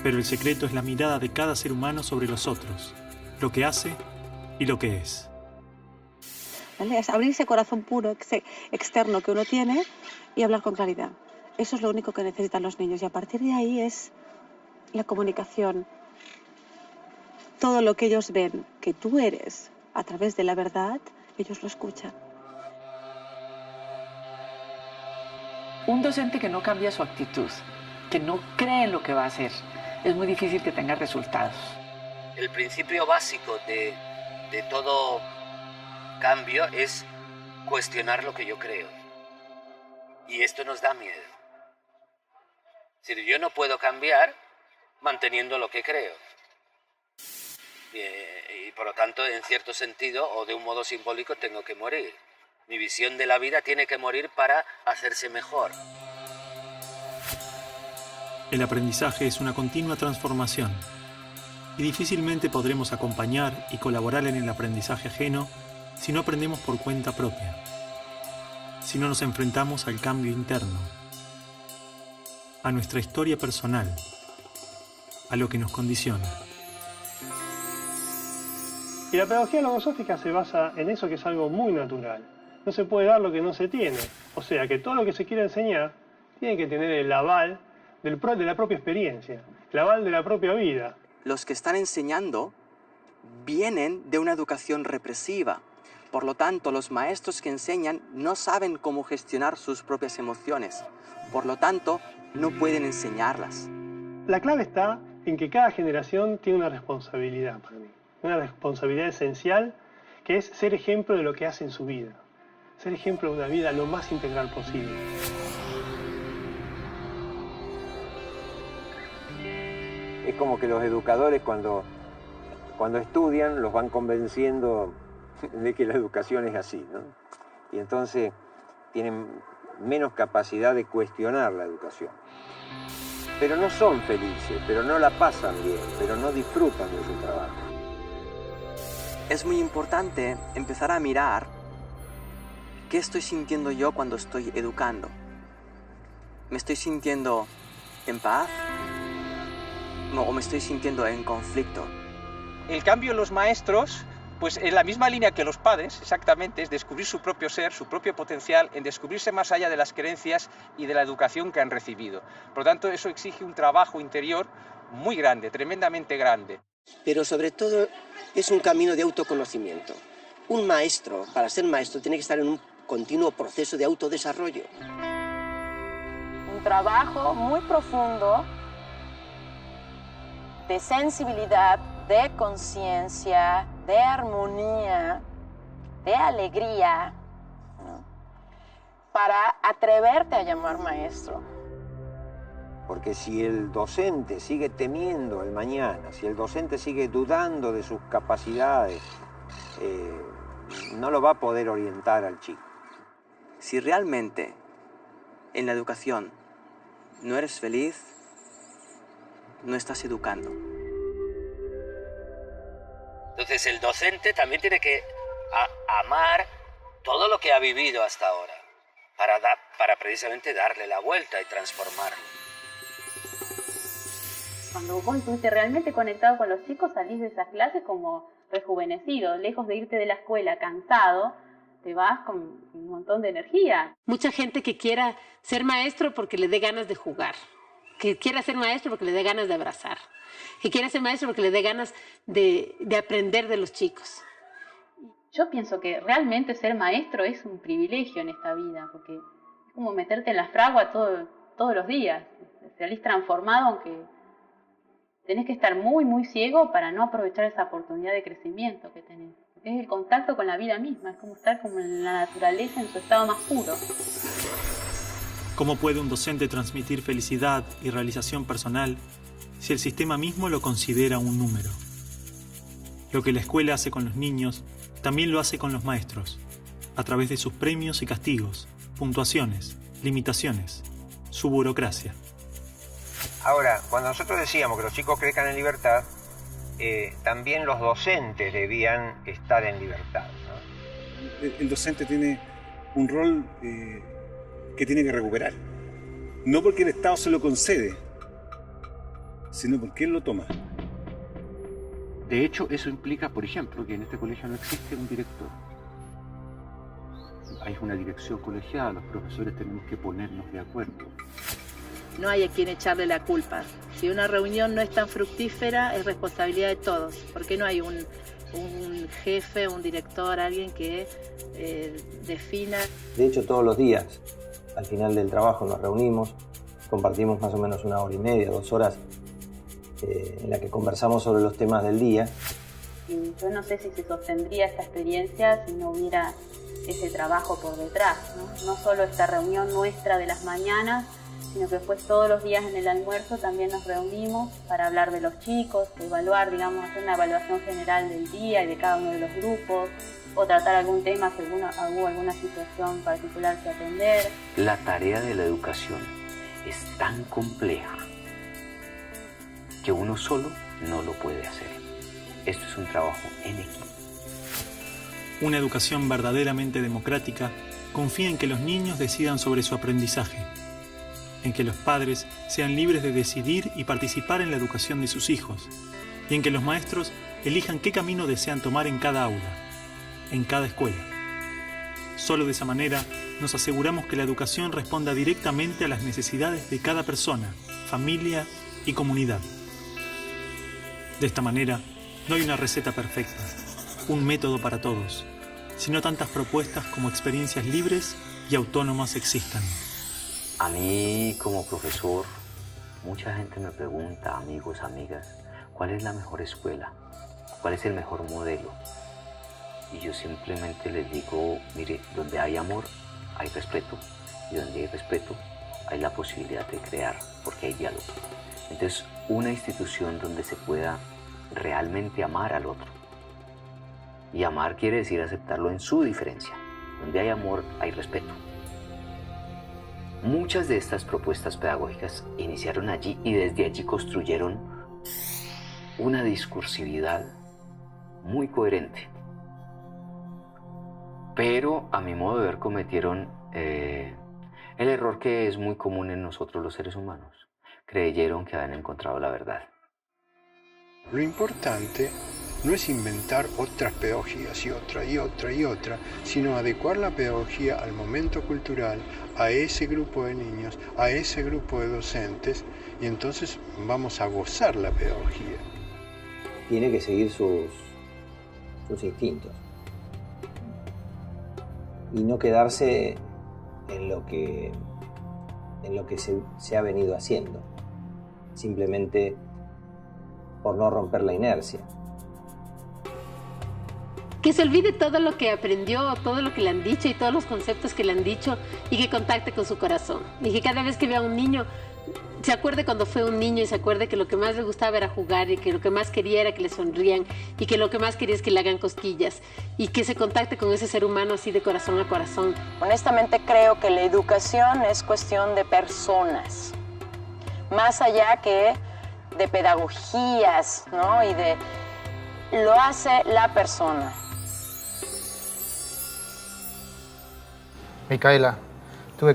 pero el secreto es la mirada de cada ser humano sobre los otros, lo que hace y lo que es. ¿Vale? Es abrir ese corazón puro, externo que uno tiene y hablar con claridad. Eso es lo único que necesitan los niños y a partir de ahí es la comunicación. Todo lo que ellos ven que tú eres a través de la verdad, ellos lo escuchan. Un docente que no cambia su actitud, que no cree en lo que va a hacer, es muy difícil que tenga resultados. El principio básico de todo cambio es cuestionar lo que yo creo. Y esto nos da miedo. Es decir, yo no puedo cambiar manteniendo lo que creo. Y por lo tanto, en cierto sentido, o de un modo simbólico, tengo que morir. Mi visión de la vida tiene que morir para hacerse mejor. El aprendizaje es una continua transformación y difícilmente podremos acompañar y colaborar en el aprendizaje ajeno si no aprendemos por cuenta propia, si no nos enfrentamos al cambio interno, a nuestra historia personal, a lo que nos condiciona. Y la pedagogía logosófica se basa en eso, que es algo muy natural. No se puede dar lo que no se tiene. O sea que todo lo que se quiere enseñar tiene que tener el aval de la propia experiencia, el aval de la propia vida. Los que están enseñando vienen de una educación represiva. Por lo tanto, los maestros que enseñan no saben cómo gestionar sus propias emociones. Por lo tanto, no pueden enseñarlas. La clave está en que cada generación tiene una responsabilidad para mí, una responsabilidad esencial, que es ser ejemplo de lo que hace en su vida, ser ejemplo de una vida lo más integral posible. Es como que los educadores cuando estudian los van convenciendo de que la educación es así, ¿no? Y entonces tienen menos capacidad de cuestionar la educación. Pero no son felices, pero no la pasan bien, pero no disfrutan de su trabajo. Es muy importante empezar a mirar qué estoy sintiendo yo cuando estoy educando. ¿Me estoy sintiendo en paz? ¿O me estoy sintiendo en conflicto? El cambio en los maestros, pues en la misma línea que los padres, exactamente, es descubrir su propio ser, su propio potencial, en descubrirse más allá de las creencias y de la educación que han recibido. Por lo tanto, eso exige un trabajo interior muy grande, tremendamente grande. Pero sobre todo es un camino de autoconocimiento. Un maestro, para ser maestro, tiene que estar en un continuo proceso de autodesarrollo. Un trabajo muy profundo de sensibilidad, de conciencia, de armonía, de alegría, ¿no? Para atreverte a llamar maestro. Porque si el docente sigue temiendo el mañana, si el docente sigue dudando de sus capacidades, no lo va a poder orientar al chico. Si realmente en la educación no eres feliz, no estás educando. Entonces el docente también tiene que amar todo lo que ha vivido hasta ahora para precisamente darle la vuelta y transformarlo. Cuando vos estuviste realmente conectado con los chicos, salís de esas clases como rejuvenecido, lejos de irte de la escuela cansado, te vas con un montón de energía. Mucha gente que quiera ser maestro porque le dé ganas de jugar, que quiera ser maestro porque le dé ganas de abrazar, que quiera ser maestro porque le dé ganas de aprender de los chicos. Yo pienso que realmente ser maestro es un privilegio en esta vida, porque es como meterte en la fragua todos los días. Salís transformado, aunque tenés que estar muy, muy ciego para no aprovechar esa oportunidad de crecimiento que tenés. Porque es el contacto con la vida misma, es como estar como en la naturaleza en su estado más puro. ¿Cómo puede un docente transmitir felicidad y realización personal si el sistema mismo lo considera un número? Lo que la escuela hace con los niños, también lo hace con los maestros, a través de sus premios y castigos, puntuaciones, limitaciones, su burocracia. Ahora, cuando nosotros decíamos que los chicos crezcan en libertad, también los docentes debían estar en libertad, ¿no? El docente tiene un rol que tiene que recuperar. No porque el Estado se lo concede, sino porque él lo toma. De hecho, eso implica, por ejemplo, que en este colegio no existe un director. Hay una dirección colegiada, los profesores tenemos que ponernos de acuerdo. No hay a quien echarle la culpa. Si una reunión no es tan fructífera, es responsabilidad de todos. Porque no hay un jefe, un director, alguien que defina. De hecho, todos los días, al final del trabajo, nos reunimos, compartimos más o menos 1 hora y media, 2 horas, en la que conversamos sobre los temas del día. Y yo no sé si se sostendría esta experiencia si no hubiera ese trabajo por detrás, ¿no? No solo esta reunión nuestra de las mañanas, sino que después todos los días en el almuerzo también nos reunimos para hablar de los chicos, evaluar, digamos, hacer una evaluación general del día y de cada uno de los grupos, o tratar algún tema si hubo alguna situación particular que atender. La tarea de la educación es tan compleja que uno solo no lo puede hacer. Esto es un trabajo en equipo. Una educación verdaderamente democrática confía en que los niños decidan sobre su aprendizaje, en que los padres sean libres de decidir y participar en la educación de sus hijos, y en que los maestros elijan qué camino desean tomar en cada aula, en cada escuela. Solo de esa manera nos aseguramos que la educación responda directamente a las necesidades de cada persona, familia y comunidad. De esta manera, no hay una receta perfecta, un método para todos, sino tantas propuestas como experiencias libres y autónomas existan. A mí, como profesor, Mucha gente me pregunta, amigos, amigas, ¿cuál es la mejor escuela? ¿Cuál es el mejor modelo? Y yo simplemente les digo, mire, donde hay amor, hay respeto. Y donde hay respeto, hay la posibilidad de crear, porque hay diálogo. Entonces, una institución donde se pueda realmente amar al otro. Y amar quiere decir aceptarlo en su diferencia. Donde hay amor, hay respeto. Muchas de estas propuestas pedagógicas iniciaron allí y desde allí construyeron una discursividad muy coherente. Pero a mi modo de ver cometieron el error que es muy común en nosotros los seres humanos. Creyeron que habían encontrado la verdad. Lo importante no es inventar otras pedagogías y otra y otra y otra, sino adecuar la pedagogía al momento cultural, a ese grupo de niños, a ese grupo de docentes, y entonces vamos a gozar la pedagogía. Tiene que seguir sus instintos y no quedarse en lo que se ha venido haciendo, simplemente por no romper la inercia. Que se olvide todo lo que aprendió, todo lo que le han dicho y todos los conceptos que le han dicho y que contacte con su corazón. Y que cada vez que vea a un niño, se acuerde cuando fue un niño y se acuerde que lo que más le gustaba era jugar y que lo que más quería era que le sonrían y que lo que más quería es que le hagan cosquillas y que se contacte con ese ser humano así de corazón a corazón. Honestamente creo que la educación es cuestión de personas, más allá que de pedagogías, ¿no? Y de lo hace la persona. Micaela, tuve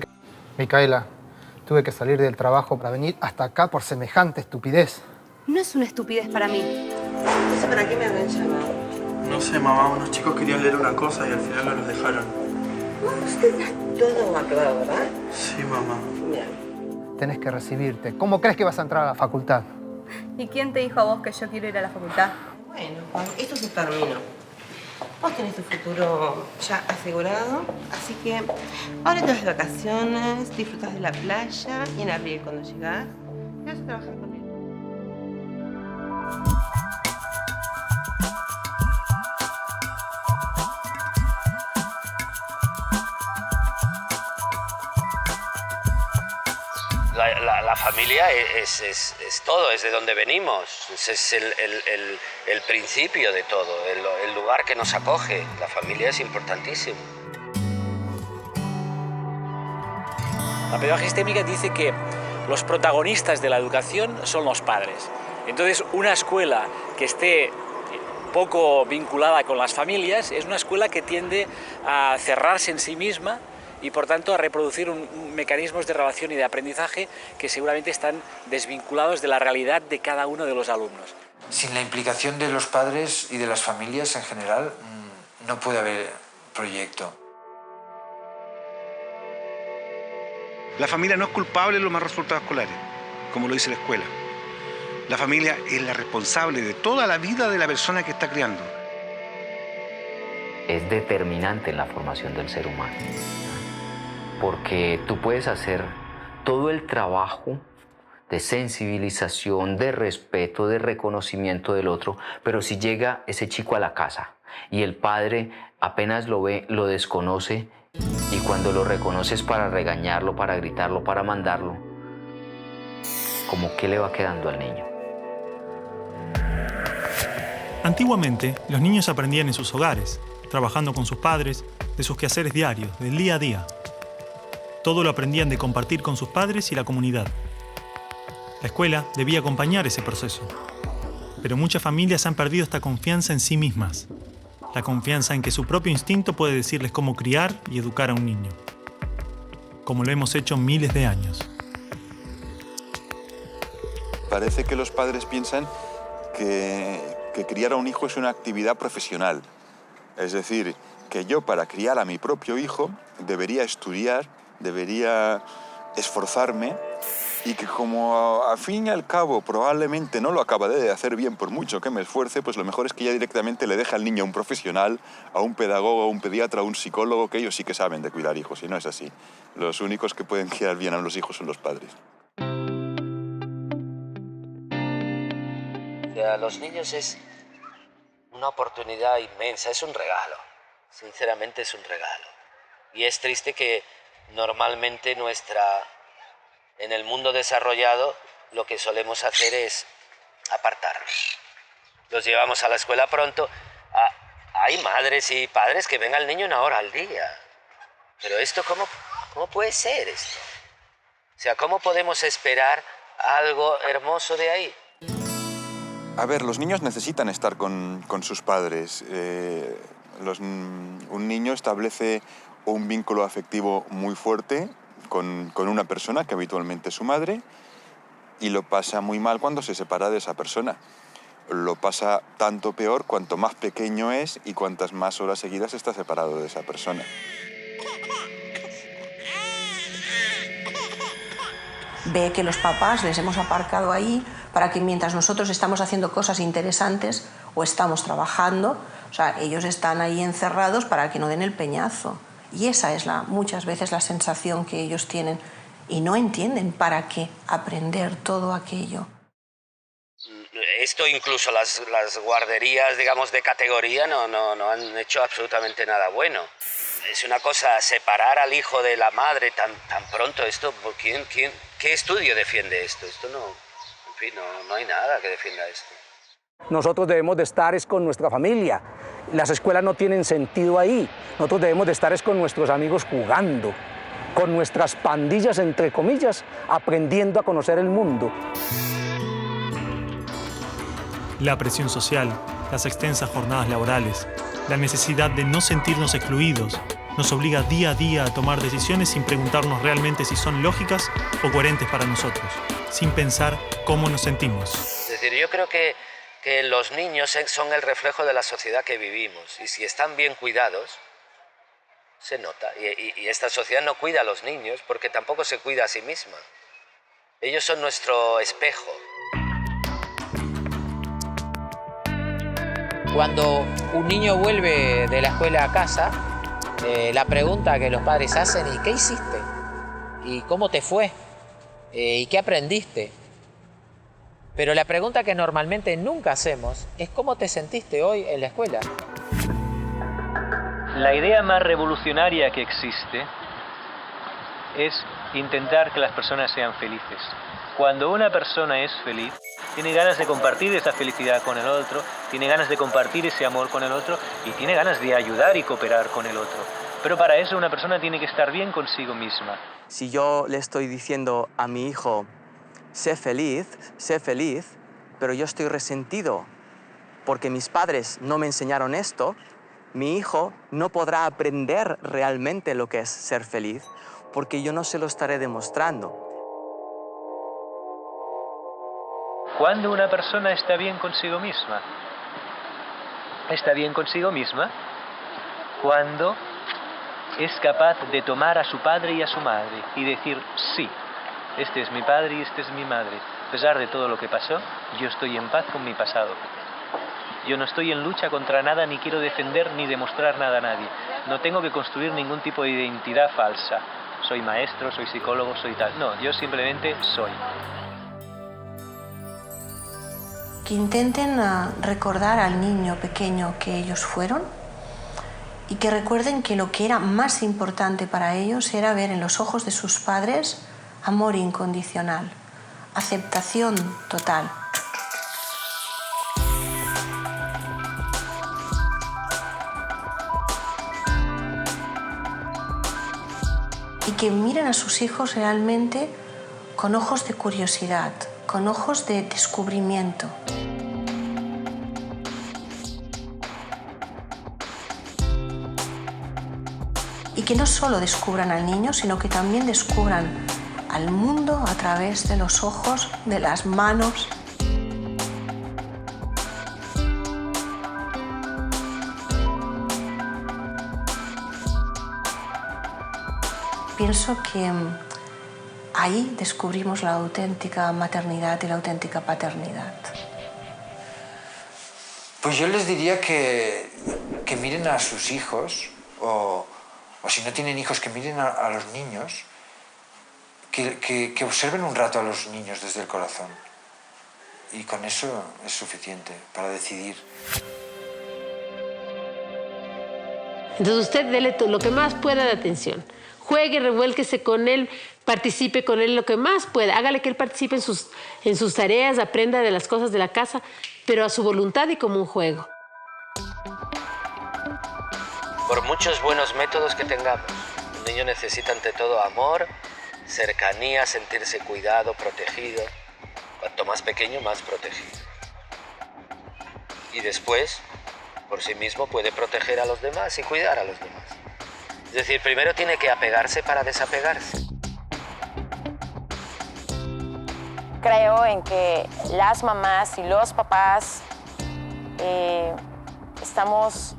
que salir del trabajo para venir hasta acá por semejante estupidez. No es una estupidez para mí. No sé para qué me habrán llamado. No sé, mamá, unos chicos querían leer una cosa y al final no los dejaron. Usted está todo aclarado, ¿verdad? Sí, mamá. Bien. Tenés que recibirte. ¿Cómo crees que vas a entrar a la facultad? ¿Y quién te dijo a vos que yo quiero ir a la facultad? Bueno, Juan, esto se terminó. Vos tenés tu futuro ya asegurado, así que ahora te vas de vacaciones, disfrutas de la playa y en abril cuando llegás, te vas a trabajar con él. La familia es todo, es de donde venimos, es el principio de todo, el lugar que nos acoge. La familia es importantísimo. La pedagogía sistémica dice que los protagonistas de la educación son los padres. Entonces, una escuela que esté poco vinculada con las familias es una escuela que tiende a cerrarse en sí misma y por tanto a reproducir mecanismos de relación y de aprendizaje que seguramente están desvinculados de la realidad de cada uno de los alumnos. Sin la implicación de los padres y de las familias en general, no puede haber proyecto. La familia no es culpable de los malos resultados escolares, como lo dice la escuela. La familia es la responsable de toda la vida de la persona que está criando. Es determinante en la formación del ser humano. Porque tú puedes hacer todo el trabajo de sensibilización, de respeto, de reconocimiento del otro, pero si llega ese chico a la casa y el padre apenas lo ve, lo desconoce, y cuando lo reconoces para regañarlo, para gritarlo, para mandarlo, ¿cómo qué le va quedando al niño? Antiguamente, los niños aprendían en sus hogares, trabajando con sus padres, de sus quehaceres diarios, del día a día. Todo lo aprendían de compartir con sus padres y la comunidad. La escuela debía acompañar ese proceso. Pero muchas familias han perdido esta confianza en sí mismas. La confianza en que su propio instinto puede decirles cómo criar y educar a un niño. Como lo hemos hecho miles de años. Parece que los padres piensan que criar a un hijo es una actividad profesional. Es decir, que yo para criar a mi propio hijo debería estudiar, debería esforzarme y que como al fin y al cabo probablemente no lo acabaré de hacer bien por mucho que me esfuerce, pues lo mejor es que ya directamente le deje al niño a un profesional, a un pedagogo, a un pediatra, a un psicólogo, que ellos sí que saben de cuidar hijos, y no es así. Los únicos que pueden criar bien a los hijos son los padres. sea, los niños es una oportunidad inmensa, es un regalo. Sinceramente es un regalo. Y es triste que normalmente en el mundo desarrollado lo que solemos hacer es apartarlos. Los llevamos a la escuela pronto. Hay madres y padres que ven al niño 1 hora al día. Pero esto, ¿cómo puede ser esto? O sea, ¿cómo podemos esperar algo hermoso de ahí? A ver, los niños necesitan estar con sus padres. Un niño establece un vínculo afectivo muy fuerte con una persona que habitualmente es su madre y lo pasa muy mal cuando se separa de esa persona. Lo pasa tanto peor cuanto más pequeño es y cuantas más horas seguidas está separado de esa persona. Ve que los papás les hemos aparcado ahí para que mientras nosotros estamos haciendo cosas interesantes o estamos trabajando, o sea, ellos están ahí encerrados para que no den el peñazo. Y esa es muchas veces la sensación que ellos tienen y no entienden para qué aprender todo aquello. Esto incluso las guarderías, digamos, de categoría no han hecho absolutamente nada bueno. Es una cosa separar al hijo de la madre tan pronto. Esto, ¿qué estudio defiende esto? Esto en fin, no hay nada que defienda esto. Nosotros debemos de estar con nuestra familia. Las escuelas no tienen sentido ahí. Nosotros debemos de estar con nuestros amigos jugando, con nuestras pandillas, entre comillas, aprendiendo a conocer el mundo. La presión social, las extensas jornadas laborales, la necesidad de no sentirnos excluidos, nos obliga día a día a tomar decisiones sin preguntarnos realmente si son lógicas o coherentes para nosotros, sin pensar cómo nos sentimos. Es decir, yo creo que los niños son el reflejo de la sociedad que vivimos y si están bien cuidados, se nota. Y esta sociedad no cuida a los niños porque tampoco se cuida a sí misma. Ellos son nuestro espejo. Cuando un niño vuelve de la escuela a casa, la pregunta que los padres hacen es ¿qué hiciste? ¿Y cómo te fue? ¿Y qué aprendiste? Pero la pregunta que normalmente nunca hacemos es ¿cómo te sentiste hoy en la escuela? La idea más revolucionaria que existe es intentar que las personas sean felices. Cuando una persona es feliz, tiene ganas de compartir esa felicidad con el otro, tiene ganas de compartir ese amor con el otro y tiene ganas de ayudar y cooperar con el otro. Pero para eso una persona tiene que estar bien consigo misma. Si yo le estoy diciendo a mi hijo, sé feliz, pero yo estoy resentido porque mis padres no me enseñaron esto, mi hijo no podrá aprender realmente lo que es ser feliz porque yo no se lo estaré demostrando. Cuando una persona está bien consigo misma cuando es capaz de tomar a su padre y a su madre y decir, sí, este es mi padre y este es mi madre. A pesar de todo lo que pasó, yo estoy en paz con mi pasado. Yo no estoy en lucha contra nada, ni quiero defender ni demostrar nada a nadie. No tengo que construir ningún tipo de identidad falsa. Soy maestro, soy psicólogo, soy tal. No, yo simplemente soy. Que intenten recordar al niño pequeño que ellos fueron y que recuerden que lo que era más importante para ellos era ver en los ojos de sus padres amor incondicional, aceptación total. Y que miren a sus hijos realmente con ojos de curiosidad, con ojos de descubrimiento. Y que no solo descubran al niño, sino que también descubran al mundo a través de los ojos, de las manos. Pienso que ahí descubrimos la auténtica maternidad y la auténtica paternidad. Pues yo les diría que miren a sus hijos, o si no tienen hijos, que miren a los niños, que observen un rato a los niños desde el corazón. Y con eso es suficiente para decidir. Entonces usted dele lo que más pueda de atención. Juegue, revuélquese con él, participe con él lo que más pueda. Hágale que él participe en sus tareas, aprenda de las cosas de la casa, pero a su voluntad y como un juego. Por muchos buenos métodos que tengamos, un niño necesita ante todo amor, cercanía, sentirse cuidado, protegido. Cuanto más pequeño, más protegido. Y después, por sí mismo, puede proteger a los demás y cuidar a los demás. Es decir, primero tiene que apegarse para desapegarse. Creo en que las mamás y los papás estamos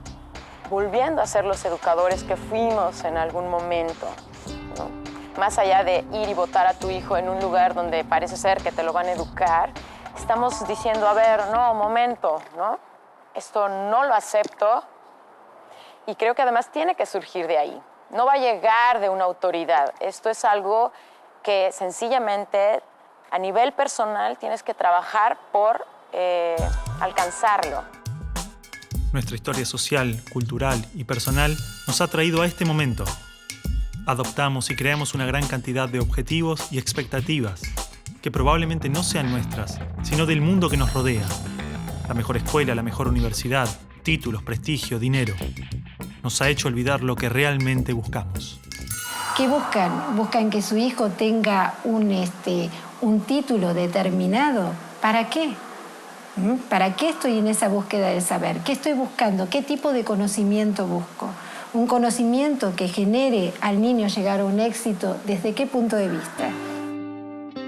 volviendo a ser los educadores que fuimos en algún momento, ¿no? Más allá de ir y botar a tu hijo en un lugar donde parece ser que te lo van a educar, estamos diciendo, a ver, no, momento, ¿no? Esto no lo acepto y creo que además tiene que surgir de ahí. No va a llegar de una autoridad. Esto es algo que sencillamente a nivel personal tienes que trabajar por alcanzarlo. Nuestra historia social, cultural y personal nos ha traído a este momento. Adoptamos y creamos una gran cantidad de objetivos y expectativas que probablemente no sean nuestras, sino del mundo que nos rodea. La mejor escuela, la mejor universidad, títulos, prestigio, dinero. Nos ha hecho olvidar lo que realmente buscamos. ¿Qué buscan? Buscan que su hijo tenga un título determinado. ¿Para qué? ¿Para qué estoy en esa búsqueda del saber? ¿Qué estoy buscando? ¿Qué tipo de conocimiento busco? Un conocimiento que genere al niño llegar a un éxito, ¿desde qué punto de vista?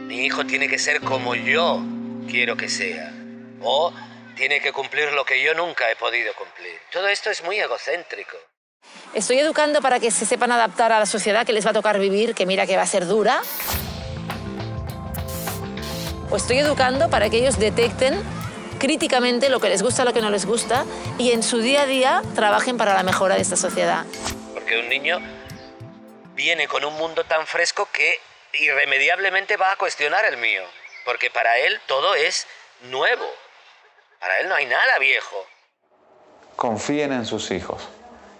Mi hijo tiene que ser como yo quiero que sea. O tiene que cumplir lo que yo nunca he podido cumplir. Todo esto es muy egocéntrico. Estoy educando para que se sepan adaptar a la sociedad que les va a tocar vivir, que mira que va a ser dura. O estoy educando para que ellos detecten críticamente lo que les gusta, lo que no les gusta, y en su día a día trabajen para la mejora de esta sociedad. Porque un niño viene con un mundo tan fresco que irremediablemente va a cuestionar el mío. Porque para él todo es nuevo. Para él no hay nada viejo. Confíen en sus hijos.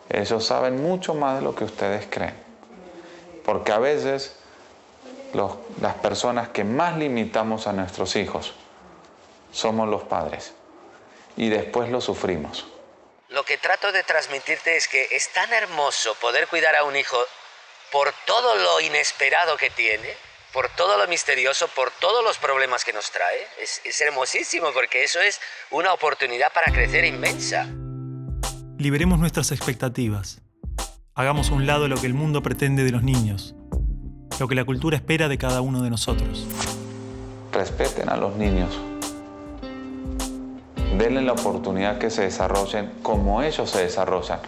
Ellos saben mucho más de lo que ustedes creen. Porque a veces las personas que más limitamos a nuestros hijos somos los padres. Y después lo sufrimos. Lo que trato de transmitirte es que es tan hermoso poder cuidar a un hijo por todo lo inesperado que tiene, por todo lo misterioso, por todos los problemas que nos trae. Es hermosísimo porque eso es una oportunidad para crecer inmensa. Liberemos nuestras expectativas. Hagamos a un lado lo que el mundo pretende de los niños, lo que la cultura espera de cada uno de nosotros. Respeten a los niños. Denle la oportunidad que se desarrollen como ellos se desarrollan,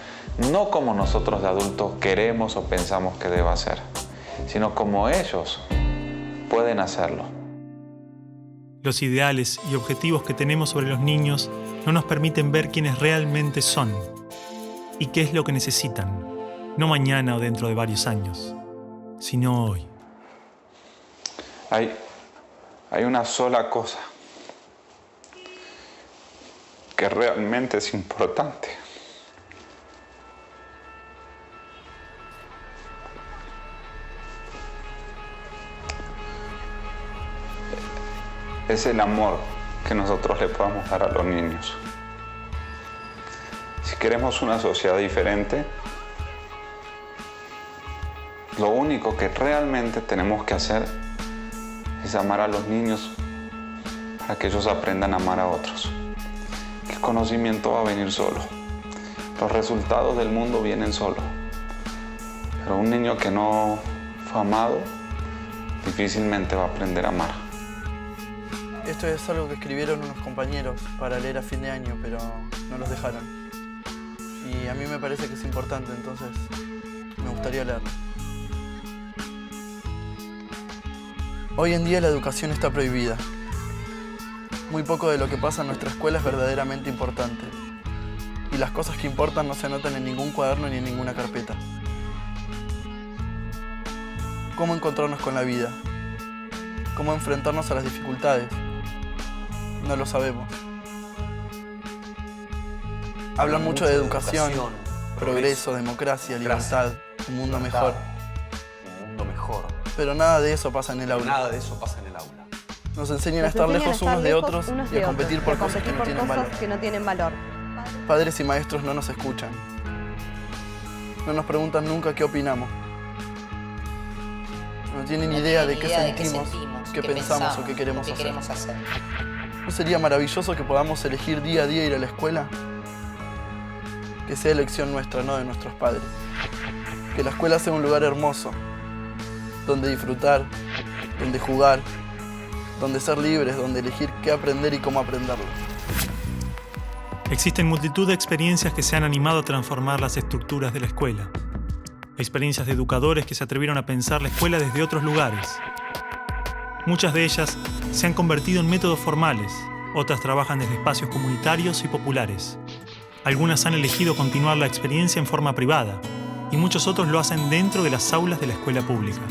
no como nosotros de adultos queremos o pensamos que deba ser, sino como ellos pueden hacerlo. Los ideales y objetivos que tenemos sobre los niños no nos permiten ver quiénes realmente son y qué es lo que necesitan, no mañana o dentro de varios años, sino hoy. Hay una sola cosa que realmente es importante. Es el amor que nosotros le podamos dar a los niños. Si queremos una sociedad diferente, lo único que realmente tenemos que hacer es amar a los niños para que ellos aprendan a amar a otros. El conocimiento va a venir solo. Los resultados del mundo vienen solo. Pero un niño que no fue amado difícilmente va a aprender a amar. Esto es algo que escribieron unos compañeros para leer a fin de año, pero no los dejaron. Y a mí me parece que es importante, entonces me gustaría leerlo. Hoy en día la educación está prohibida. Muy poco de lo que pasa en nuestra escuela es verdaderamente importante. Y las cosas que importan no se anotan en ningún cuaderno ni en ninguna carpeta. ¿Cómo encontrarnos con la vida? ¿Cómo enfrentarnos a las dificultades? No lo sabemos. Hablan mucho de educación, progreso, democracia, libertad, un mundo mejor. Un mundo mejor. Pero nada de eso pasa en el aula. Nada de eso pasa en el aula. Nos enseñan a estar lejos unos de otros y a competir por cosas que no tienen valor. Padres y maestros no nos escuchan. No nos preguntan nunca qué opinamos. No tienen idea de qué sentimos, qué pensamos o qué queremos hacer. ¿No sería maravilloso que podamos elegir día a día ir a la escuela? Que sea elección nuestra, no de nuestros padres. Que la escuela sea un lugar hermoso, donde disfrutar, donde jugar, donde ser libres, donde elegir qué aprender y cómo aprenderlo. Existen multitud de experiencias que se han animado a transformar las estructuras de la escuela. Experiencias de educadores que se atrevieron a pensar la escuela desde otros lugares. Muchas de ellas se han convertido en métodos formales, otras trabajan desde espacios comunitarios y populares. Algunas han elegido continuar la experiencia en forma privada y muchos otros lo hacen dentro de las aulas de la escuela pública.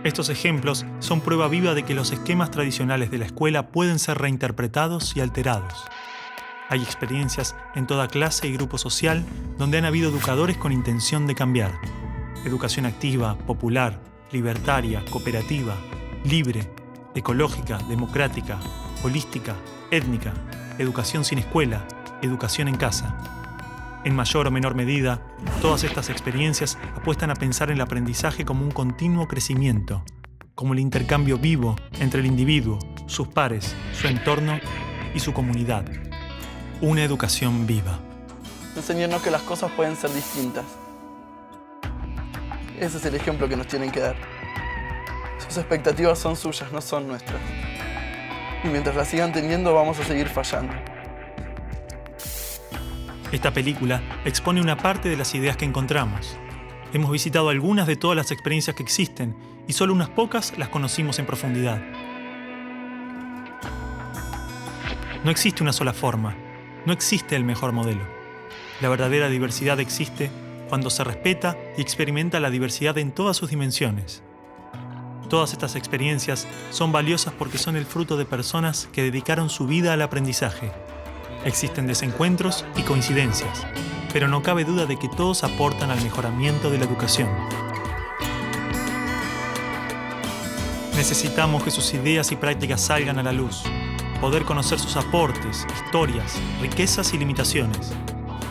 Estos ejemplos son prueba viva de que los esquemas tradicionales de la escuela pueden ser reinterpretados y alterados. Hay experiencias en toda clase y grupo social donde han habido educadores con intención de cambiar. Educación activa, popular, libertaria, cooperativa, libre, ecológica, democrática, holística, étnica, educación sin escuela, educación en casa. En mayor o menor medida, todas estas experiencias apuestan a pensar en el aprendizaje como un continuo crecimiento, como el intercambio vivo entre el individuo, sus pares, su entorno y su comunidad. Una educación viva. Enseñarnos que las cosas pueden ser distintas. Ese es el ejemplo que nos tienen que dar. Sus expectativas son suyas, no son nuestras. Y mientras las sigan teniendo, vamos a seguir fallando. Esta película expone una parte de las ideas que encontramos. Hemos visitado algunas de todas las experiencias que existen y solo unas pocas las conocimos en profundidad. No existe una sola forma, no existe el mejor modelo. La verdadera diversidad existe cuando se respeta y experimenta la diversidad en todas sus dimensiones. Todas estas experiencias son valiosas porque son el fruto de personas que dedicaron su vida al aprendizaje. Existen desencuentros y coincidencias, pero no cabe duda de que todos aportan al mejoramiento de la educación. Necesitamos que sus ideas y prácticas salgan a la luz, poder conocer sus aportes, historias, riquezas y limitaciones,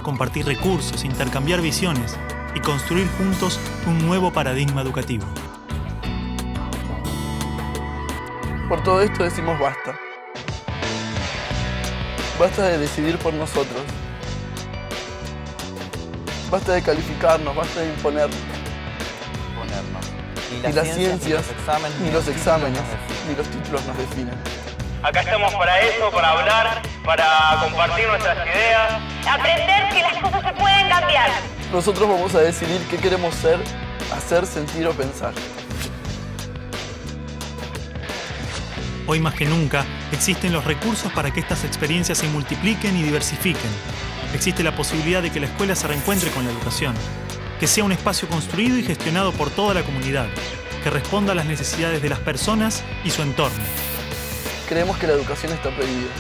compartir recursos, intercambiar visiones y construir juntos un nuevo paradigma educativo. Por todo esto decimos basta. Basta de decidir por nosotros. Basta de calificarnos, basta de imponernos. Ni las ciencias, ni los exámenes, ni los títulos nos definen. Acá estamos para eso, para hablar, para compartir nuestras ideas. Aprender que las cosas se pueden cambiar. Nosotros vamos a decidir qué queremos ser, hacer, sentir o pensar. Hoy más que nunca, existen los recursos para que estas experiencias se multipliquen y diversifiquen. Existe la posibilidad de que la escuela se reencuentre con la educación, que sea un espacio construido y gestionado por toda la comunidad, que responda a las necesidades de las personas y su entorno. Creemos que la educación está prohibida,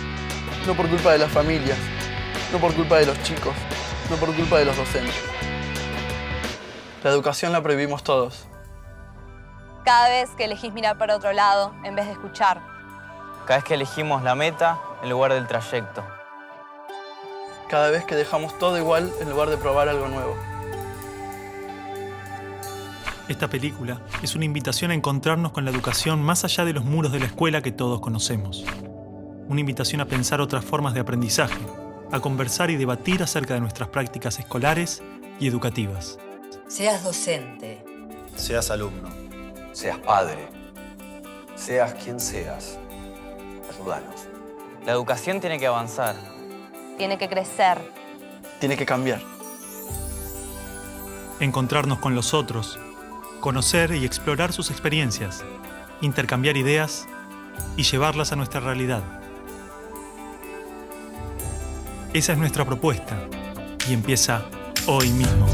no por culpa de las familias, no por culpa de los chicos, no por culpa de los docentes. La educación la prohibimos todos. Cada vez que elegís mirar para otro lado en vez de escuchar. Cada vez que elegimos la meta en lugar del trayecto. Cada vez que dejamos todo igual en lugar de probar algo nuevo. Esta película es una invitación a encontrarnos con la educación más allá de los muros de la escuela que todos conocemos. Una invitación a pensar otras formas de aprendizaje, a conversar y debatir acerca de nuestras prácticas escolares y educativas. Seas docente. Seas alumno. Seas padre. Seas quien seas. Ayúdanos. La educación tiene que avanzar. Tiene que crecer. Tiene que cambiar. Encontrarnos con los otros, conocer y explorar sus experiencias, intercambiar ideas y llevarlas a nuestra realidad. Esa es nuestra propuesta y empieza hoy mismo.